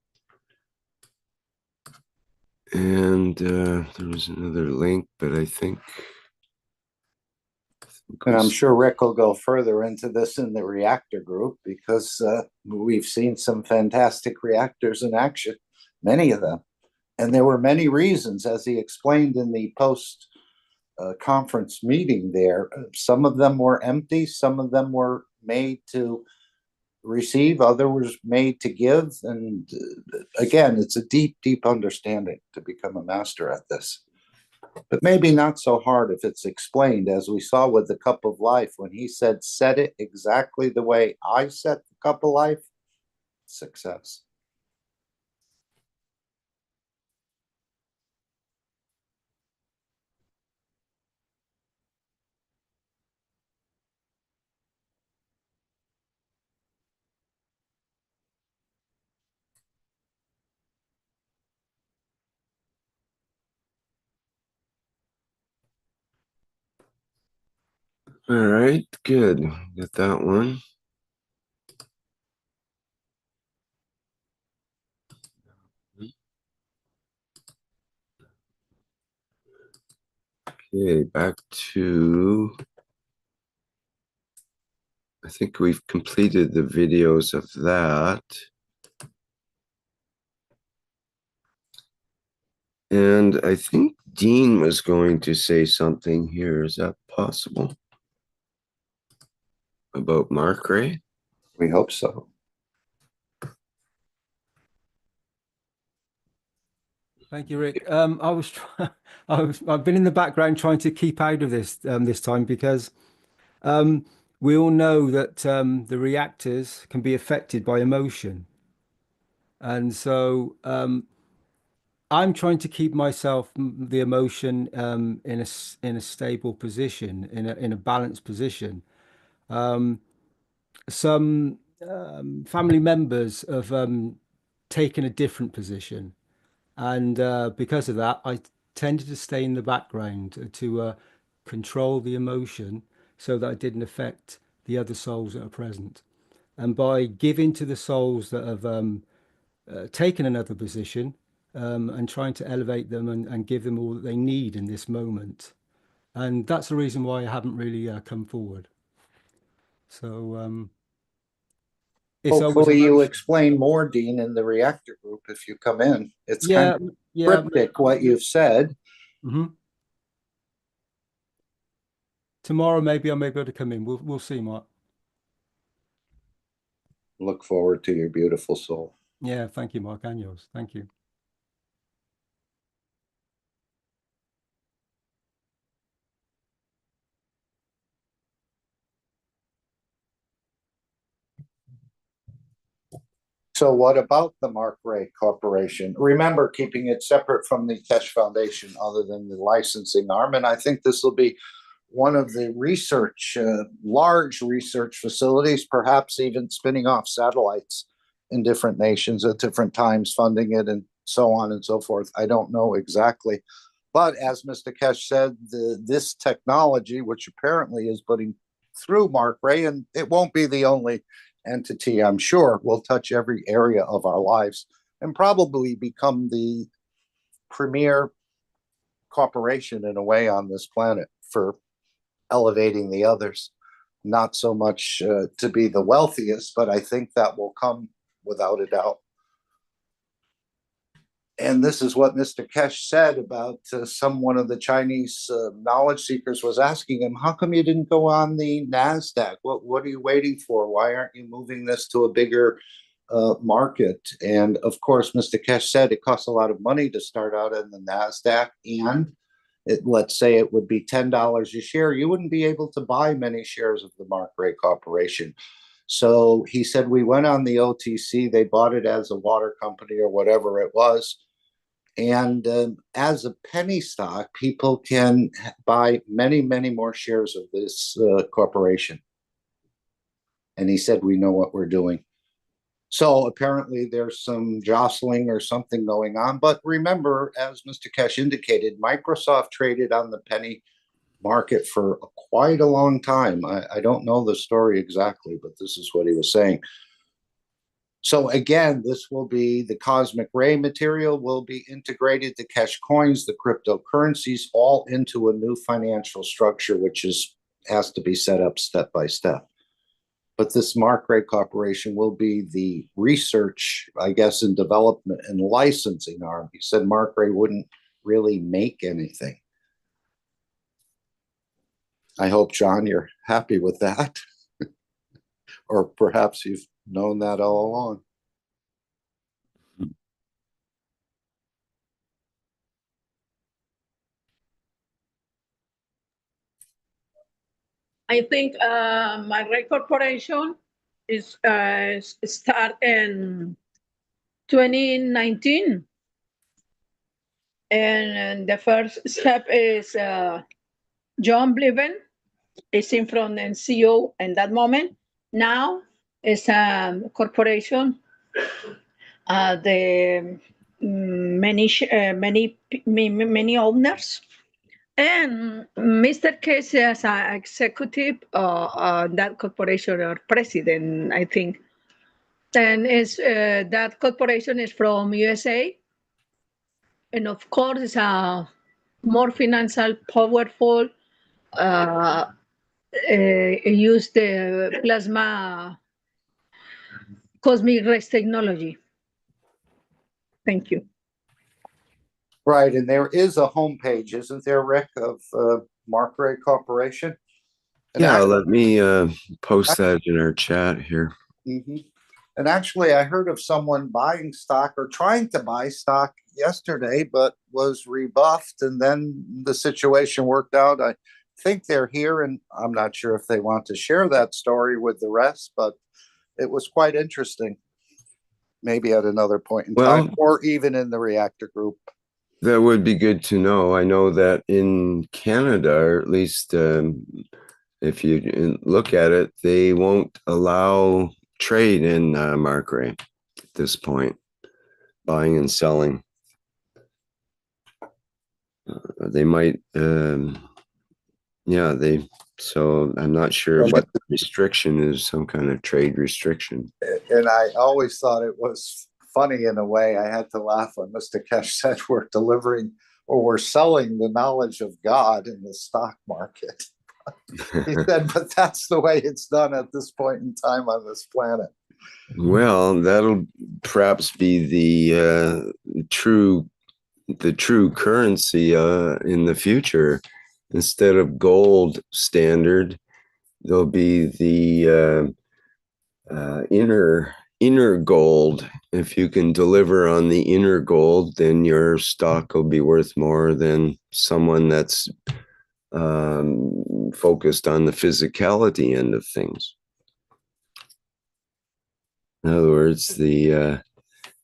And there was another link, but I think and I'm sure Rick will go further into this in the reactor group, because we've seen some fantastic reactors in action, many of them. And there were many reasons, as he explained in the post conference meeting there. Some of them were empty, some of them were made to receive, other was made to give. And again, it's a deep, deep understanding to become a master at this. But maybe not so hard if it's explained, as we saw with the cup of life, when he said, set it exactly the way I set the cup of life, success. all right, good. Got that one. Okay, back to, I think we've completed the videos of that. And I think Dean was going to say something here. Is that possible? About Mark Ray? We hope so. Thank you, Rick. I've been in the background trying to keep out of this this time, because we all know that the reactors can be affected by emotion, and so I'm trying to keep myself the emotion in a stable position, in a balanced position. Some family members have taken a different position. And because of that, I tended to stay in the background to control the emotion so that I didn't affect the other souls that are present. And by giving to the souls that have taken another position and trying to elevate them and give them all that they need in this moment. And that's the reason why I haven't really come forward. So it's hopefully you explain more, Dean, in the reactor group if you come in. It's kind of cryptic what you've said. Mm-hmm. Tomorrow maybe I may be able to come in. We'll see, Mark. Look forward to your beautiful soul. Yeah, thank you, Mark, and yours. Thank you. So what about the Mark Ray Corporation? Remember, keeping it separate from the Keshe Foundation other than the licensing arm. And I think this will be one of the research, large research facilities, perhaps even spinning off satellites in different nations at different times, funding it and so on and so forth. I don't know exactly. But as Mr. Keshe said, this technology, which apparently is putting through Mark Ray, and it won't be the only entity, I'm sure, will touch every area of our lives and probably become the premier corporation in a way on this planet for elevating the others. Not so much to be the wealthiest, but I think that will come without a doubt. And this is what Mr. Keshe said about one of the Chinese knowledge seekers was asking him, how come you didn't go on the NASDAQ? What are you waiting for? Why aren't you moving this to a bigger market? And of course, Mr. Keshe said it costs a lot of money to start out in the NASDAQ. And let's say it would be $10 a share. You wouldn't be able to buy many shares of the Mark Ray Corporation. So he said, we went on the OTC. They bought it as a water company or whatever it was. And as a penny stock, people can buy many, many more shares of this corporation. And he said, we know what we're doing. So apparently there's some jostling or something going on. But remember, as Mr. Keshe indicated, Microsoft traded on the penny market for quite a long time. I don't know the story exactly, but this is what he was saying. So again, this will be the cosmic ray material will be integrated, the Keshe coins, the cryptocurrencies, all into a new financial structure, which has to be set up step by step. But this Mark Ray Corporation will be the research, I guess, and development and licensing arm. He said Mark Ray wouldn't really make anything. I hope, John, you're happy with that. Or perhaps you've known that all along. I think my Ray Corporation is start in 2019. And the first step is John Bliven is in front and CEO in that moment. Now it's a corporation. The many owners, and Mr. Keshe as an executive that corporation or president, I think. And is that corporation is from USA, and of course it's a more financial powerful. Use the plasma cosmic rays technology. Thank you. Right, and there is a homepage, isn't there, Rick, of Mark Ray Corporation? And yeah, actually, let me post that in our chat here. Mm-hmm. And actually, I heard of someone buying stock or trying to buy stock yesterday, but was rebuffed, and then the situation worked out. I think they're here, and I'm not sure if they want to share that story with the rest, but it was quite interesting. Maybe at another point in time, or even in the Reactor group. That would be good to know. I know that in Canada, or at least if you look at it, they won't allow trade in Mark Ray at this point, buying and selling. They might, so I'm not sure what the restriction is, some kind of trade restriction. And I always thought it was funny in a way. I had to laugh when Mr. Keshe said we're delivering or we're selling the knowledge of God in the stock market. He said, but that's the way it's done at this point in time on this planet. Well, that'll perhaps be the true currency in the future. Instead of gold standard, there'll be the inner gold. If you can deliver on the inner gold, then your stock will be worth more than someone that's focused on the physicality end of things. In other words,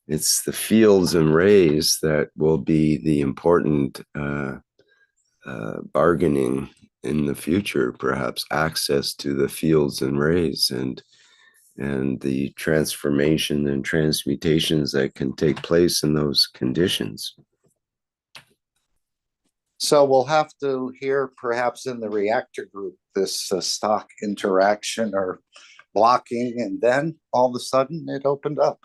it's the fields and rays that will be the important bargaining in the future, perhaps access to the fields and rays and the transformation and transmutations that can take place in those conditions. So we'll have to hear perhaps in the Reactor group this stock interaction or blocking, and then all of a sudden it opened up.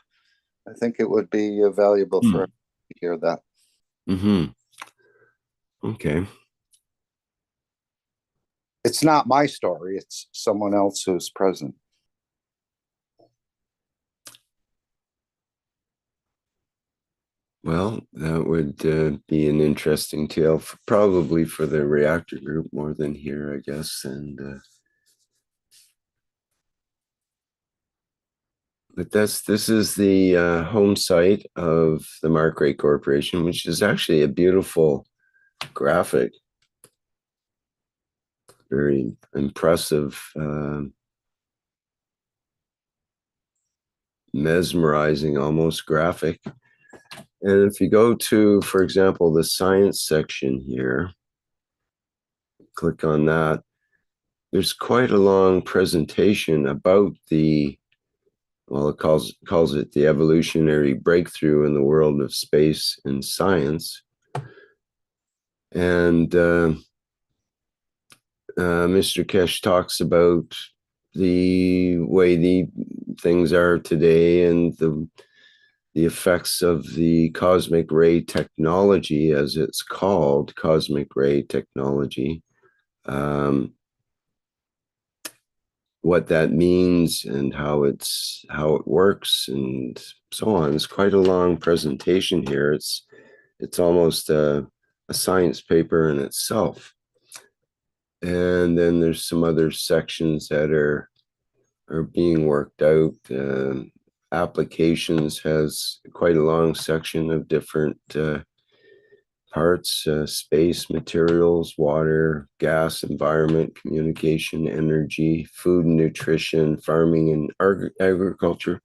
I think it would be valuable for us to hear that. Mm-hmm. Okay. It's not my story, it's someone else who's present. Well, that would be an interesting tale, probably for the Reactor group more than here, I guess. And but this is the home site of the Mark Ray Corporation, which is actually a beautiful graphic, very impressive, mesmerizing almost graphic. And if you go to, for example, the science section here, click on that, there's quite a long presentation about the, well, it calls it the evolutionary breakthrough in the world of space and science. And Mr. Keshe talks about the way the things are today and the effects of the cosmic ray technology, as it's called, cosmic ray technology. What that means and how it works and so on. It's quite a long presentation here. It's almost a science paper in itself. And then there's some other sections that are being worked out. Applications has quite a long section of different parts: space, materials, water, gas, environment, communication, energy, food and nutrition, farming and agriculture,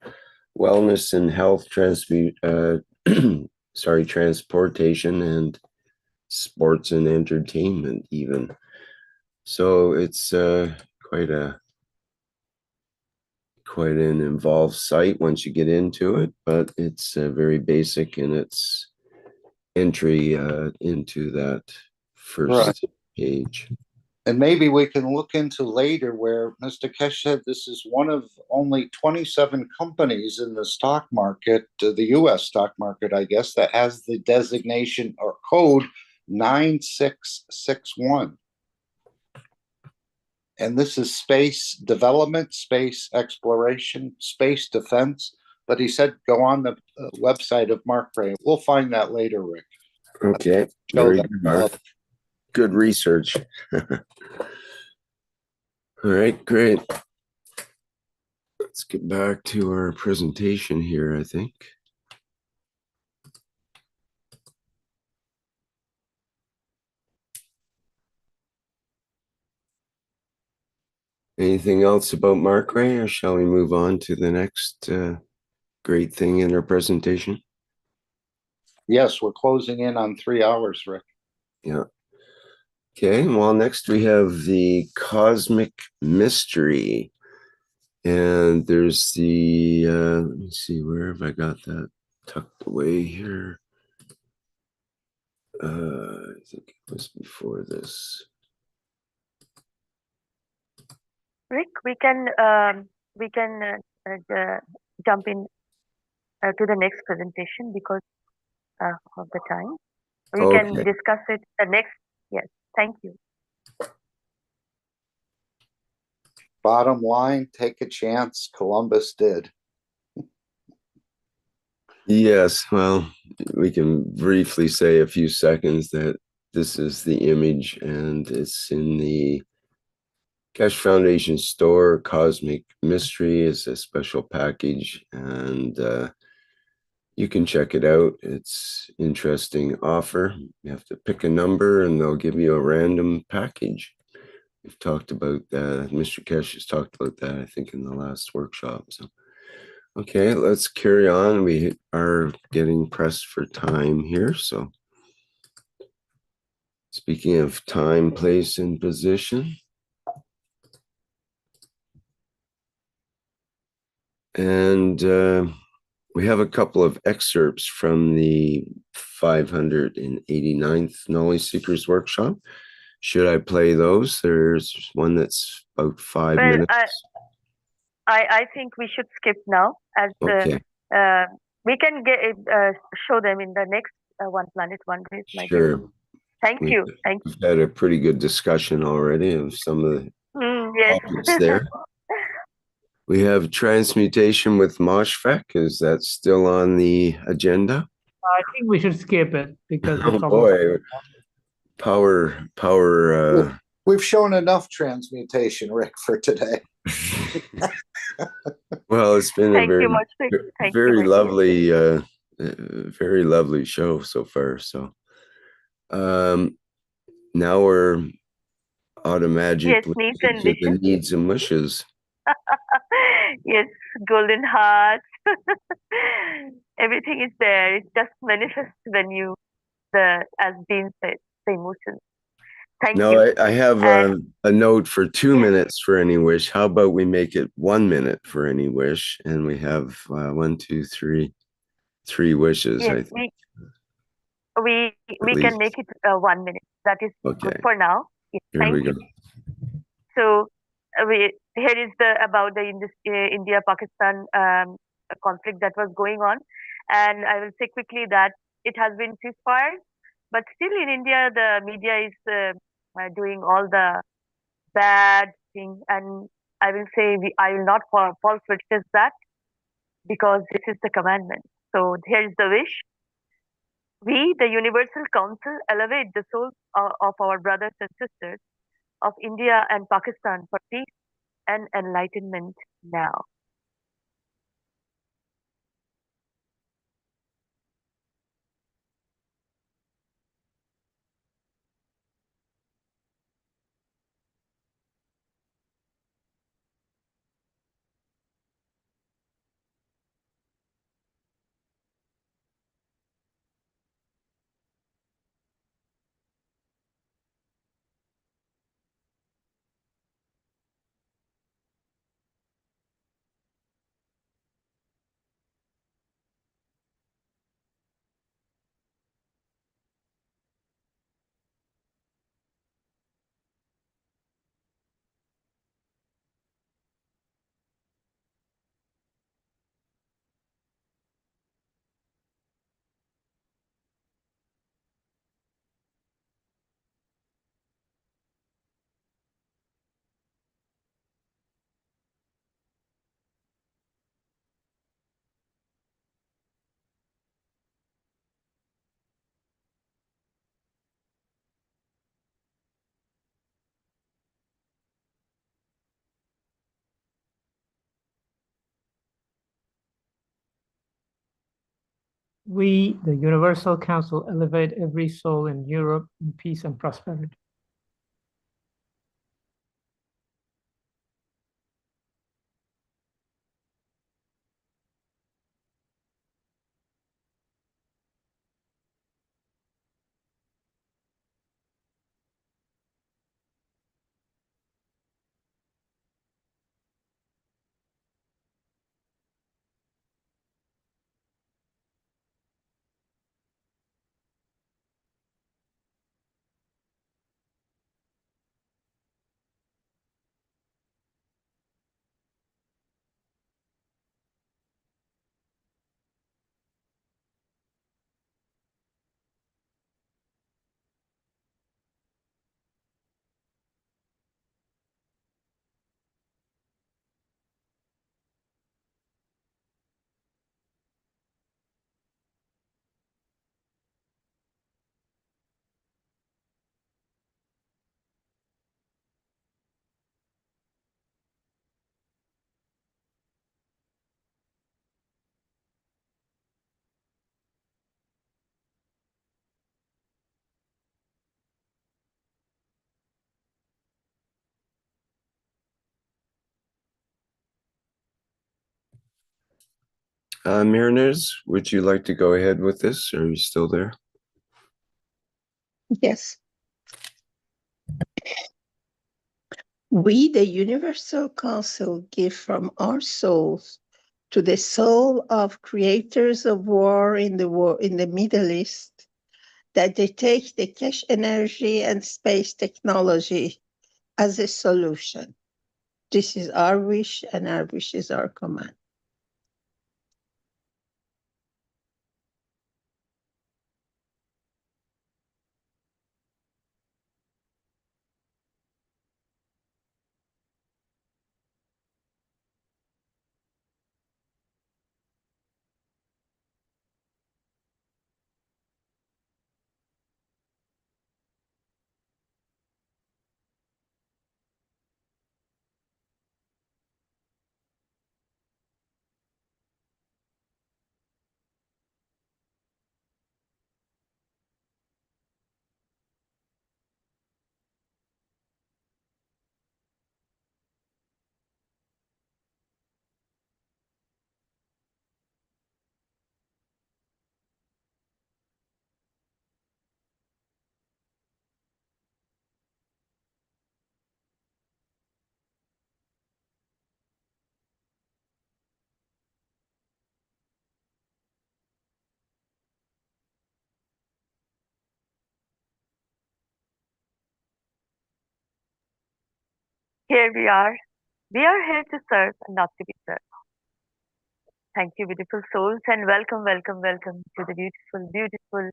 wellness and health, transportation, and sports and entertainment even. So it's quite an involved site once you get into it, but it's very basic in its entry into that first page. And maybe we can look into later where Mr. Keshe said this is one of only 27 companies in the stock market, the US stock market, I guess, that has the designation or code 9661. And this is space development, space exploration, space defense. But he said go on the website of Mark Ray. We'll find that later, Rick. Okay, very good, Mark. Good research. All right, great. Let's get back to our presentation here, I think. Anything else about Mark Ray, or shall we move on to the next great thing in our presentation? Yes, we're closing in on 3 hours, Rick. Yeah. Okay, well, next we have the cosmic mystery. And there's the, let me see, where have I got that tucked away here? I think it was before this. Rick, we can jump in to the next presentation because of the time. We can discuss it the next. Yes, thank you. Bottom line, take a chance. Columbus did. Yes, well, we can briefly say a few seconds that this is the image and it's in the Keshe Foundation store. Cosmic Mystery is a special package, and you can check it out. It's interesting offer. You have to pick a number and they'll give you a random package. We've talked about that. Mr. Keshe has talked about that, I think, in the last workshop. So, okay, let's carry on. We are getting pressed for time here. So, speaking of time, place, and position. And we have a couple of excerpts from the 589th Knowledge Seekers Workshop. Should I play those? There's one that's about 5 minutes. I think we should skip now, as we can show them in the next One Planet, One Race. Sure. Thank you. We've had a pretty good discussion already of some of the topics there. We have transmutation with Moshfek. Is that still on the agenda? I think we should skip it because power. We've shown enough transmutation, Rick, for today. Well, it's been a very lovely show so far. So now we're automatically into the needs and wishes. Yes, golden hearts. Everything is there. It just manifests when you, as Dean said, the emotions. Thank you. I have a note for 2 minutes for any wish. How about we make it 1 minute for any wish, and we have 1, 2, 3 wishes. Yes, I think we can make it 1 minute. That is good for now. Yes, Here we go. So here is about the India-Pakistan conflict that was going on, and I will say quickly that it has been ceasefire, but still in India the media is doing all the bad thing, and I will say I will not false witness that, because this is the commandment. So here is the wish. We, the Universal Council, elevate the souls of our brothers and sisters of India and Pakistan for peace and enlightenment now. We, the Universal Council, elevate every soul in Europe in peace and prosperity. Mariners, would you like to go ahead with this? Are you still there? Yes. We, the Universal Council, give from our souls to the soul of creators of war in the Middle East, that they take the Keshe energy and space technology as a solution. This is our wish, and our wish is our command. Here we are. We are here to serve and not to be served. Thank you, beautiful souls, and welcome, welcome, welcome to the beautiful, beautiful,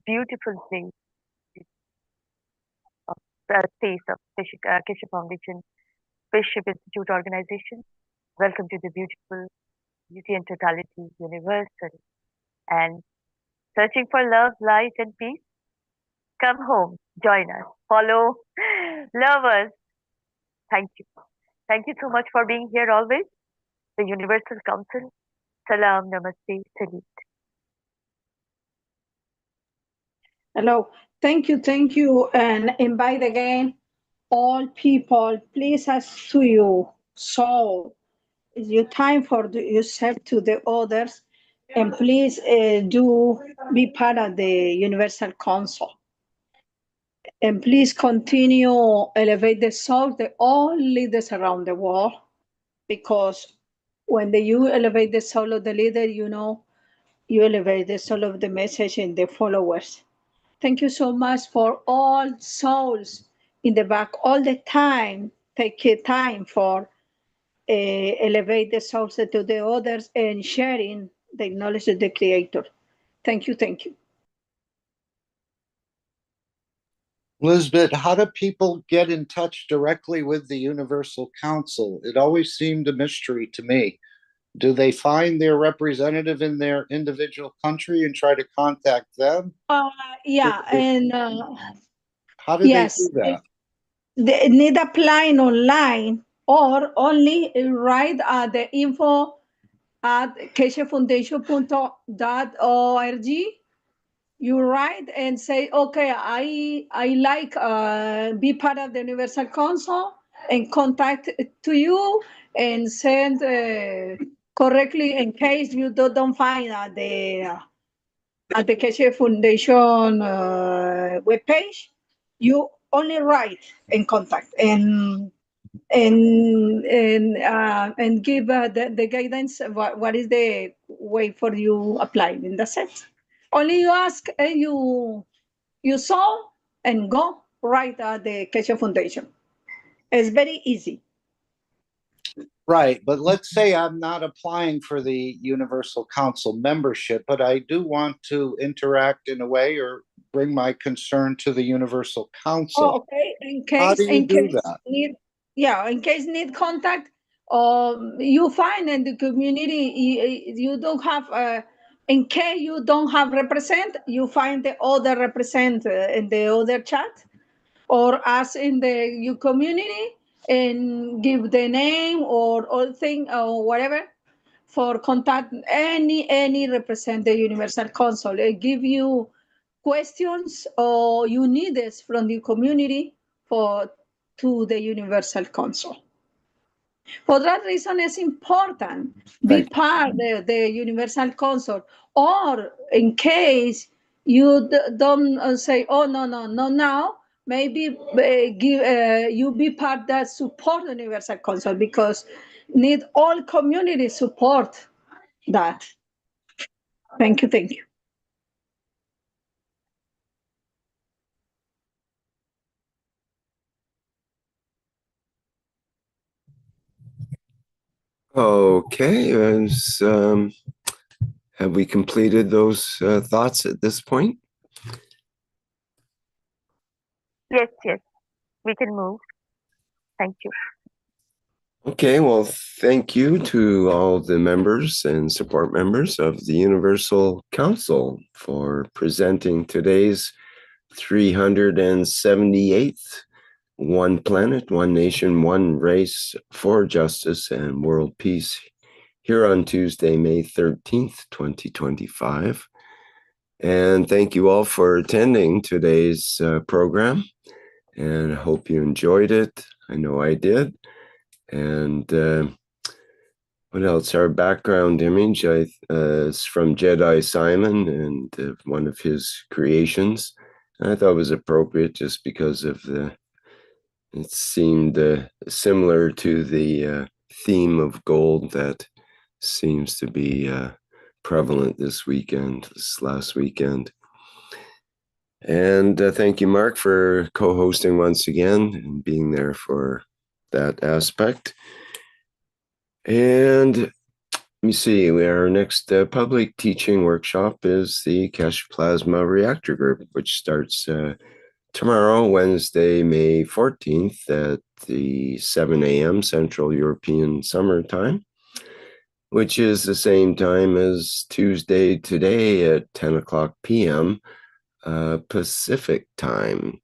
beautiful place of the space of Keshe Foundation, Spaceship Institute organization. Welcome to the beautiful beauty and totality, universal, and searching for love, light, and peace. Come home, join us, follow, love us. Thank you. Thank you so much for being here always. The Universal Council. Salam, namaste, salute. Hello. Thank you, and invite again all people. Please ask to you. So, it's your time for yourself to the others, and please do be part of the Universal Council. And please continue elevate the soul, the all leaders around the world, because when you elevate the soul of the leader, you know, you elevate the soul of the message and the followers. Thank you so much for all souls in the back all the time. Take your time for elevate the souls to the others and sharing the knowledge of the Creator. Thank you, thank you. Elizabeth, how do people get in touch directly with the Universal Council? It always seemed a mystery to me. Do they find their representative in their individual country and try to contact them? Yeah, and how do they do that? They need applying online or only write at the info at keshefoundation.org. You write and say, okay, I like be part of the Universal Council, and contact to you and send correctly in case you don't find at the Keshe Foundation webpage. You only write and contact and give the guidance. What is the way for you applying in the set? Only you ask, you saw and go right at the Keshe Foundation. It's very easy. Right, but let's say I'm not applying for the Universal Council membership, but I do want to interact in a way or bring my concern to the Universal Council. Oh, okay. In case, how do you do that? In case need contact, you find in the community you don't have. In case you don't have represent, you find the other represent in the other chat, or ask in the your community and give the name or thing or whatever for contact any represent the Universal Council. It give you questions or you need this from the community to the Universal Council. For that reason, it's important be part of the Universal Council, or in case you don't say, oh, no, now, maybe you be part that support the Universal Council, because need all community support that. Thank you, thank you. Okay, have we completed those thoughts at this point? Yes, we can move. Thank you. Okay, well, thank you to all the members and support members of the Universal Council for presenting today's 378th One Planet, One Nation, One Race for Justice and World Peace here on Tuesday, May 13th, 2025. And thank you all for attending today's program, and I hope you enjoyed it. I know I did. And what else? Our background image is from Jedi Simon and one of his creations. And I thought it was appropriate just because of it seemed similar to the theme of gold that seems to be prevalent this last weekend. And thank you, Mark, for co-hosting once again and being there for that aspect. And let me see, our next public teaching workshop is the Keshe Plasma Reactor Group, which starts tomorrow, Wednesday, May 14th at the 7 a.m. Central European Summer Time, which is the same time as Tuesday today at 10 o'clock p.m. Pacific Time.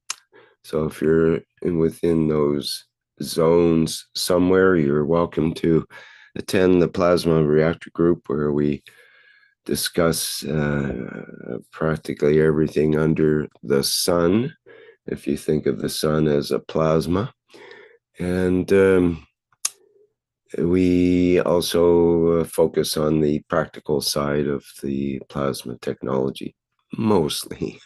So if you're within those zones somewhere, you're welcome to attend the Plasma Reactor Group, where we discuss practically everything under the sun, if you think of the sun as a plasma. And we also focus on the practical side of the plasma technology. Mostly.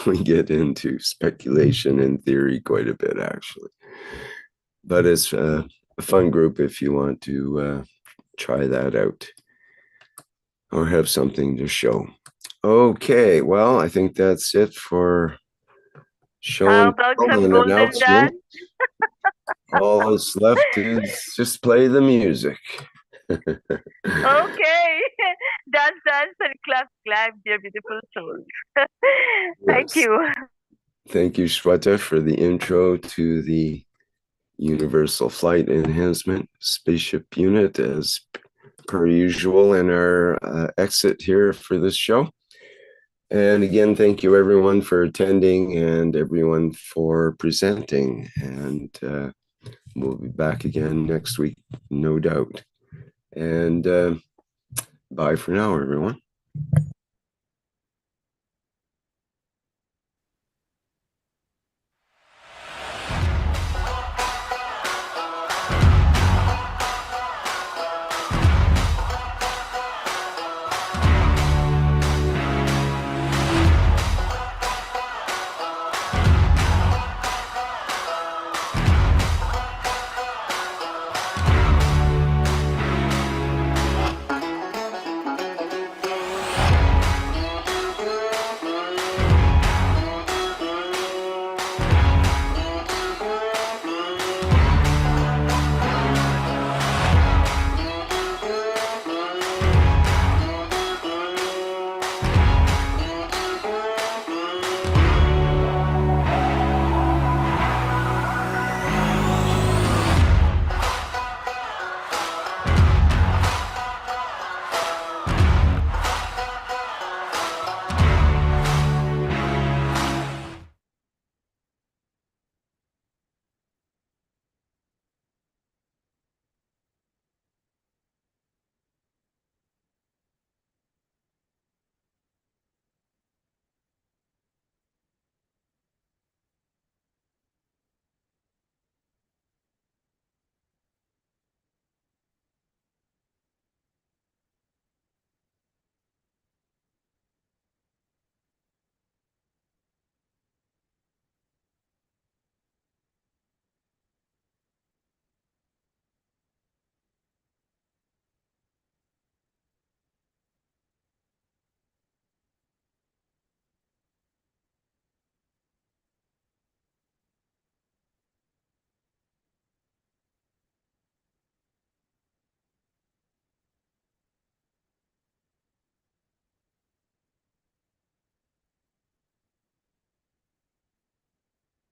We get into speculation and theory quite a bit, actually. But it's a fun group if you want to try that out or have something to show. Okay, well, I think that's it for show How and about tell some and golden announcement. dance? All that's left is just play the music. Okay. Dance, dance, and clap, clap, dear beautiful souls. Thank Yes. you. Thank you, Shweta, for the intro to the Universal Flight Enhancement Spaceship Unit, as per usual in our exit here for this show. And again, thank you everyone for attending and everyone for presenting. And we'll be back again next week, no doubt. And bye for now, everyone.